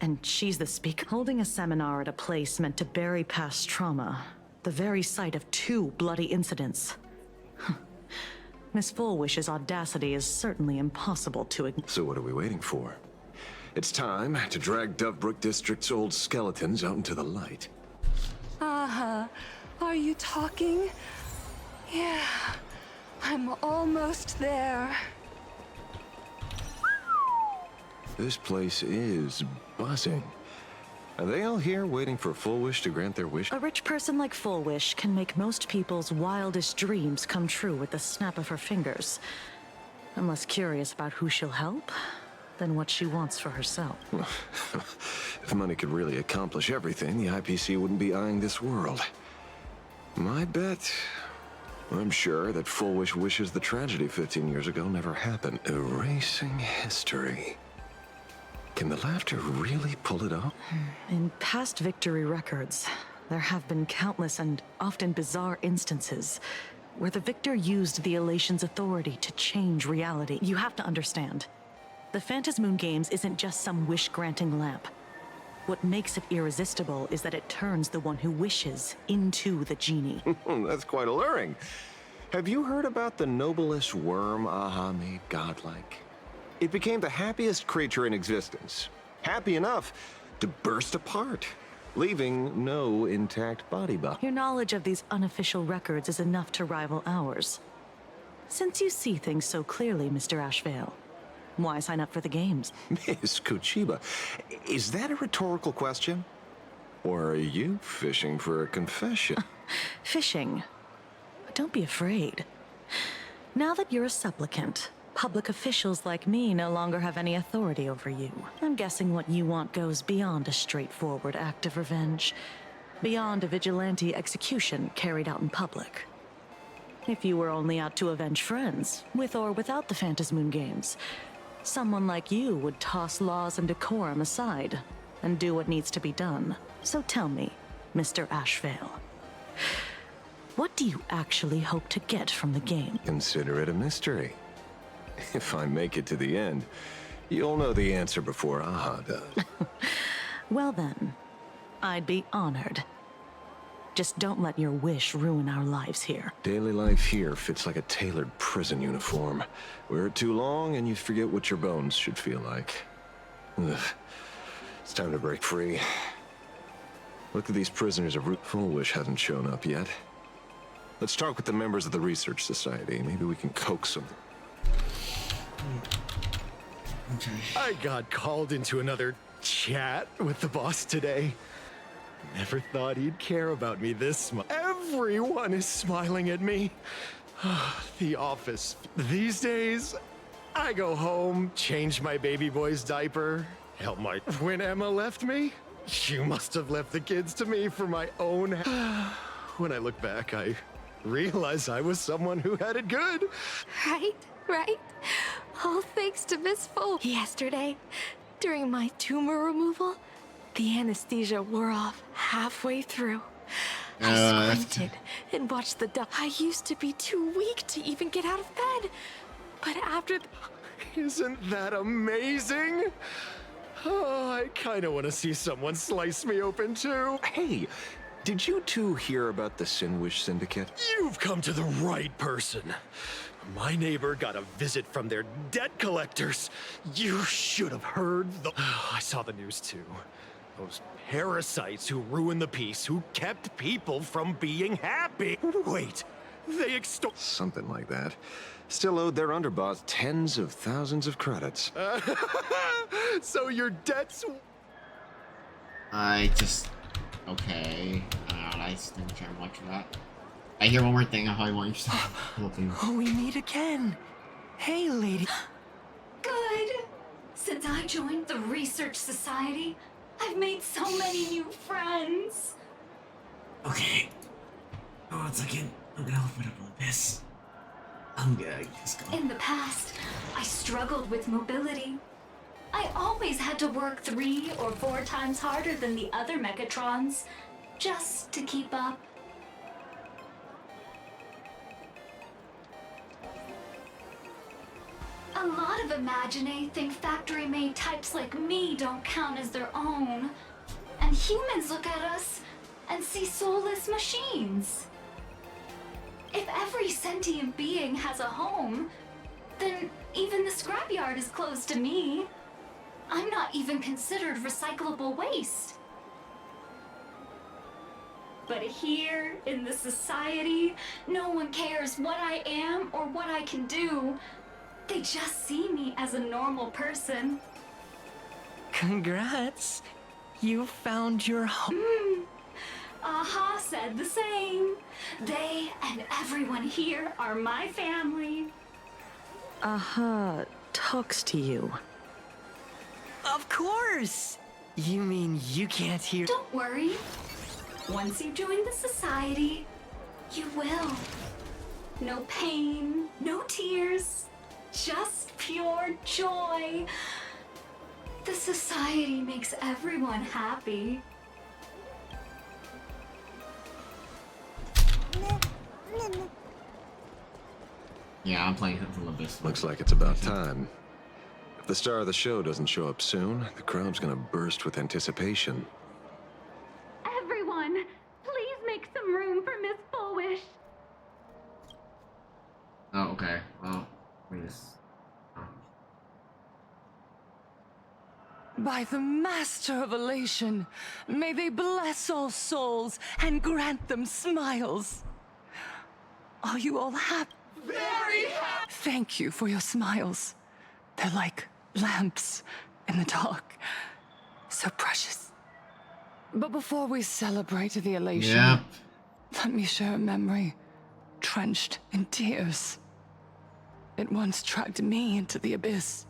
And she's the speaker, holding a seminar at a place meant to bury past trauma. The very site of 2 bloody incidents. Miss Fullwish's audacity is certainly impossible to ignore.
So what are we waiting for? It's time to drag Dovebrook District's old skeletons out into the light.
Are you talking? Yeah, I'm almost there.
This place is buzzing. Are they all here waiting for Full Wish to grant their wish?
A rich person like Full Wish can make most people's wildest dreams come true with the snap of her fingers. I'm less curious about who she'll help than what she wants for herself.
If money could really accomplish everything, the IPC wouldn't be eyeing this world. My bet, I'm sure that Full Wish wishes the tragedy 15 years ago never happened. Erasing history. Can the laughter really pull it off?
In past victory records, there have been countless and often bizarre instances where the victor used the elation's authority to change reality. You have to understand, the Phantasmoon Games isn't just some wish-granting lamp. What makes it irresistible is that it turns the one who wishes into the genie.
That's quite alluring. Have you heard about the noblest worm Aha made godlike? It became the happiest creature in existence. Happy enough to burst apart, leaving no intact body buff.
Your knowledge of these unofficial records is enough to rival ours. Since you see things so clearly, Mr. Ashvale, why sign up for the games?
Miss Kuchiba, is that a rhetorical question? Or are you fishing for a confession?
Fishing? Don't be afraid. Now that you're a supplicant, public officials like me no longer have any authority over you. I'm guessing what you want goes beyond a straightforward act of revenge. Beyond a vigilante execution carried out in public. If you were only out to avenge friends, with or without the Phantasmoon Games, someone like you would toss laws and decorum aside and do what needs to be done. So tell me, Mr. Ashvale. What do you actually hope to get from the game?
Consider it a mystery. If I make it to the end, you'll know the answer before Aha does.
Well then, I'd be honored. Just don't let your wish ruin our lives here.
Daily life here fits like a tailored prison uniform. Wear it too long and you forget what your bones should feel like. Ugh. It's time to break free. Look at these prisoners of Full Wish hasn't shown up yet. Let's talk with the members of the Research Society. Maybe we can coax them.
Okay. I got called into another chat with the boss today. Never thought he'd care about me this much. Everyone is smiling at me. The office. These days, I go home, change my baby boy's diaper, help my... When Emma left me, you must have left the kids to me for my own... When I look back, I realize I was someone who had it good.
Right? All thanks to Miss Full. Yesterday, during my tumor removal, the anesthesia wore off halfway through. I squinted and watched the I used to be too weak to even get out of bed. But after...
Isn't that amazing? Oh, I kind of want to see someone slice me open too.
Hey, did you two hear about the Sinwish Syndicate?
You've come to the right person. My neighbor got a visit from their debt collectors. You should have heard the... I saw the news too. Those parasites who ruined the peace, who kept people from being happy. Wait, they extort...
Something like that. Still owed their underboss tens of thousands of credits.
So your debts...
Okay. I just didn't care much for that. I hear one more thing, I probably want you to stop looking.
Oh, we meet again. Hey, lady.
Good. Since I joined the Research Society, I've made so many new friends.
Okay. Oh, 1 second. I'm gonna open up a this. I'm gonna just go.
In the past, I struggled with mobility. I always had to work 3 or 4 times harder than the other Mechatrons, just to keep up. A lot of Imagine think factory-made types like me don't count as their own. And humans look at us and see soulless machines. If every sentient being has a home, then even the scrapyard is closed to me. I'm not even considered recyclable waste. But here, in the society, no one cares what I am or what I can do. They just see me as a normal person.
Congrats. You found your home.
Aha said the same. They and everyone here are my family.
Aha talks to you.
Of course. You mean you can't hear...
Don't worry. Once you join the society, you will. No pain, no tears. Just pure joy. The society makes everyone happy.
Yeah, I'm playing the Limbus.
Looks like it's about time. If the star of the show doesn't show up soon, the crowd's gonna burst with anticipation.
Everyone, please make some room for Miss Fullwish.
Oh, okay. Well, please.
By the Master of Elation, may they bless all souls and grant them smiles. Are you all happy?
Very happy!
Thank you for your smiles. They're like lamps in the dark. So precious. But before we celebrate the elation, let me share a memory drenched in tears. It once dragged me into the abyss.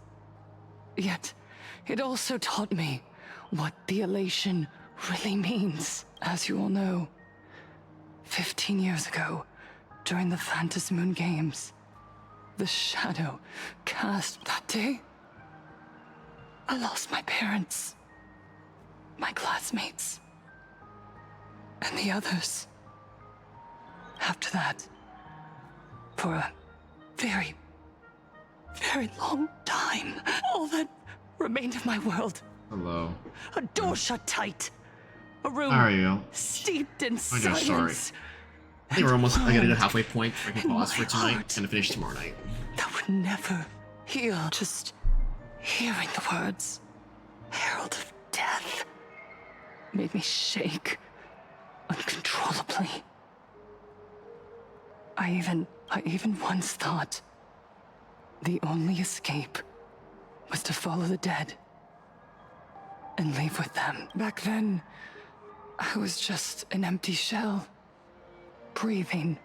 Yet, it also taught me what the elation really means, as you all know. 15 years ago, during the Phantom Moon Games, the shadow cast that day, I lost my parents, my classmates, and the others. After that, for a very, very long time, all that remained of my world.
Hello.
A door shut tight. A room
How are you?
steeped in
I'm
silence.
just sorry. I think we're almost I gotta do halfway point. I can pause for tonight and finish tomorrow night.
That would never heal. Just hearing the words, herald of death, made me shake uncontrollably. I even once thought the only escape was to follow the dead and leave with them. Back then, I was just an empty shell, breathing,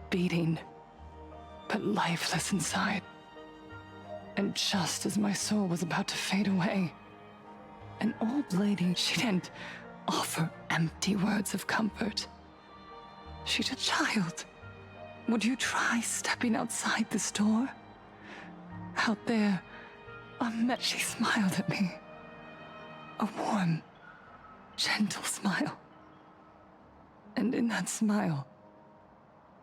beating, but lifeless inside. And just as my soul was about to fade away, an old lady, she didn't offer empty words of comfort. She's a child. Would you try stepping outside this door? Out there, she smiled at me. A warm, gentle smile. And in that smile,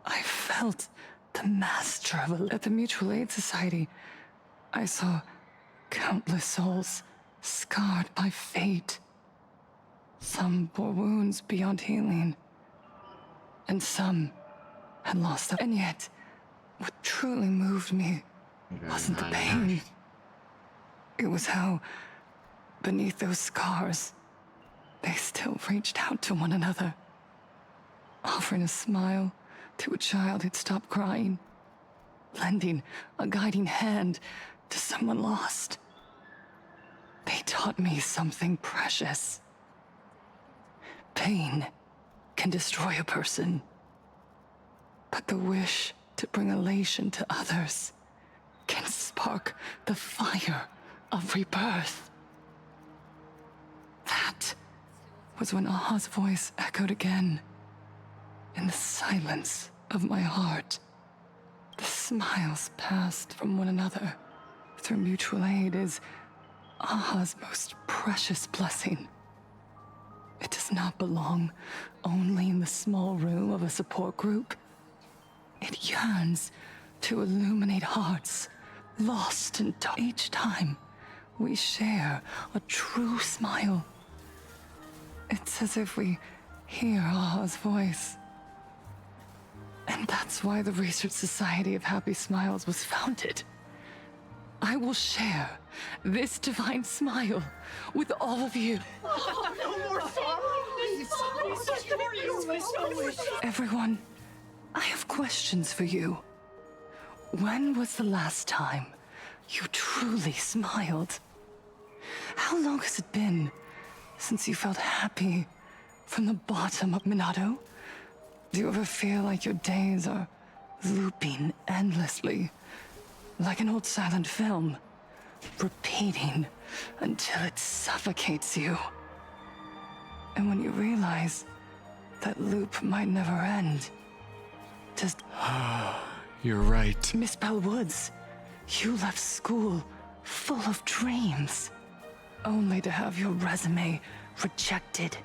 I felt the master of at the Mutual Aid Society. I saw countless souls scarred by fate. Some bore wounds beyond healing, and some had lost them. And yet, what truly moved me wasn't the pain. It was how, beneath those scars, they still reached out to one another, offering a smile to a child who'd stopped crying, lending a guiding hand to someone lost. They taught me something precious. Pain can destroy a person, but the wish to bring elation to others can spark the fire of rebirth. That was when Aha's voice echoed again in the silence of my heart. The smiles passed from one another through mutual aid is Aha's most precious blessing. It does not belong only in the small room of a support group. It yearns to illuminate hearts lost in dark. Each time we share a true smile, it's as if we hear Aha's voice. And that's why the Research Society of Happy Smiles was founded. I will share this divine smile with all of you.
Oh, no more sorrow!
Everyone, I have questions for you. When was the last time you truly smiled? How long has it been since you felt happy from the bottom of Minato? Do you ever feel like your days are looping endlessly, like an old silent film, repeating until it suffocates you? And when you realize that loop might never end, just...
You're right.
Miss Bellwoods, you left school full of dreams, only to have your resume rejected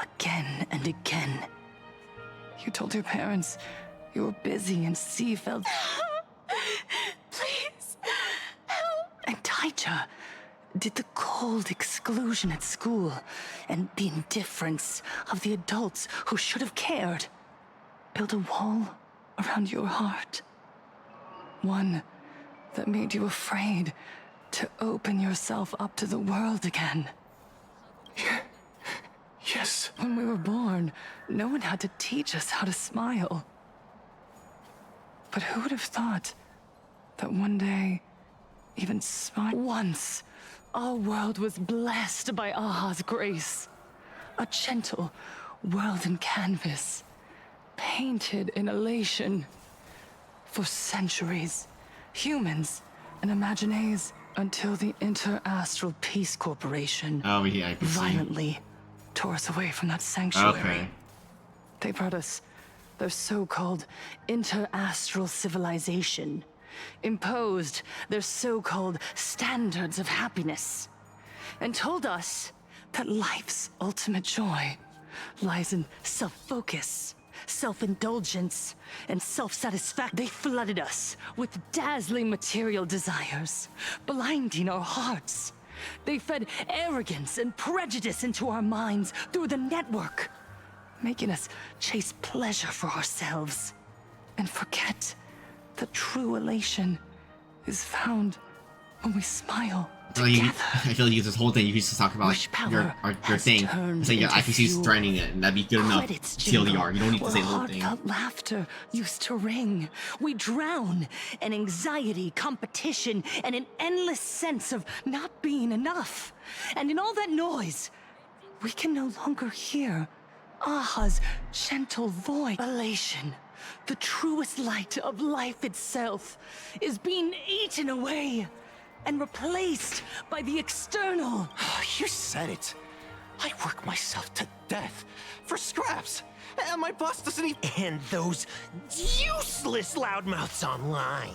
again and again. You told your parents you were busy in Seafeld.
Please, help!
And Taija did the cold exclusion at school and the indifference of the adults who should have cared build a wall around your heart. One that made you afraid to open yourself up to the world again.
Yes.
When we were born, no one had to teach us how to smile. But who would have thought that one day, even smile... Once, our world was blessed by Aha's grace. A gentle world in canvas, painted in elation. For centuries, humans and Imaginaes, until the Inter-Astral Peace Corporation violently tore us away from that sanctuary.
Okay.
They brought us their so-called inter-astral civilization, imposed their so-called standards of happiness, and told us that life's ultimate joy
lies in self-focus, self-indulgence, and self-satisfaction. They flooded us with dazzling material desires, blinding our hearts. They fed arrogance and prejudice into our minds through the network, making us chase pleasure for ourselves and forget the true elation is found when we smile together.
I feel like this whole thing you used to talk about your thing. It's like your IPC's threatening it, and that'd be good enough. TLDR. You don't need to say the whole thing.
Heartfelt laughter used to ring. We drown in anxiety, competition, and an endless sense of not being enough. And in all that noise, we can no longer hear Aha's gentle voice. Elation, the truest light of life itself, is being eaten away and replaced by the external.
You said it. I work myself to death for scraps, and my boss doesn't even... And those useless loudmouths online.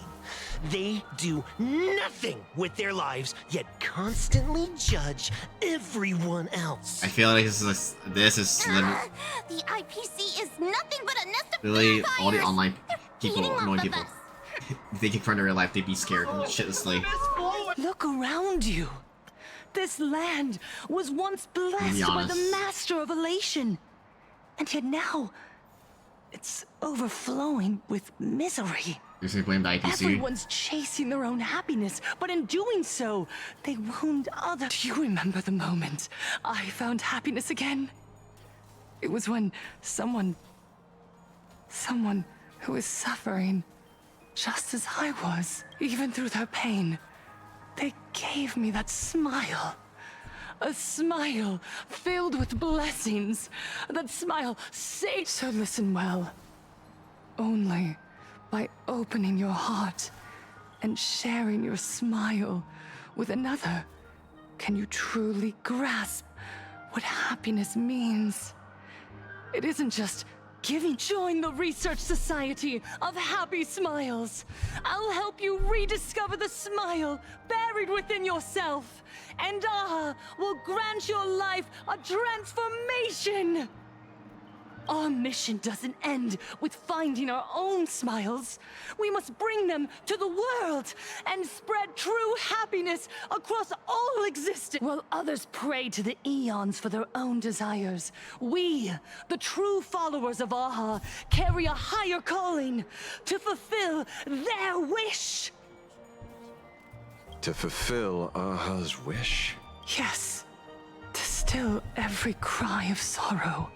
They do nothing with their lives, yet constantly judge everyone else.
I feel like this is literally...
The IPC is nothing but a nest of
really
vampires.
all the online people,
Feeding
annoying
off of
people.
us.
If they confront in real life, they'd be scared shitlessly.
Look around you. This land was once blessed by the master of elation. And yet now, it's overflowing with misery.
You're saying blame the IPC?
Everyone's chasing their own happiness, but in doing so, they wound others. Do you remember the moment I found happiness again? It was when someone who was suffering just as I was, even through their pain. They gave me that smile. A smile filled with blessings. That smile saved. So listen well. Only by opening your heart and sharing your smile with another can you truly grasp what happiness means. It isn't just giving. Join the Research Society of Happy Smiles. I'll help you rediscover the smile buried within yourself, and Aha will grant your life a transformation. Our mission doesn't end with finding our own smiles. We must bring them to the world and spread true happiness across all existence. While others pray to the eons for their own desires, we, the true followers of Aha, carry a higher calling to fulfill their wish.
To fulfill Aha's wish?
Yes, to still every cry of sorrow.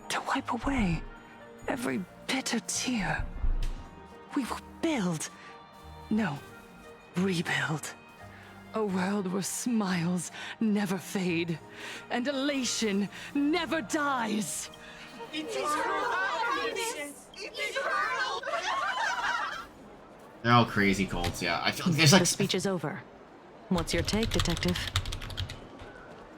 To wipe away every bitter tear. We will build, no, rebuild. A world where smiles never fade, and elation never dies.
They're all crazy cults, yeah. I feel like there's like...
The speech is over. What's your take, Detective?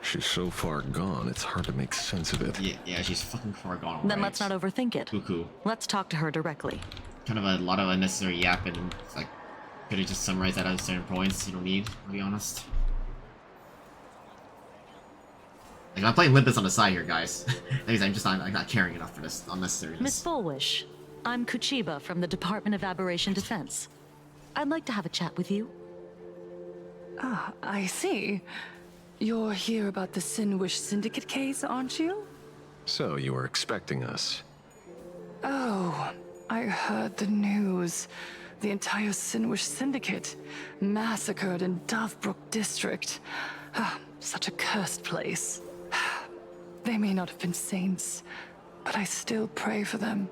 She's so far gone, it's hard to make sense of it.
Yeah, she's fucking far gone.
Then let's not overthink it.
Cuckoo.
Let's talk to her directly.
Kind of a lot of unnecessary yapping. Like, could have just summarized that at certain points you don't need, to be honest. Like, I'm playing Limbus on the side here, guys. I'm not caring enough for this unnecessary.
Miss Fullwish, I'm Kuchiba from the Department of Aberration Defense. I'd like to have a chat with you.
Ah, I see. You're here about the Sinwish Syndicate case, aren't you?
So, you were expecting us.
Oh, I heard the news. The entire Sinwish Syndicate massacred in Dovebrook District. Ah, such a cursed place. They may not have been saints, but I still pray for them.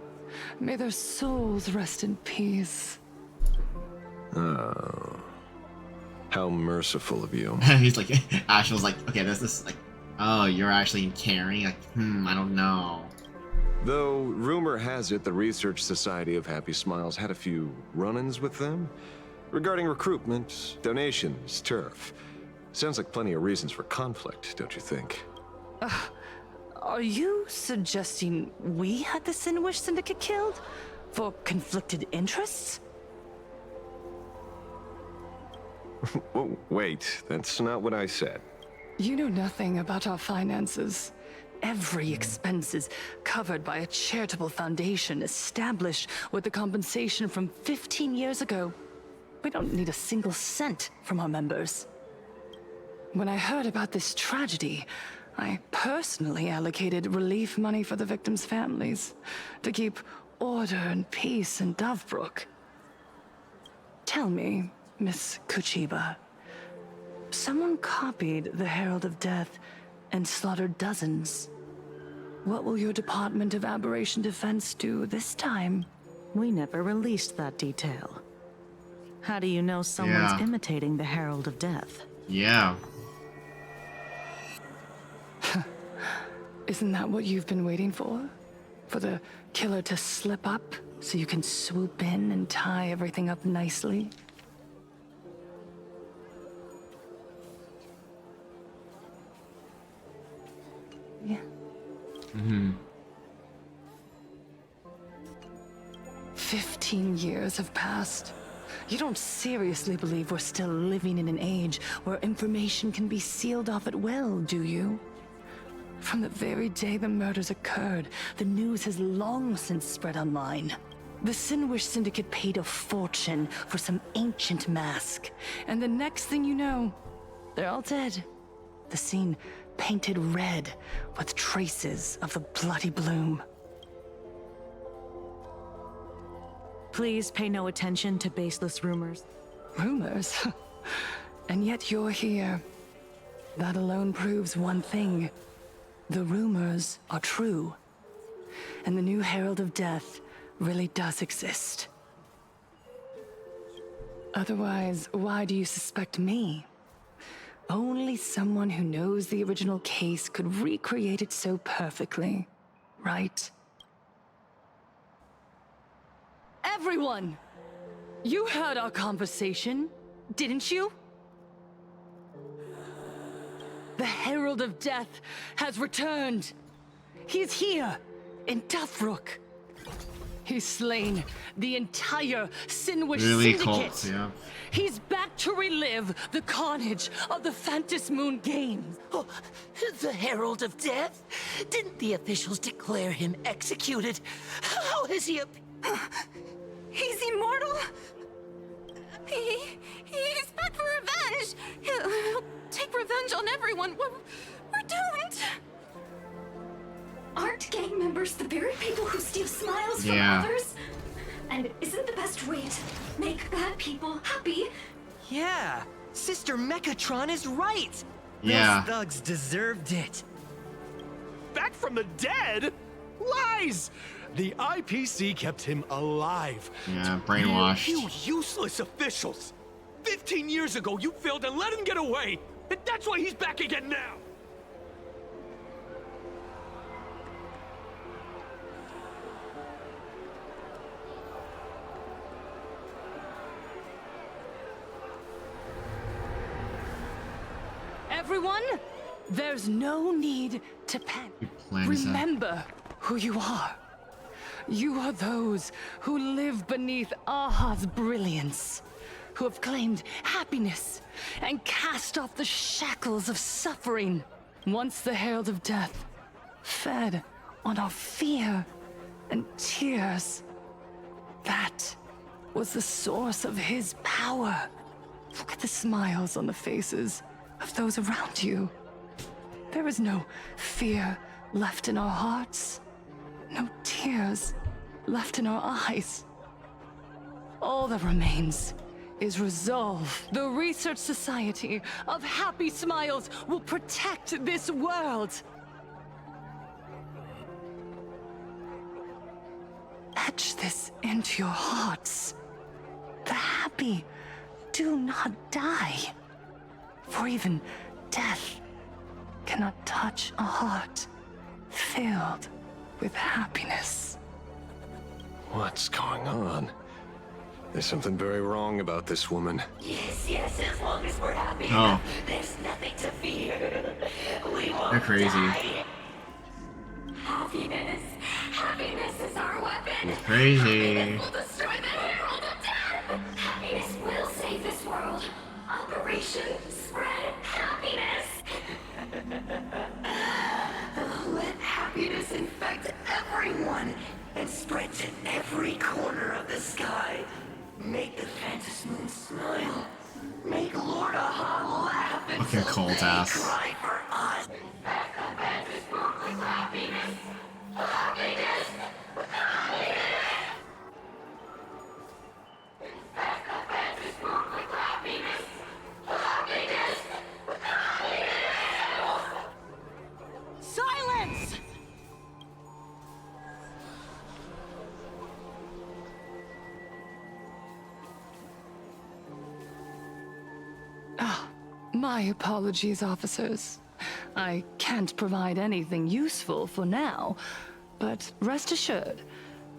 May their souls rest in peace.
Oh. How merciful of you.
He's like, Ash was like, okay, this is like, oh, you're actually caring? Like, I don't know.
Though, rumor has it the Research Society of Happy Smiles had a few run-ins with them regarding recruitment, donations, turf. Sounds like plenty of reasons for conflict, don't you think?
Are you suggesting we had the Sinwish Syndicate killed? For conflicted interests?
Oh, wait, that's not what I said.
You know nothing about our finances.
every expense is covered by a charitable foundation established with the compensation from 15 years ago. We don't need a single cent from our members. When I heard about this tragedy, I personally allocated relief money for the victims' families to keep order and peace in Dovebrook. Tell me, Miss Kuchiba, someone copied the Herald of Death and slaughtered dozens. What will your Department of Aberration Defense do this time?
We never released that detail. How do you know someone's imitating the Herald of Death?
Yeah.
Isn't that what you've been waiting for? For the killer to slip up so you can swoop in and tie everything up nicely? Yeah. 15 years have passed. You don't seriously believe we're still living in an age where information can be sealed off at will, do you? From the very day the murders occurred, the news has long since spread online. The Sinwish Syndicate paid a fortune for some ancient mask, and the next thing you know, they're all dead. The scene painted red with traces of the bloody bloom.
Please pay no attention to baseless rumors.
Rumors? And yet you're here. That alone proves one thing. The rumors are true. And the new Herald of Death really does exist. Otherwise, why do you suspect me? Only someone who knows the original case could recreate it so perfectly, right? Everyone! You heard our conversation, didn't you? The Herald of Death has returned. He's here, in Dovebrook. He's slain the entire Sinwish Syndicate.
Cults, yeah.
He's back to relive the carnage of the Phantom Moon Games.
Oh, the Herald of Death? Didn't the officials declare him executed? How has he
He's immortal? He's back for revenge! He'll take revenge on everyone. We're doomed!
Aren't gang members the very people who steal smiles from others? And isn't the best way to make bad people happy?
Yeah, Sister Mechatron is right.
Yeah.
Those thugs deserved it.
Back from the dead? Lies! The IPC kept him alive.
Yeah, brainwashed.
You useless officials! 15 years ago, you failed and let him get away! And that's why he's back again now!
Everyone, there's no need to panic. Remember who you are. You are those who live beneath Aha's brilliance, who have claimed happiness and cast off the shackles of suffering. Once the Herald of Death fed on our fear and tears, that was the source of his power. Look at the smiles on the faces of those around you. There is no fear left in our hearts. No tears left in our eyes. All that remains is resolve. The Research Society of Happy Smiles will protect this world. Etch this into your hearts. The happy do not die. For even death cannot touch a heart filled with happiness.
What's going on? There's something very wrong about this woman.
Yes, as long as we're happy, there's nothing to fear. We won't
They're crazy.
die. Happiness is our weapon.
It's crazy.
Happiness will destroy the Herald of Death. Happiness will save this world. Operation Spread Happiness. Let
spread to every corner of the sky. Make the Phantom Moon smile. Make Lord Aha laugh and
fucking cold ass.
cry for us. Back the Phantom Moon with happiness. Happiness. Happiness. Back the Phantom Moon with happiness. Happiness. Happiness.
Silence!
My apologies, officers. I can't provide anything useful for now, but rest assured,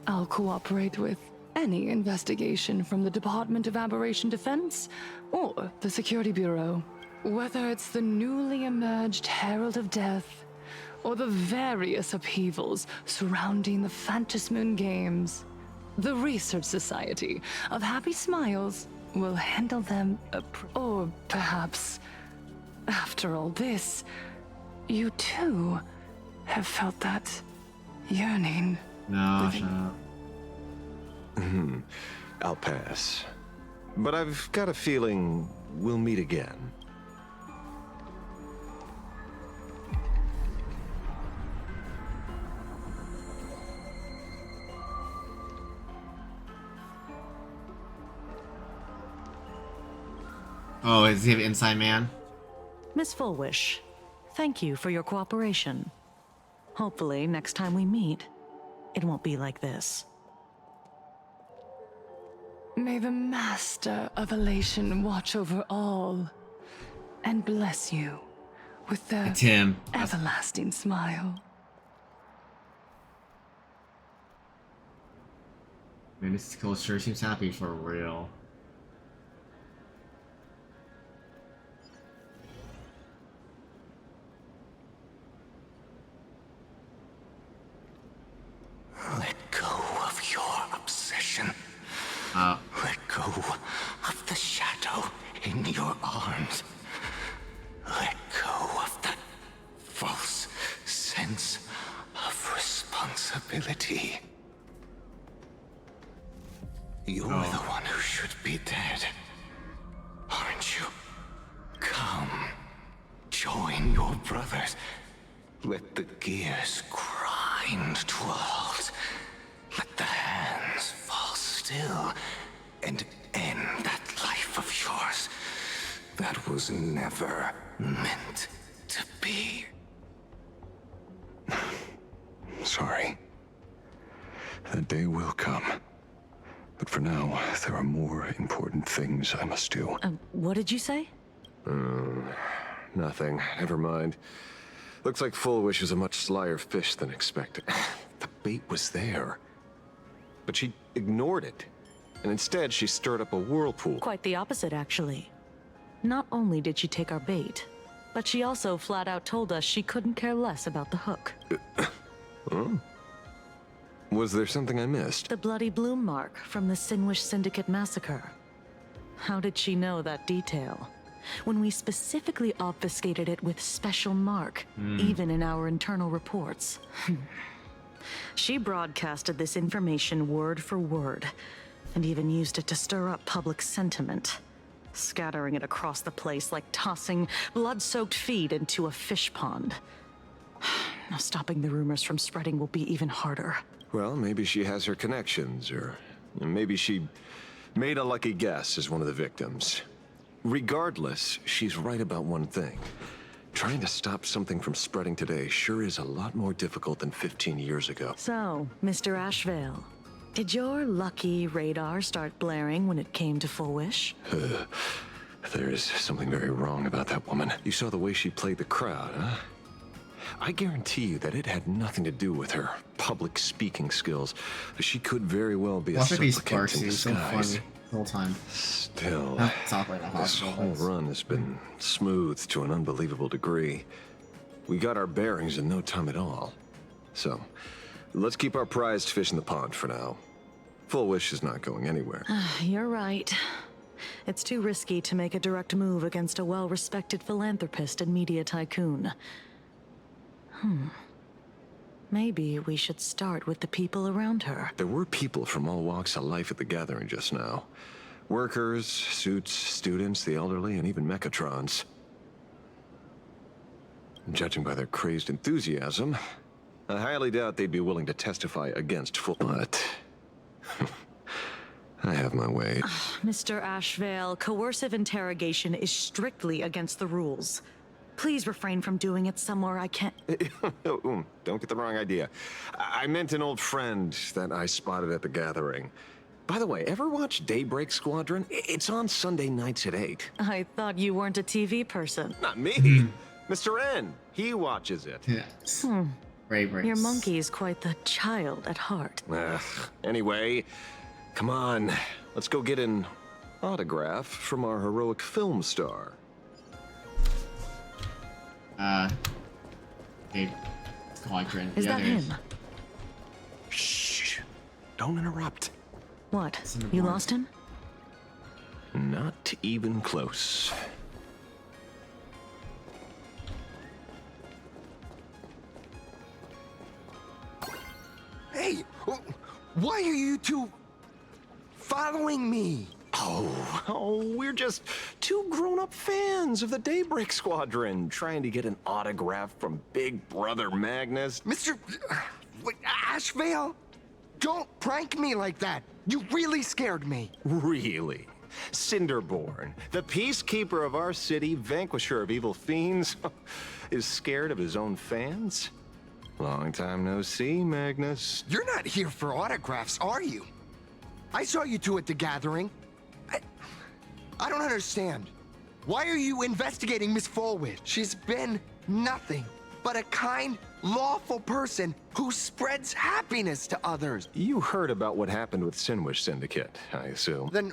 I'll cooperate with any investigation from the Department of Aberration Defense or the Security Bureau. Whether it's the newly emerged Herald of Death or the various upheavals surrounding the Phantasmoon Games, the Research Society of Happy Smiles will handle them or perhaps, after all this, you too have felt that yearning.
No, shut up.
I'll pass. But I've got a feeling we'll meet again.
Oh, is he an inside man?
Miss Fullwish, thank you for your cooperation. Hopefully, next time we meet, it won't be like this.
May the Master of Elation watch over all and bless you with the
Tim.
everlasting smile.
Man, this girl sure seems happy for real.
Let go of your obsession. Let go of the shadow in your arms. Let go of that false sense of responsibility. You're the one who should be dead, aren't you? Come, join your brothers. Let the gears grind to a halt. Let the hands fall still and end that life of yours that was never meant to be.
Sorry. That day will come. But for now, there are more important things I must do.
What did you say?
Nothing. Never mind. Looks like Fullwish is a much slyer fish than expected. The bait was there. But she ignored it. And instead, she stirred up a whirlpool.
Quite the opposite, actually. Not only did she take our bait, but she also flat out told us she couldn't care less about the hook.
Oh. Was there something I missed?
The bloody bloom mark from the Sinwish Syndicate massacre. How did she know that detail? When we specifically obfuscated it with special mark, even in our internal reports. She broadcasted this information word for word, and even used it to stir up public sentiment, scattering it across the place like tossing blood-soaked feed into a fish pond. Now stopping the rumors from spreading will be even harder.
Well, maybe she has her connections, or maybe she made a lucky guess as one of the victims. Regardless, she's right about one thing. Trying to stop something from spreading today sure is a lot more difficult than 15 years ago.
So, Mr. Ashvale, did your lucky radar start blaring when it came to Fullwish?
There is something very wrong about that woman. You saw the way she played the crowd, huh? I guarantee you that it had nothing to do with her public speaking skills. She could very well be a supplicant in disguise.
The whole time.
Still,
Talk like a
this whole run has been smoothed to an unbelievable degree. We got our bearings in no time at all. So, let's keep our prized fish in the pond for now. Fullwish is not going anywhere.
You're right. It's too risky to make a direct move against a well-respected philanthropist and media tycoon. Maybe we should start with the people around her.
There were people from all walks of life at the gathering just now. Workers, suits, students, the elderly, and even mechatrons. Judging by their crazed enthusiasm, I highly doubt they'd be willing to testify against full. But I have my way.
Mr. Ashvale, coercive interrogation is strictly against the rules. Please refrain from doing it somewhere I can't.
Don't get the wrong idea. I meant an old friend that I spotted at the gathering. By the way, ever watch Daybreak Squadron? It's on Sunday nights at 8.
I thought you weren't a TV person.
Not me. Mr. N. He watches it.
Yes.
Your monkey is quite the child at heart.
Anyway, come on. Let's go get an autograph from our heroic film star.
Squadron.
Is that him?
Shh. Don't interrupt.
What? You lost him?
Not even close.
Hey, why are you two following me?
Oh, we're just two grown-up fans of the Daybreak Squadron trying to get an autograph from Big Brother Magnus.
Mr. Ashvale? Don't prank me like that. You really scared me.
Really? Cinderborn, the peacekeeper of our city, vanquisher of evil fiends, is scared of his own fans? Long time no see, Magnus.
You're not here for autographs, are you? I saw you two at the gathering. I don't understand. Why are you investigating Miss Fulwood? She's been nothing but a kind, lawful person who spreads happiness to others.
You heard about what happened with Sinwish Syndicate, I assume.
Then,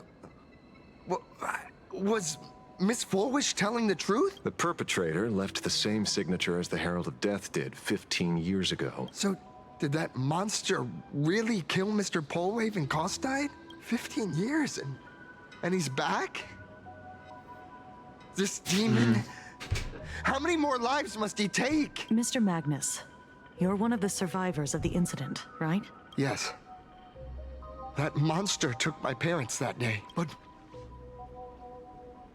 was Miss Fulwish telling the truth?
The perpetrator left the same signature as the Herald of Death did 15 years ago.
So, did that monster really kill Mr. Polwave and Costide? 15 years and he's back? This demon... How many more lives must he take?
Mr. Magnus, you're one of the survivors of the incident, right?
Yes. That monster took my parents that day, but...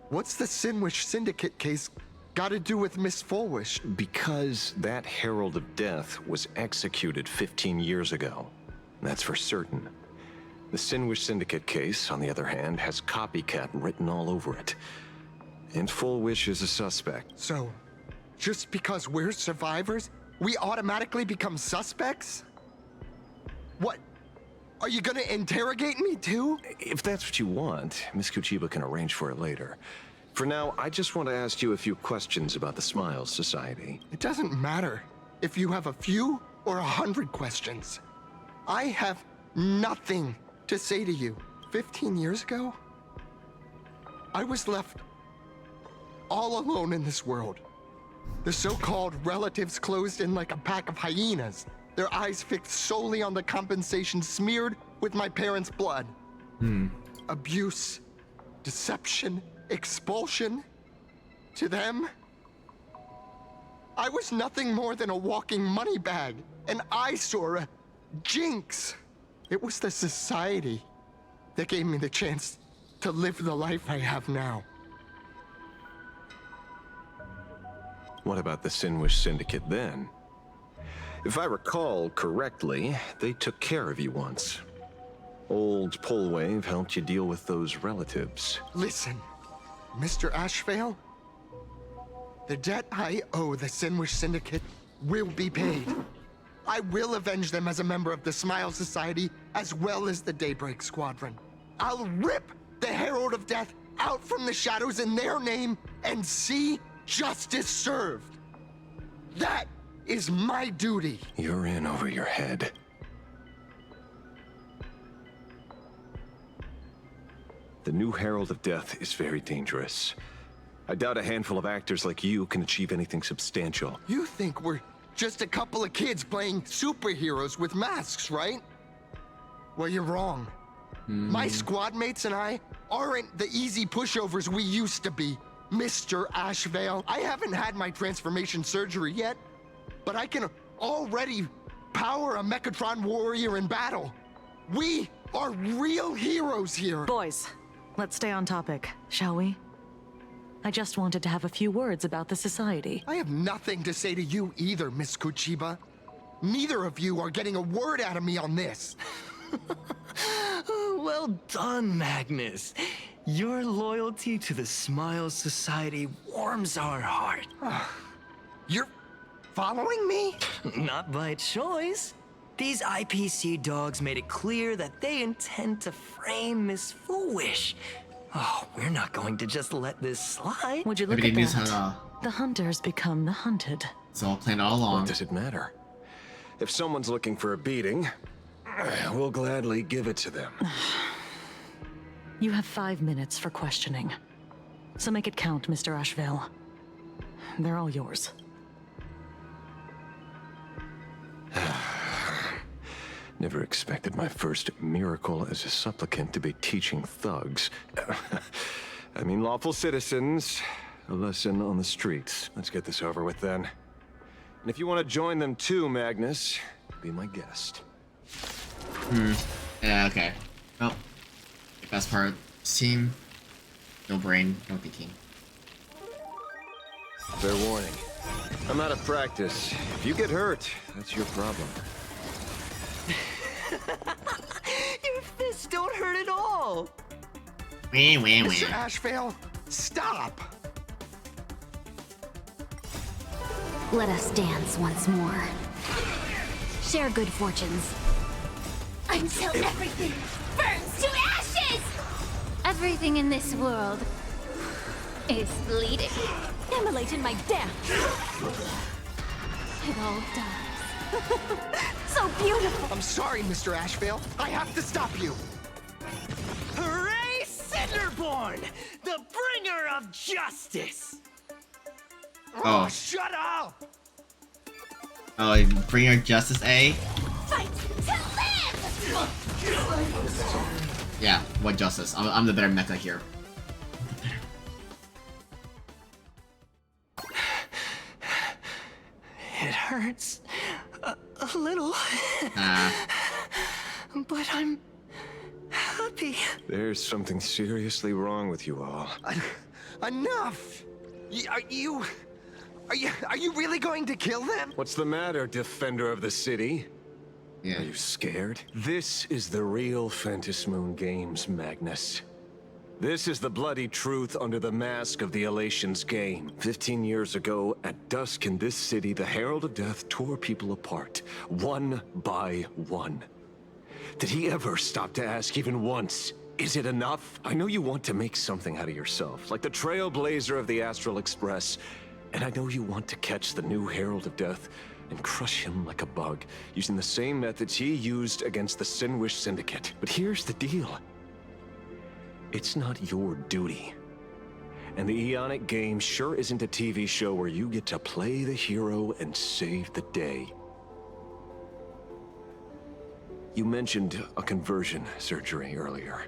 What's the Sinwish Syndicate case got to do with Miss Fulwish?
Because that Herald of Death was executed 15 years ago. That's for certain. The Sinwish Syndicate case, on the other hand, has copycat written all over it. And Fulwish is a suspect.
So, just because we're survivors, we automatically become suspects? What? Are you gonna interrogate me too?
If that's what you want, Miss Kuchiba can arrange for it later. For now, I just want to ask you a few questions about the Smiles Society.
It doesn't matter if you have a few or 100 questions. I have nothing to say to you. 15 years ago, I was left all alone in this world. The so-called relatives closed in like a pack of hyenas, their eyes fixed solely on the compensation smeared with my parents' blood. Abuse, deception, expulsion. To them, I was nothing more than a walking money bag, an eyesore, a jinx. It was the society that gave me the chance to live the life I have now.
What about the Sinwish Syndicate then? If I recall correctly, they took care of you once. Old Polwave helped you deal with those relatives.
Listen, Mr. Ashvale, the debt I owe the Sinwish Syndicate will be paid. I will avenge them as a member of the Smile Society, as well as the Daybreak Squadron. I'll rip the Herald of Death out from the shadows in their name and see justice served. That is my duty.
You're in over your head. The new Herald of Death is very dangerous. I doubt a handful of actors like you can achieve anything substantial.
You think we're just a couple of kids playing superheroes with masks, right? Well, you're wrong. My squad mates and I aren't the easy pushovers we used to be, Mr. Ashvale. I haven't had my transformation surgery yet, but I can already outpower a Mechatron warrior in battle. We are real heroes here.
Boys, let's stay on topic, shall we? I just wanted to have a few words about the society.
I have nothing to say to you either, Miss Kuchiba. Neither of you are getting a word out of me on this.
Well done, Magnus. Your loyalty to the Smile Society warms our heart.
You're following me?
Not by choice. These IPC dogs made it clear that they intend to frame Miss Foolish. Oh, we're not going to just let this slide.
Would you look at that? The hunters become the hunted.
It's all planned all along.
What does it matter? If someone's looking for a beating, we'll gladly give it to them.
You have 5 minutes for questioning. So make it count, Mr. Ashvale. They're all yours.
Never expected my first miracle as a supplicant to be teaching thugs. I mean, lawful citizens, a lesson on the streets. Let's get this over with then. And if you want to join them too, Magnus, be my guest.
Yeah, okay. Well, the best part, team, no brain, no thinking.
Fair warning. I'm out of practice. If you get hurt, that's your problem.
Your fists don't hurt at all.
Mr. Ashvale, stop!
Let us dance once more. Share good fortunes. Until everything burns to ashes! Everything in this world is bleeding. Immolate in my death. It all dies. So beautiful.
I'm sorry, Mr. Ashvale. I have to stop you.
Hooray, Cinderborn! The bringer of justice!
Oh.
Shut up!
Oh, bring our justice, eh?
Fight to live!
Yeah, what justice? I'm the better mecha here.
It hurts a little. But I'm happy.
There's something seriously wrong with you all.
Enough! Are you really going to kill them?
What's the matter, defender of the city?
Yeah.
Are you scared? This is the real Phantasmoon Games, Magnus. This is the bloody truth under the mask of the Elation's game. 15 years ago, at dusk in this city, the Herald of Death tore people apart, one by one. Did he ever stop to ask even once, is it enough? I know you want to make something out of yourself, like the trailblazer of the Astral Express, and I know you want to catch the new Herald of Death and crush him like a bug, using the same methods he used against the Sinwish Syndicate. But here's the deal. It's not your duty. And the Eonic game sure isn't a TV show where you get to play the hero and save the day. You mentioned a conversion surgery earlier.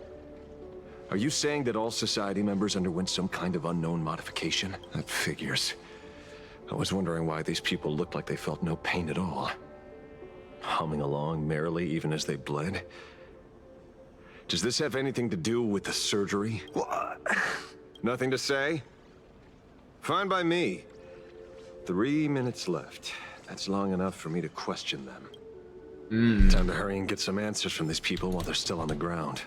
Are you saying that all Society members underwent some kind of unknown modification? That figures. I was wondering why these people looked like they felt no pain at all. Humming along merrily even as they bled. Does this have anything to do with the surgery? Nothing to say? Fine by me. 3 minutes left. That's long enough for me to question them. Time to hurry and get some answers from these people while they're still on the ground.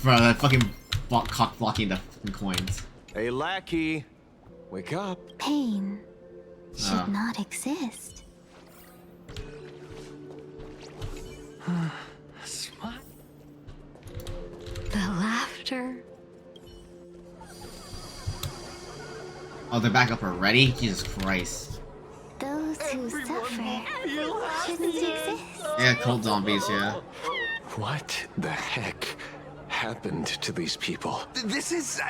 Bro, that fucking cock blocking the fucking coins.
Hey, lackey. Wake up.
Pain should not exist.
Smile.
The laughter.
Oh, they're back up already? Jesus Christ.
Those who suffer shouldn't exist.
Yeah, cold zombies, yeah.
What the heck happened to these people?
This is...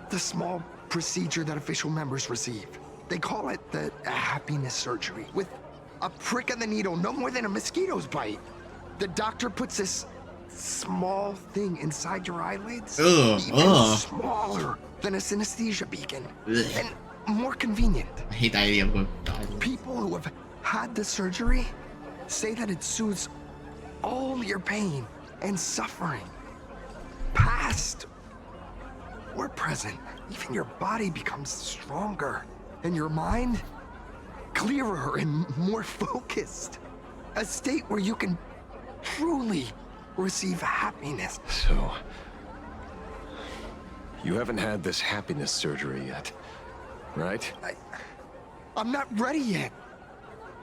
the small procedure that official members receive. They call it the happiness surgery. With a prick of the needle, no more than a mosquito's bite. The doctor puts this small thing inside your eyelids. Even smaller than a synesthesia beacon. And more convenient.
I hate the idea of going.
People who have had the surgery say that it soothes all your pain and suffering, past or present. Even your body becomes stronger, and your mind clearer and more focused. A state where you can truly receive happiness.
So, you haven't had this happiness surgery yet, right?
I'm not ready yet.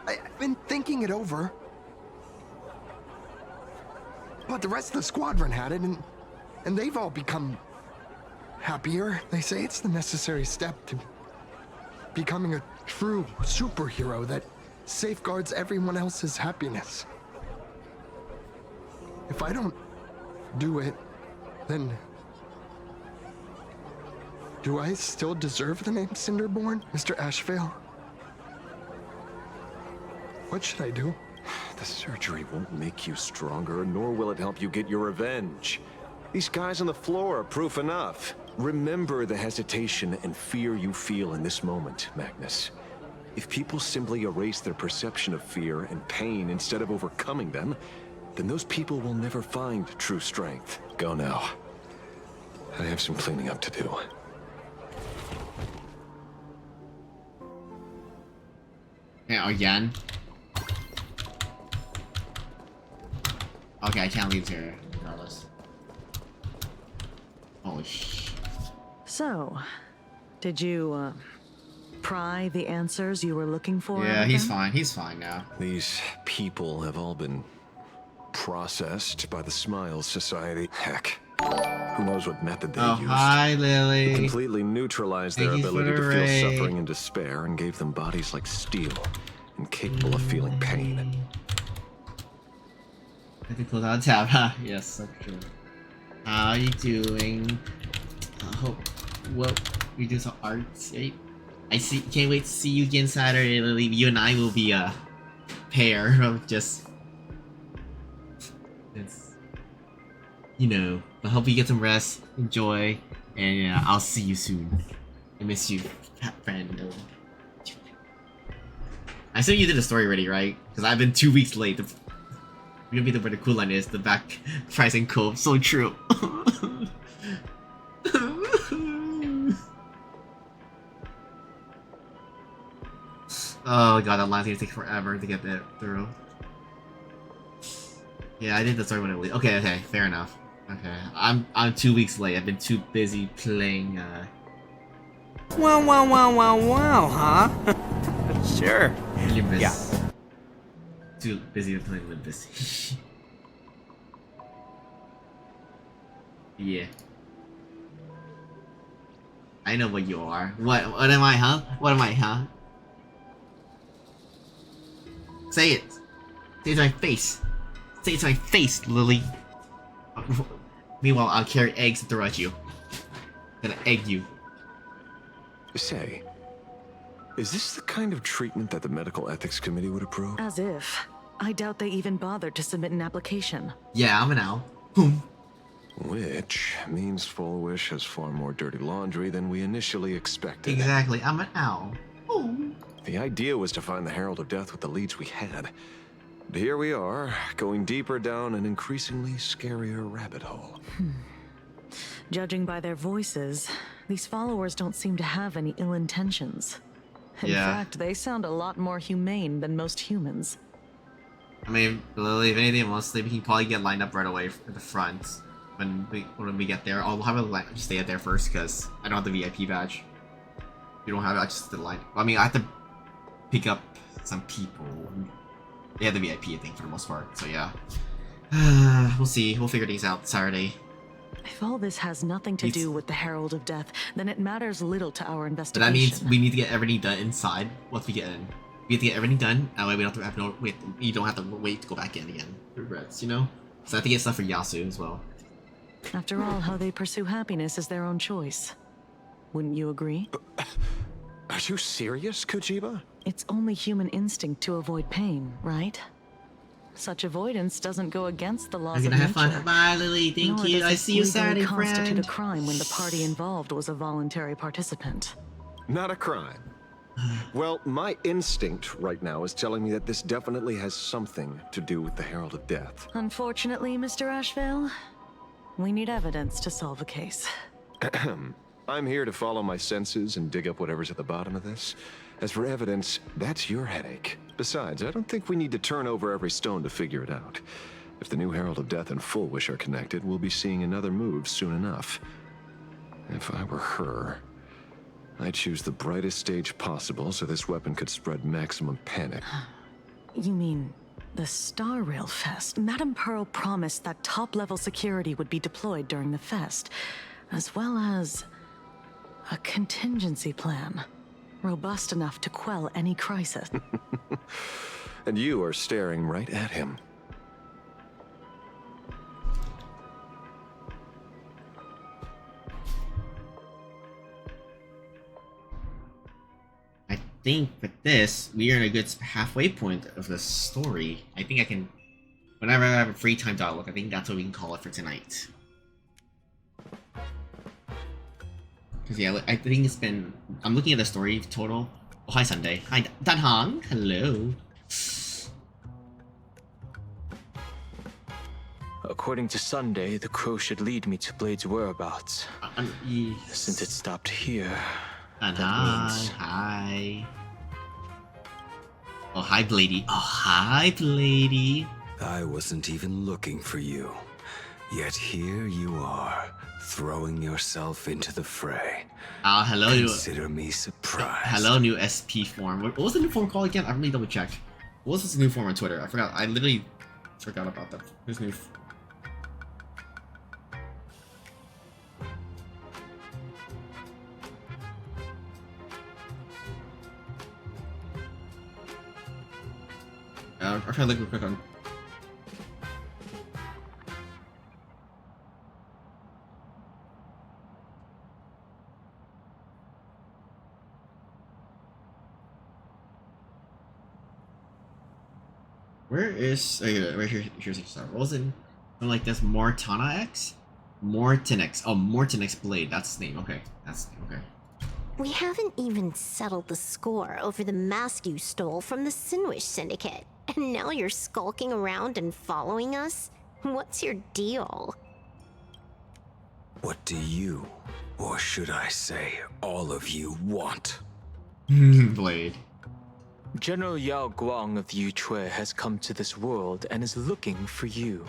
I've been thinking it over. But the rest of the squadron had it, and they've all become happier. They say it's the necessary step to becoming a true superhero that safeguards everyone else's happiness. If I don't do it, then do I still deserve the name Cinderborn, Mr. Ashvale? What should I do?
The surgery won't make you stronger, nor will it help you get your revenge. These guys on the floor are proof enough. Remember the hesitation and fear you feel in this moment, Magnus. If people simply erase their perception of fear and pain instead of overcoming them, then those people will never find true strength. Go now. I have some cleaning up to do.
Yeah, again? Okay, I can't leave here, regardless. Holy sh...
So, did you, pry the answers you were looking for?
Yeah, he's fine. He's fine now.
These people have all been processed by the Smiles Society. Heck, who knows what method they used.
Hi, Lily.
It completely neutralized their ability to feel suffering and despair and gave them bodies like steel and capable of feeling pain.
I can close out a tab, huh? Yes, so true. How are you doing? I hope we do some art, right? Can't wait to see you again Saturday, Lily. You and I will be a pair of just... It's... You know, I hope you get some rest, enjoy, and yeah, I'll see you soon. I miss you, friend. I assume you did the story already, right? Because I've been 2 weeks late. You're gonna be where the cool line is, the back pricing cove. So true. Oh god, that line's gonna take forever to get that through. Yeah, I did the story when it was. Okay, fair enough. Okay, I'm 2 weeks late. I've been too busy playing.
Wow, huh? Sure.
Limbus.
Yeah.
Too busy playing Limbus. Yeah. I know what you are. What am I, huh? What am I, huh? Say it. Say it to my face. Say it to my face, Lily. Meanwhile, I'll carry eggs to throw at you. Gonna egg you.
Say, is this the kind of treatment that the Medical Ethics Committee would approve?
As if. I doubt they even bothered to submit an application.
Yeah, I'm an owl.
Which means Fullwish has far more dirty laundry than we initially expected.
Exactly, I'm an owl. Ooh.
The idea was to find the Herald of Death with the leads we had. But here we are, going deeper down an increasingly scarier rabbit hole.
Judging by their voices, these followers don't seem to have any ill intentions. In fact, they sound a lot more humane than most humans.
I mean, Lily, if anything, mostly we can probably get lined up right away at the front when we get there. I'll have to stay there first because I don't have the VIP badge. You don't have access to the line. I mean, I have to pick up some people. They have the VIP, I think, for the most part. So yeah, we'll see. We'll figure these out Saturday.
If all this has nothing to do with the Herald of Death, then it matters little to our
But
investigation.
that means we need to get everything done inside once we get in. We have to get everything done. That way we don't have to wait. You don't have to wait to go back in again. Regrets, you know. So I have to get stuff for Yasu as well.
After all, how they pursue happiness is their own choice. Wouldn't you agree?
Are you serious, Kujiba?
It's only human instinct to avoid pain, right? Such avoidance doesn't go against the laws
I'm
of
gonna
nature.
have fun. Bye, Lily. Thank
Nor
you.
does
I
it
see you
legally
Saturday,
constitute
friend.
a crime when the party involved was a voluntary participant.
Not a crime. Well, my instinct right now is telling me that this definitely has something to do with the Herald of Death.
Unfortunately, Mr. Ashvale, we need evidence to solve a case.
I'm here to follow my senses and dig up whatever's at the bottom of this. As for evidence, that's your headache. Besides, I don't think we need to turn over every stone to figure it out. If the new Herald of Death and Full Wish are connected, we'll be seeing another move soon enough. If I were her, I'd choose the brightest stage possible so this weapon could spread maximum panic.
You mean the Star Rail Fest? Madame Pearl promised that top-level security would be deployed during the fest, as well as a contingency plan, robust enough to quell any crisis.
And you are staring right at him.
I think with this, we are in a good halfway point of the story. I think I can, whenever I have a free time dialogue, I think that's what we can call it for tonight. Because yeah, I think it's been, I'm looking at the story total. Oh, hi Sunday. Hi Dan Hong. Hello.
According to Sunday, the crow should lead me to Blade's whereabouts.
Yes.
Since it stopped here,
And
that means...
hi. Oh, hi, Blady. Oh, hi, Blady.
I wasn't even looking for you. Yet here you are, throwing yourself into the fray.
Hello.
Consider me surprised.
Hello, new SP form. What was the new form called again? I really double checked. What was this new form on Twitter? I forgot. I literally forgot about that. This new. I'll try to look real quick on. Where is right here? Here's a star. What was it? Something like this. Mortana X. Mortinix. Oh, Mortinix Blade. That's his name. Okay, that's his name. Okay.
We haven't even settled the score over the mask you stole from the Sinwish Syndicate. And now you're skulking around and following us? What's your deal?
What do you, or should I say, all of you, want?
Blade.
General Yao Guang of the Yuchui has come to this world and is looking for you.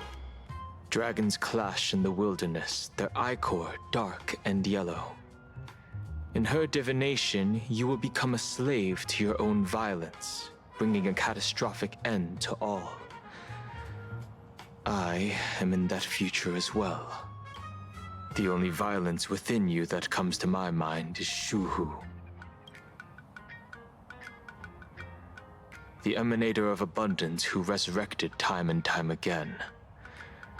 Dragons clash in the wilderness, their ichor dark and yellow. In her divination, you will become a slave to your own violence, bringing a catastrophic end to all. I am in that future as well. The only violence within you that comes to my mind is Shuhu. The emanator of abundance who resurrected time and time again.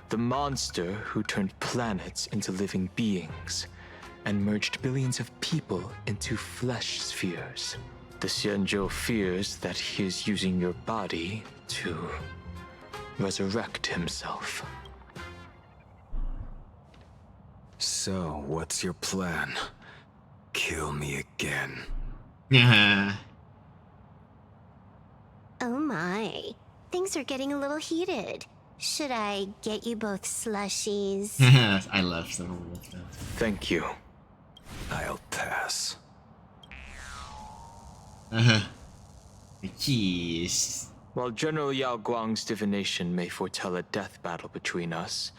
The monster who turned planets into living beings and merged billions of people into flesh spheres. The Xianzhou fears that he is using your body to resurrect himself.
So, what's your plan? Kill me again.
Yeah.
Oh my. Things are getting a little heated. Should I get you both slushies?
I love some of stuff.
Thank you.
I'll pass.
Jeez.
While General Yao Guang's divination may foretell a death battle between us,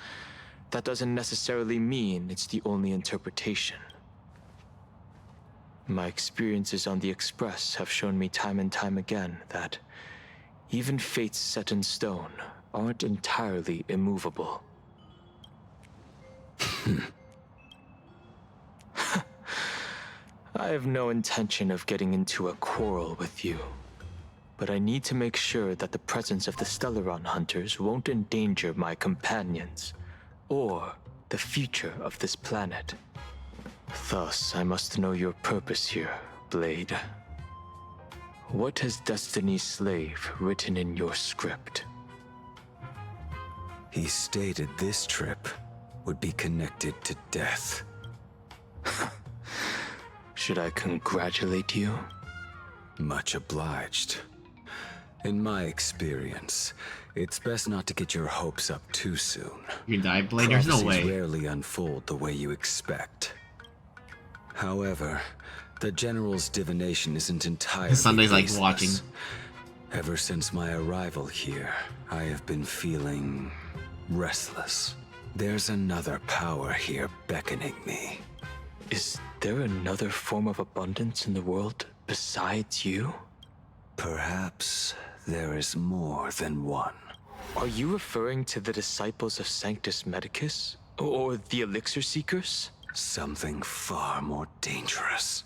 that doesn't necessarily mean it's the only interpretation. My experiences on the Express have shown me time and time again that even fates set in stone aren't entirely immovable. I have no intention of getting into a quarrel with you, but I need to make sure that the presence of the Stellaron hunters won't endanger my companions, or the future of this planet. Thus, I must know your purpose here, Blade. What has Destiny's Slave written in your script?
He stated this trip would be connected to death.
Should I congratulate you?
Much obliged. In my experience, it's best not to get your hopes up too soon.
You die, Blade? There's no way.
Rarely unfold the way you expect. However, the General's divination isn't entirely
Sunday's like
baseless.
watching.
Ever since my arrival here, I have been feeling restless. There's another power here beckoning me.
Is there another form of abundance in the world besides you?
Perhaps there is more than one.
Are you referring to the disciples of Sanctus Medicus? Or the Elixir Seekers?
Something far more dangerous.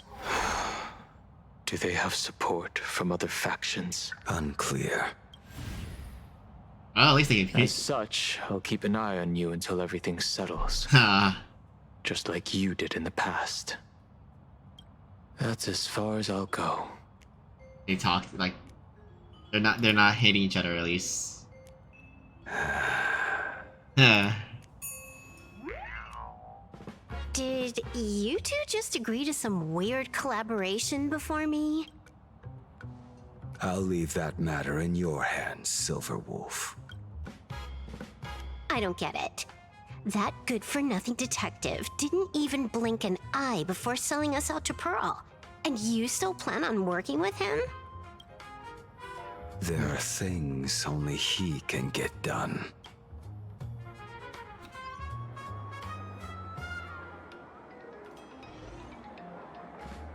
Do they have support from other factions?
Unclear.
Oh, at least they can.
As such, I'll keep an eye on you until everything settles. Just like you did in the past. That's as far as I'll go.
They talk like they're not hating each other at least.
Did you two just agree to some weird collaboration before me?
I'll leave that matter in your hands, Silver Wolf.
I don't get it. That good-for-nothing detective didn't even blink an eye before selling us out to Pearl. And you still plan on working with him?
There are things only he can get done.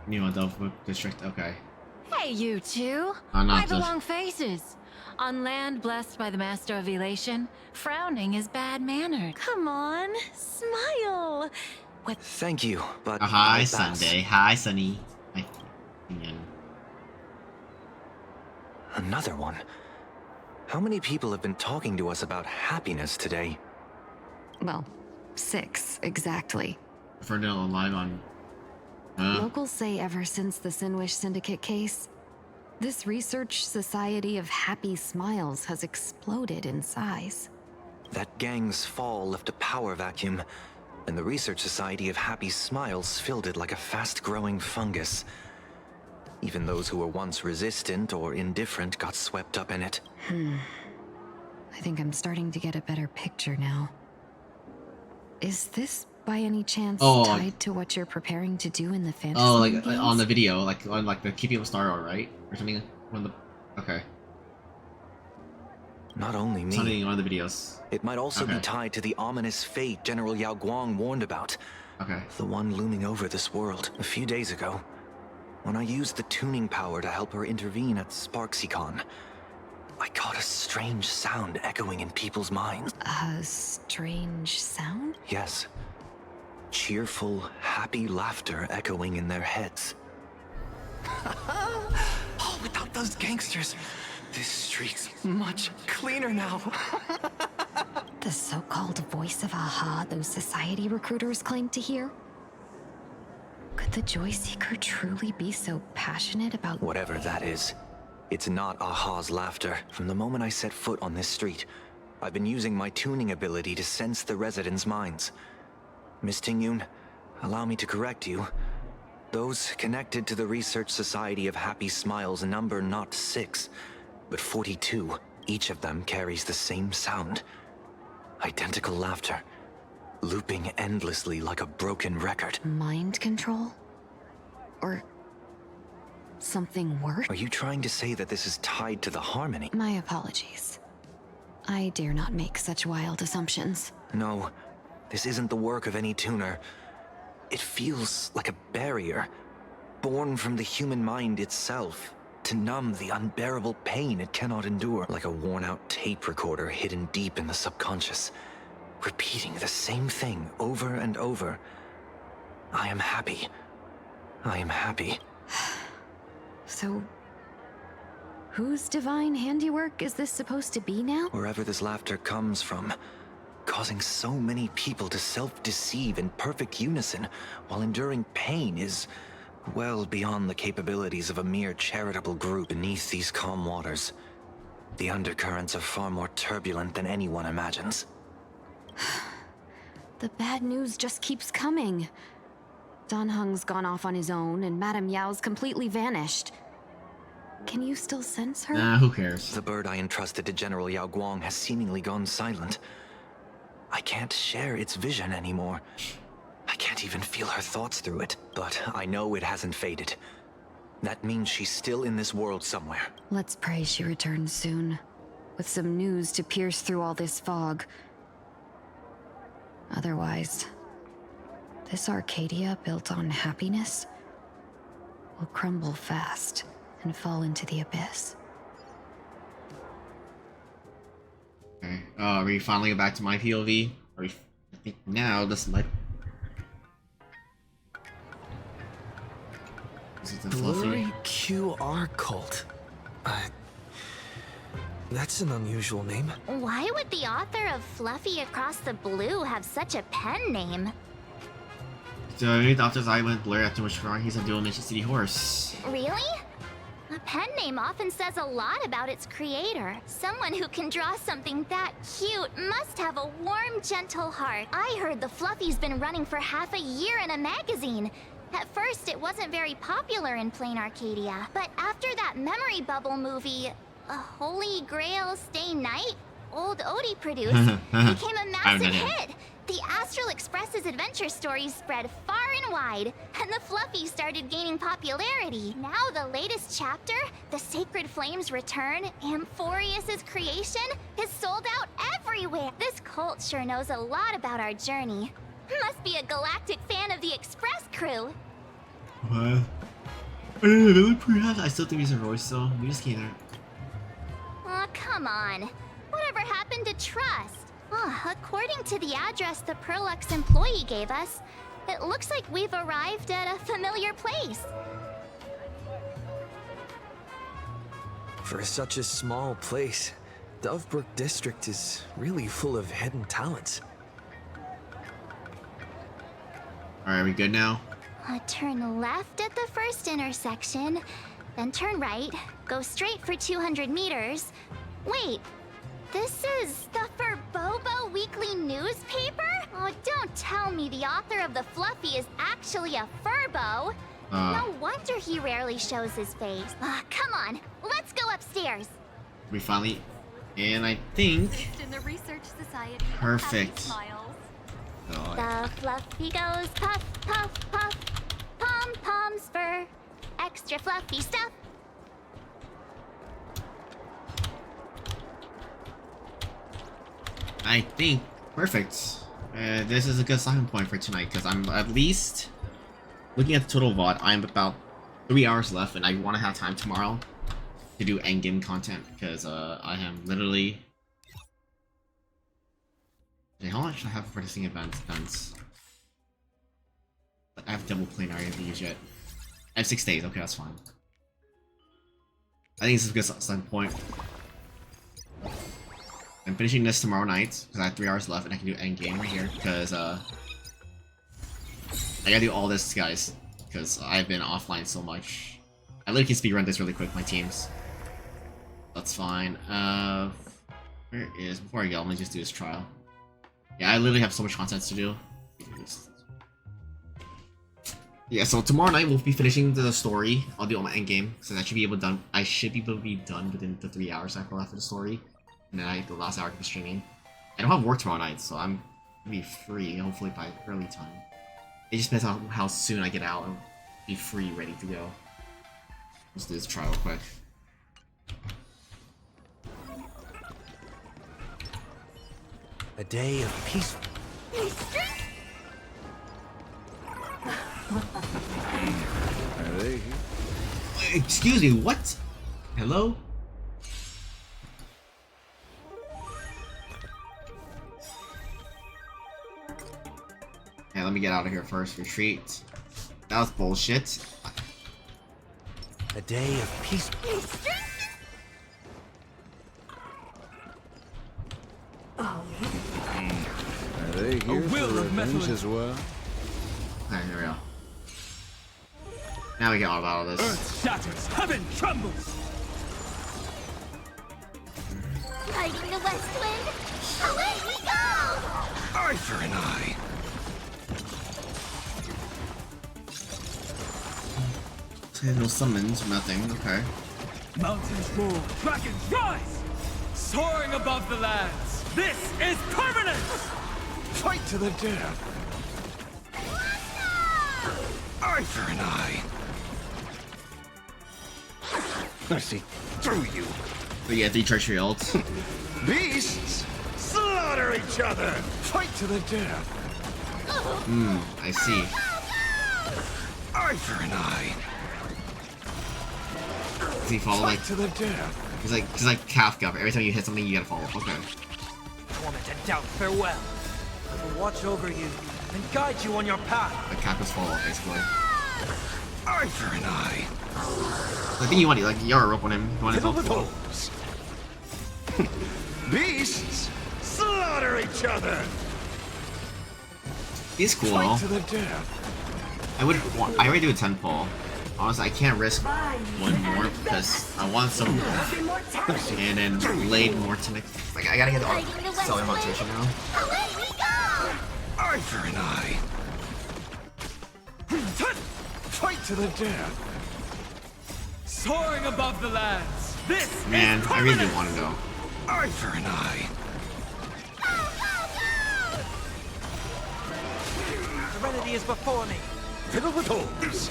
You want Delphi District? Okay.
Hey, you two! Why the long faces? On land blessed by the Master of Elation, frowning is bad-mannered. Come on, smile!
What? Thank you, but
hi,
I'll pass.
Sunday. Hi, Sunny.
Another one? How many people have been talking to us about happiness today?
Well, 6, exactly.
For doing live on...
Locals say ever since the Sinwish Syndicate case, this Research Society of Happy Smiles has exploded in size.
That gang's fall left a power vacuum, and the Research Society of Happy Smiles filled it like a fast-growing fungus. Even those who were once resistant or indifferent got swept up in it.
I think I'm starting to get a better picture now. Is this by any chance tied to what you're preparing to do in the fantasy games?
On the video, like on like the Keeping of Star, right? Or something on the okay.
Not only me.
Something on the videos.
It might also be tied to the ominous fate General Yao Guang warned about.
Okay.
The one looming over this world a few days ago. When I used the tuning power to help her intervene at SparksyCon, I caught a strange sound echoing in people's minds.
A strange sound?
Yes. Cheerful, happy laughter echoing in their heads.
Oh, without those gangsters, this street's much cleaner now.
The so-called voice of Aha those society recruiters claim to hear? Could the Joy Seeker truly be so passionate about...
Whatever that is, it's not Aha's laughter. From the moment I set foot on this street, I've been using my tuning ability to sense the residents' minds. Miss Tingyun, allow me to correct you. Those connected to the Research Society of Happy Smiles number not 6, but 42. Each of them carries the same sound. Identical laughter, looping endlessly like a broken record.
Mind control? Or something worse?
Are you trying to say that this is tied to the harmony?
My apologies. I dare not make such wild assumptions.
No, this isn't the work of any tuner. It feels like a barrier, born from the human mind itself, to numb the unbearable pain it cannot endure. Like a worn-out tape recorder hidden deep in the subconscious, repeating the same thing over and over. I am happy. I am happy.
So, whose divine handiwork is this supposed to be now?
Wherever this laughter comes from, causing so many people to self-deceive in perfect unison while enduring pain is well beyond the capabilities of a mere charitable group. Beneath these calm waters, the undercurrents are far more turbulent than anyone imagines.
The bad news just keeps coming. Dan Heng's gone off on his own, and Madame Yao's completely vanished. Can you still sense her?
Nah, who cares?
The bird I entrusted to General Yao Guang has seemingly gone silent. I can't share its vision anymore. I can't even feel her thoughts through it, but I know it hasn't faded. That means she's still in this world somewhere.
Let's pray she returns soon, with some news to pierce through all this fog. Otherwise, this Arcadia built on happiness will crumble fast and fall into the abyss.
Okay. Are we finally back to my POV? I think now this might. Is it the
Blurry QR cult. That's an unusual name.
Why would the author of Fluffy Across the Blue have such a pen name?
So underneath Doctor's eye went blurry after much drawing. He's a dual Mission City horse.
Really? A pen name often says a lot about its creator. Someone who can draw something that cute must have a warm, gentle heart. I heard the Fluffy's been running for half a year in a magazine. At first, it wasn't very popular in plain Arcadia. But after that memory bubble movie, A Holy Grail Stay Night, old Odie produced, became a massive hit. The Astral Express's adventure stories spread far and wide, and the Fluffy started gaining popularity. Now the latest chapter, The Sacred Flames Return, Amphorius's creation, is sold out everywhere. This cult sure knows a lot about our journey. Must be a galactic fan of the Express crew.
What? Really? Perhaps I still think he's a Royce though. We just can't.
Oh, come on. Whatever happened to trust? Oh, according to the address the Perlux employee gave us, it looks like we've arrived at a familiar place.
For such a small place, Dovebrook District is really full of hidden talents.
Alright, we good now?
Turn left at the first intersection, then turn right, go straight for 200 meters. Wait, this is the Furbobo Weekly newspaper? Oh, don't tell me the author of the Fluffy is actually a Furbo. No wonder he rarely shows his face. Come on, let's go upstairs.
We finally, and I think
In the Research Society
perfect.
The Fluffy goes puff, puff, puff. Pom-poms for extra fluffy stuff.
I think perfect. This is a good starting point for tonight because I'm at least looking at the total VOD. I'm about 3 hours left, and I want to have time tomorrow to do endgame content because I am literally. Okay, how much do I have for this events? I have double planar I haven't used yet. I have 6 days. Okay, that's fine. I think this is a good starting point. I'm finishing this tomorrow night because I have 3 hours left and I can do endgame right here because I gotta do all this, guys, because I've been offline so much. I literally can speedrun this really quick, my teams. That's fine. Where is, before I go, let me just do this trial. Yeah, I literally have so much content to do. Yeah, so tomorrow night we'll be finishing the story. I'll do all my endgame, so I should be able to be done within the 3 hours after the story. And then the last hour I can be streaming. I don't have work tomorrow night, so I'm gonna be free, hopefully by early time. It just depends on how soon I get out and be free, ready to go. Let's do this trial real quick.
A day of peace.
Excuse me, what? Hello? Okay, let me get out of here first. Retreat. That was bullshit.
A day of peace.
Are they here for revenge as well?
Alright, here we go. Now we get all about this.
Earth shatters, heaven trembles.
Fighting the west wind, away we go!
Eye for an eye.
No summons, nothing. Okay.
Mountains roar, dragons rise! Soaring above the lands, this is permanence!
Fight to the death! Eye for an eye! I see through you!
But yeah, 3 treachery ults.
Beasts! Slaughter each other! Fight to the death!
I see.
Eye for an eye!
Does he follow like
to the death?
He's like Kafka. Every time you hit something, you gotta follow. Okay.
Torment and doubt, farewell. I will watch over you and guide you on your path.
Like Kafka's follow, basically.
Eye for an eye.
I think you want like you're rope on him. You want his ult follow.
Beasts, slaughter each other.
He's cool.
Fight to the death.
I already do a 10 pull. Honestly, I can't risk one more because I want some and then Blade more to make. Like I gotta get the Cellular Monetization now.
Eye for an eye. Fight to the death.
Soaring above the lands. This
Man,
is
I really do want to go.
Eye for an eye.
Serenity is before me.
Fiddle with holes.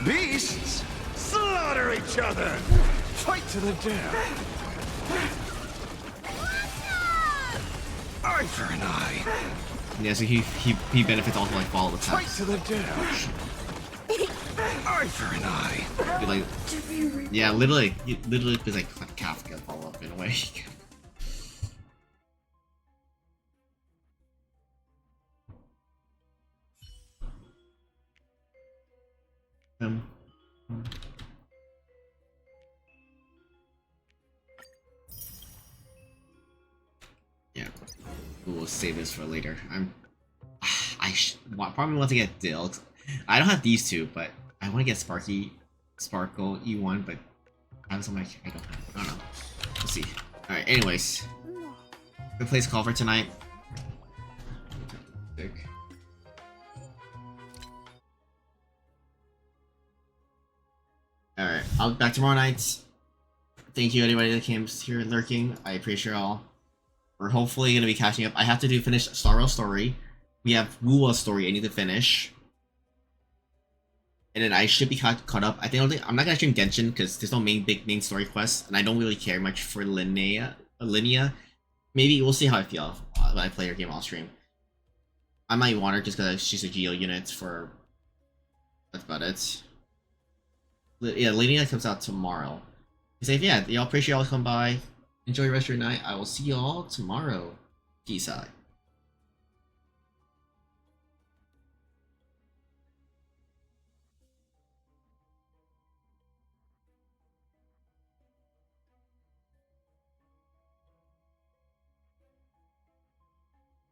Beasts, slaughter each other. Fight to the death. Eye for an eye.
Yeah, so he benefits also like follow the
Fight
attacks.
to the death. Eye for an eye.
Like, yeah, literally it's like Kafka follow up in a way. Yeah, we'll save this for later. Probably want to get Dilks. I don't have these two, but I want to get Sparkle E1, but I have something I don't have. I don't know. We'll see. All right. Anyways, good place call for tonight. Alright, I'll be back tomorrow night. Thank you anybody that came here lurking. I appreciate y'all. We're hopefully gonna be catching up. I have to finish Star Rail story. We have Wuwa story I need to finish. And then I should be caught up. I'm not gonna stream Genshin because there's no big main story quest, and I don't really care much for Linnea. Maybe we'll see how I feel when I play her game off stream. I might want her just because she's a Geo unit for. That's about it. Yeah, Linnea comes out tomorrow. Be safe, yeah. Y'all appreciate y'all come by. Enjoy the rest of your night. I will see y'all tomorrow. Peace out.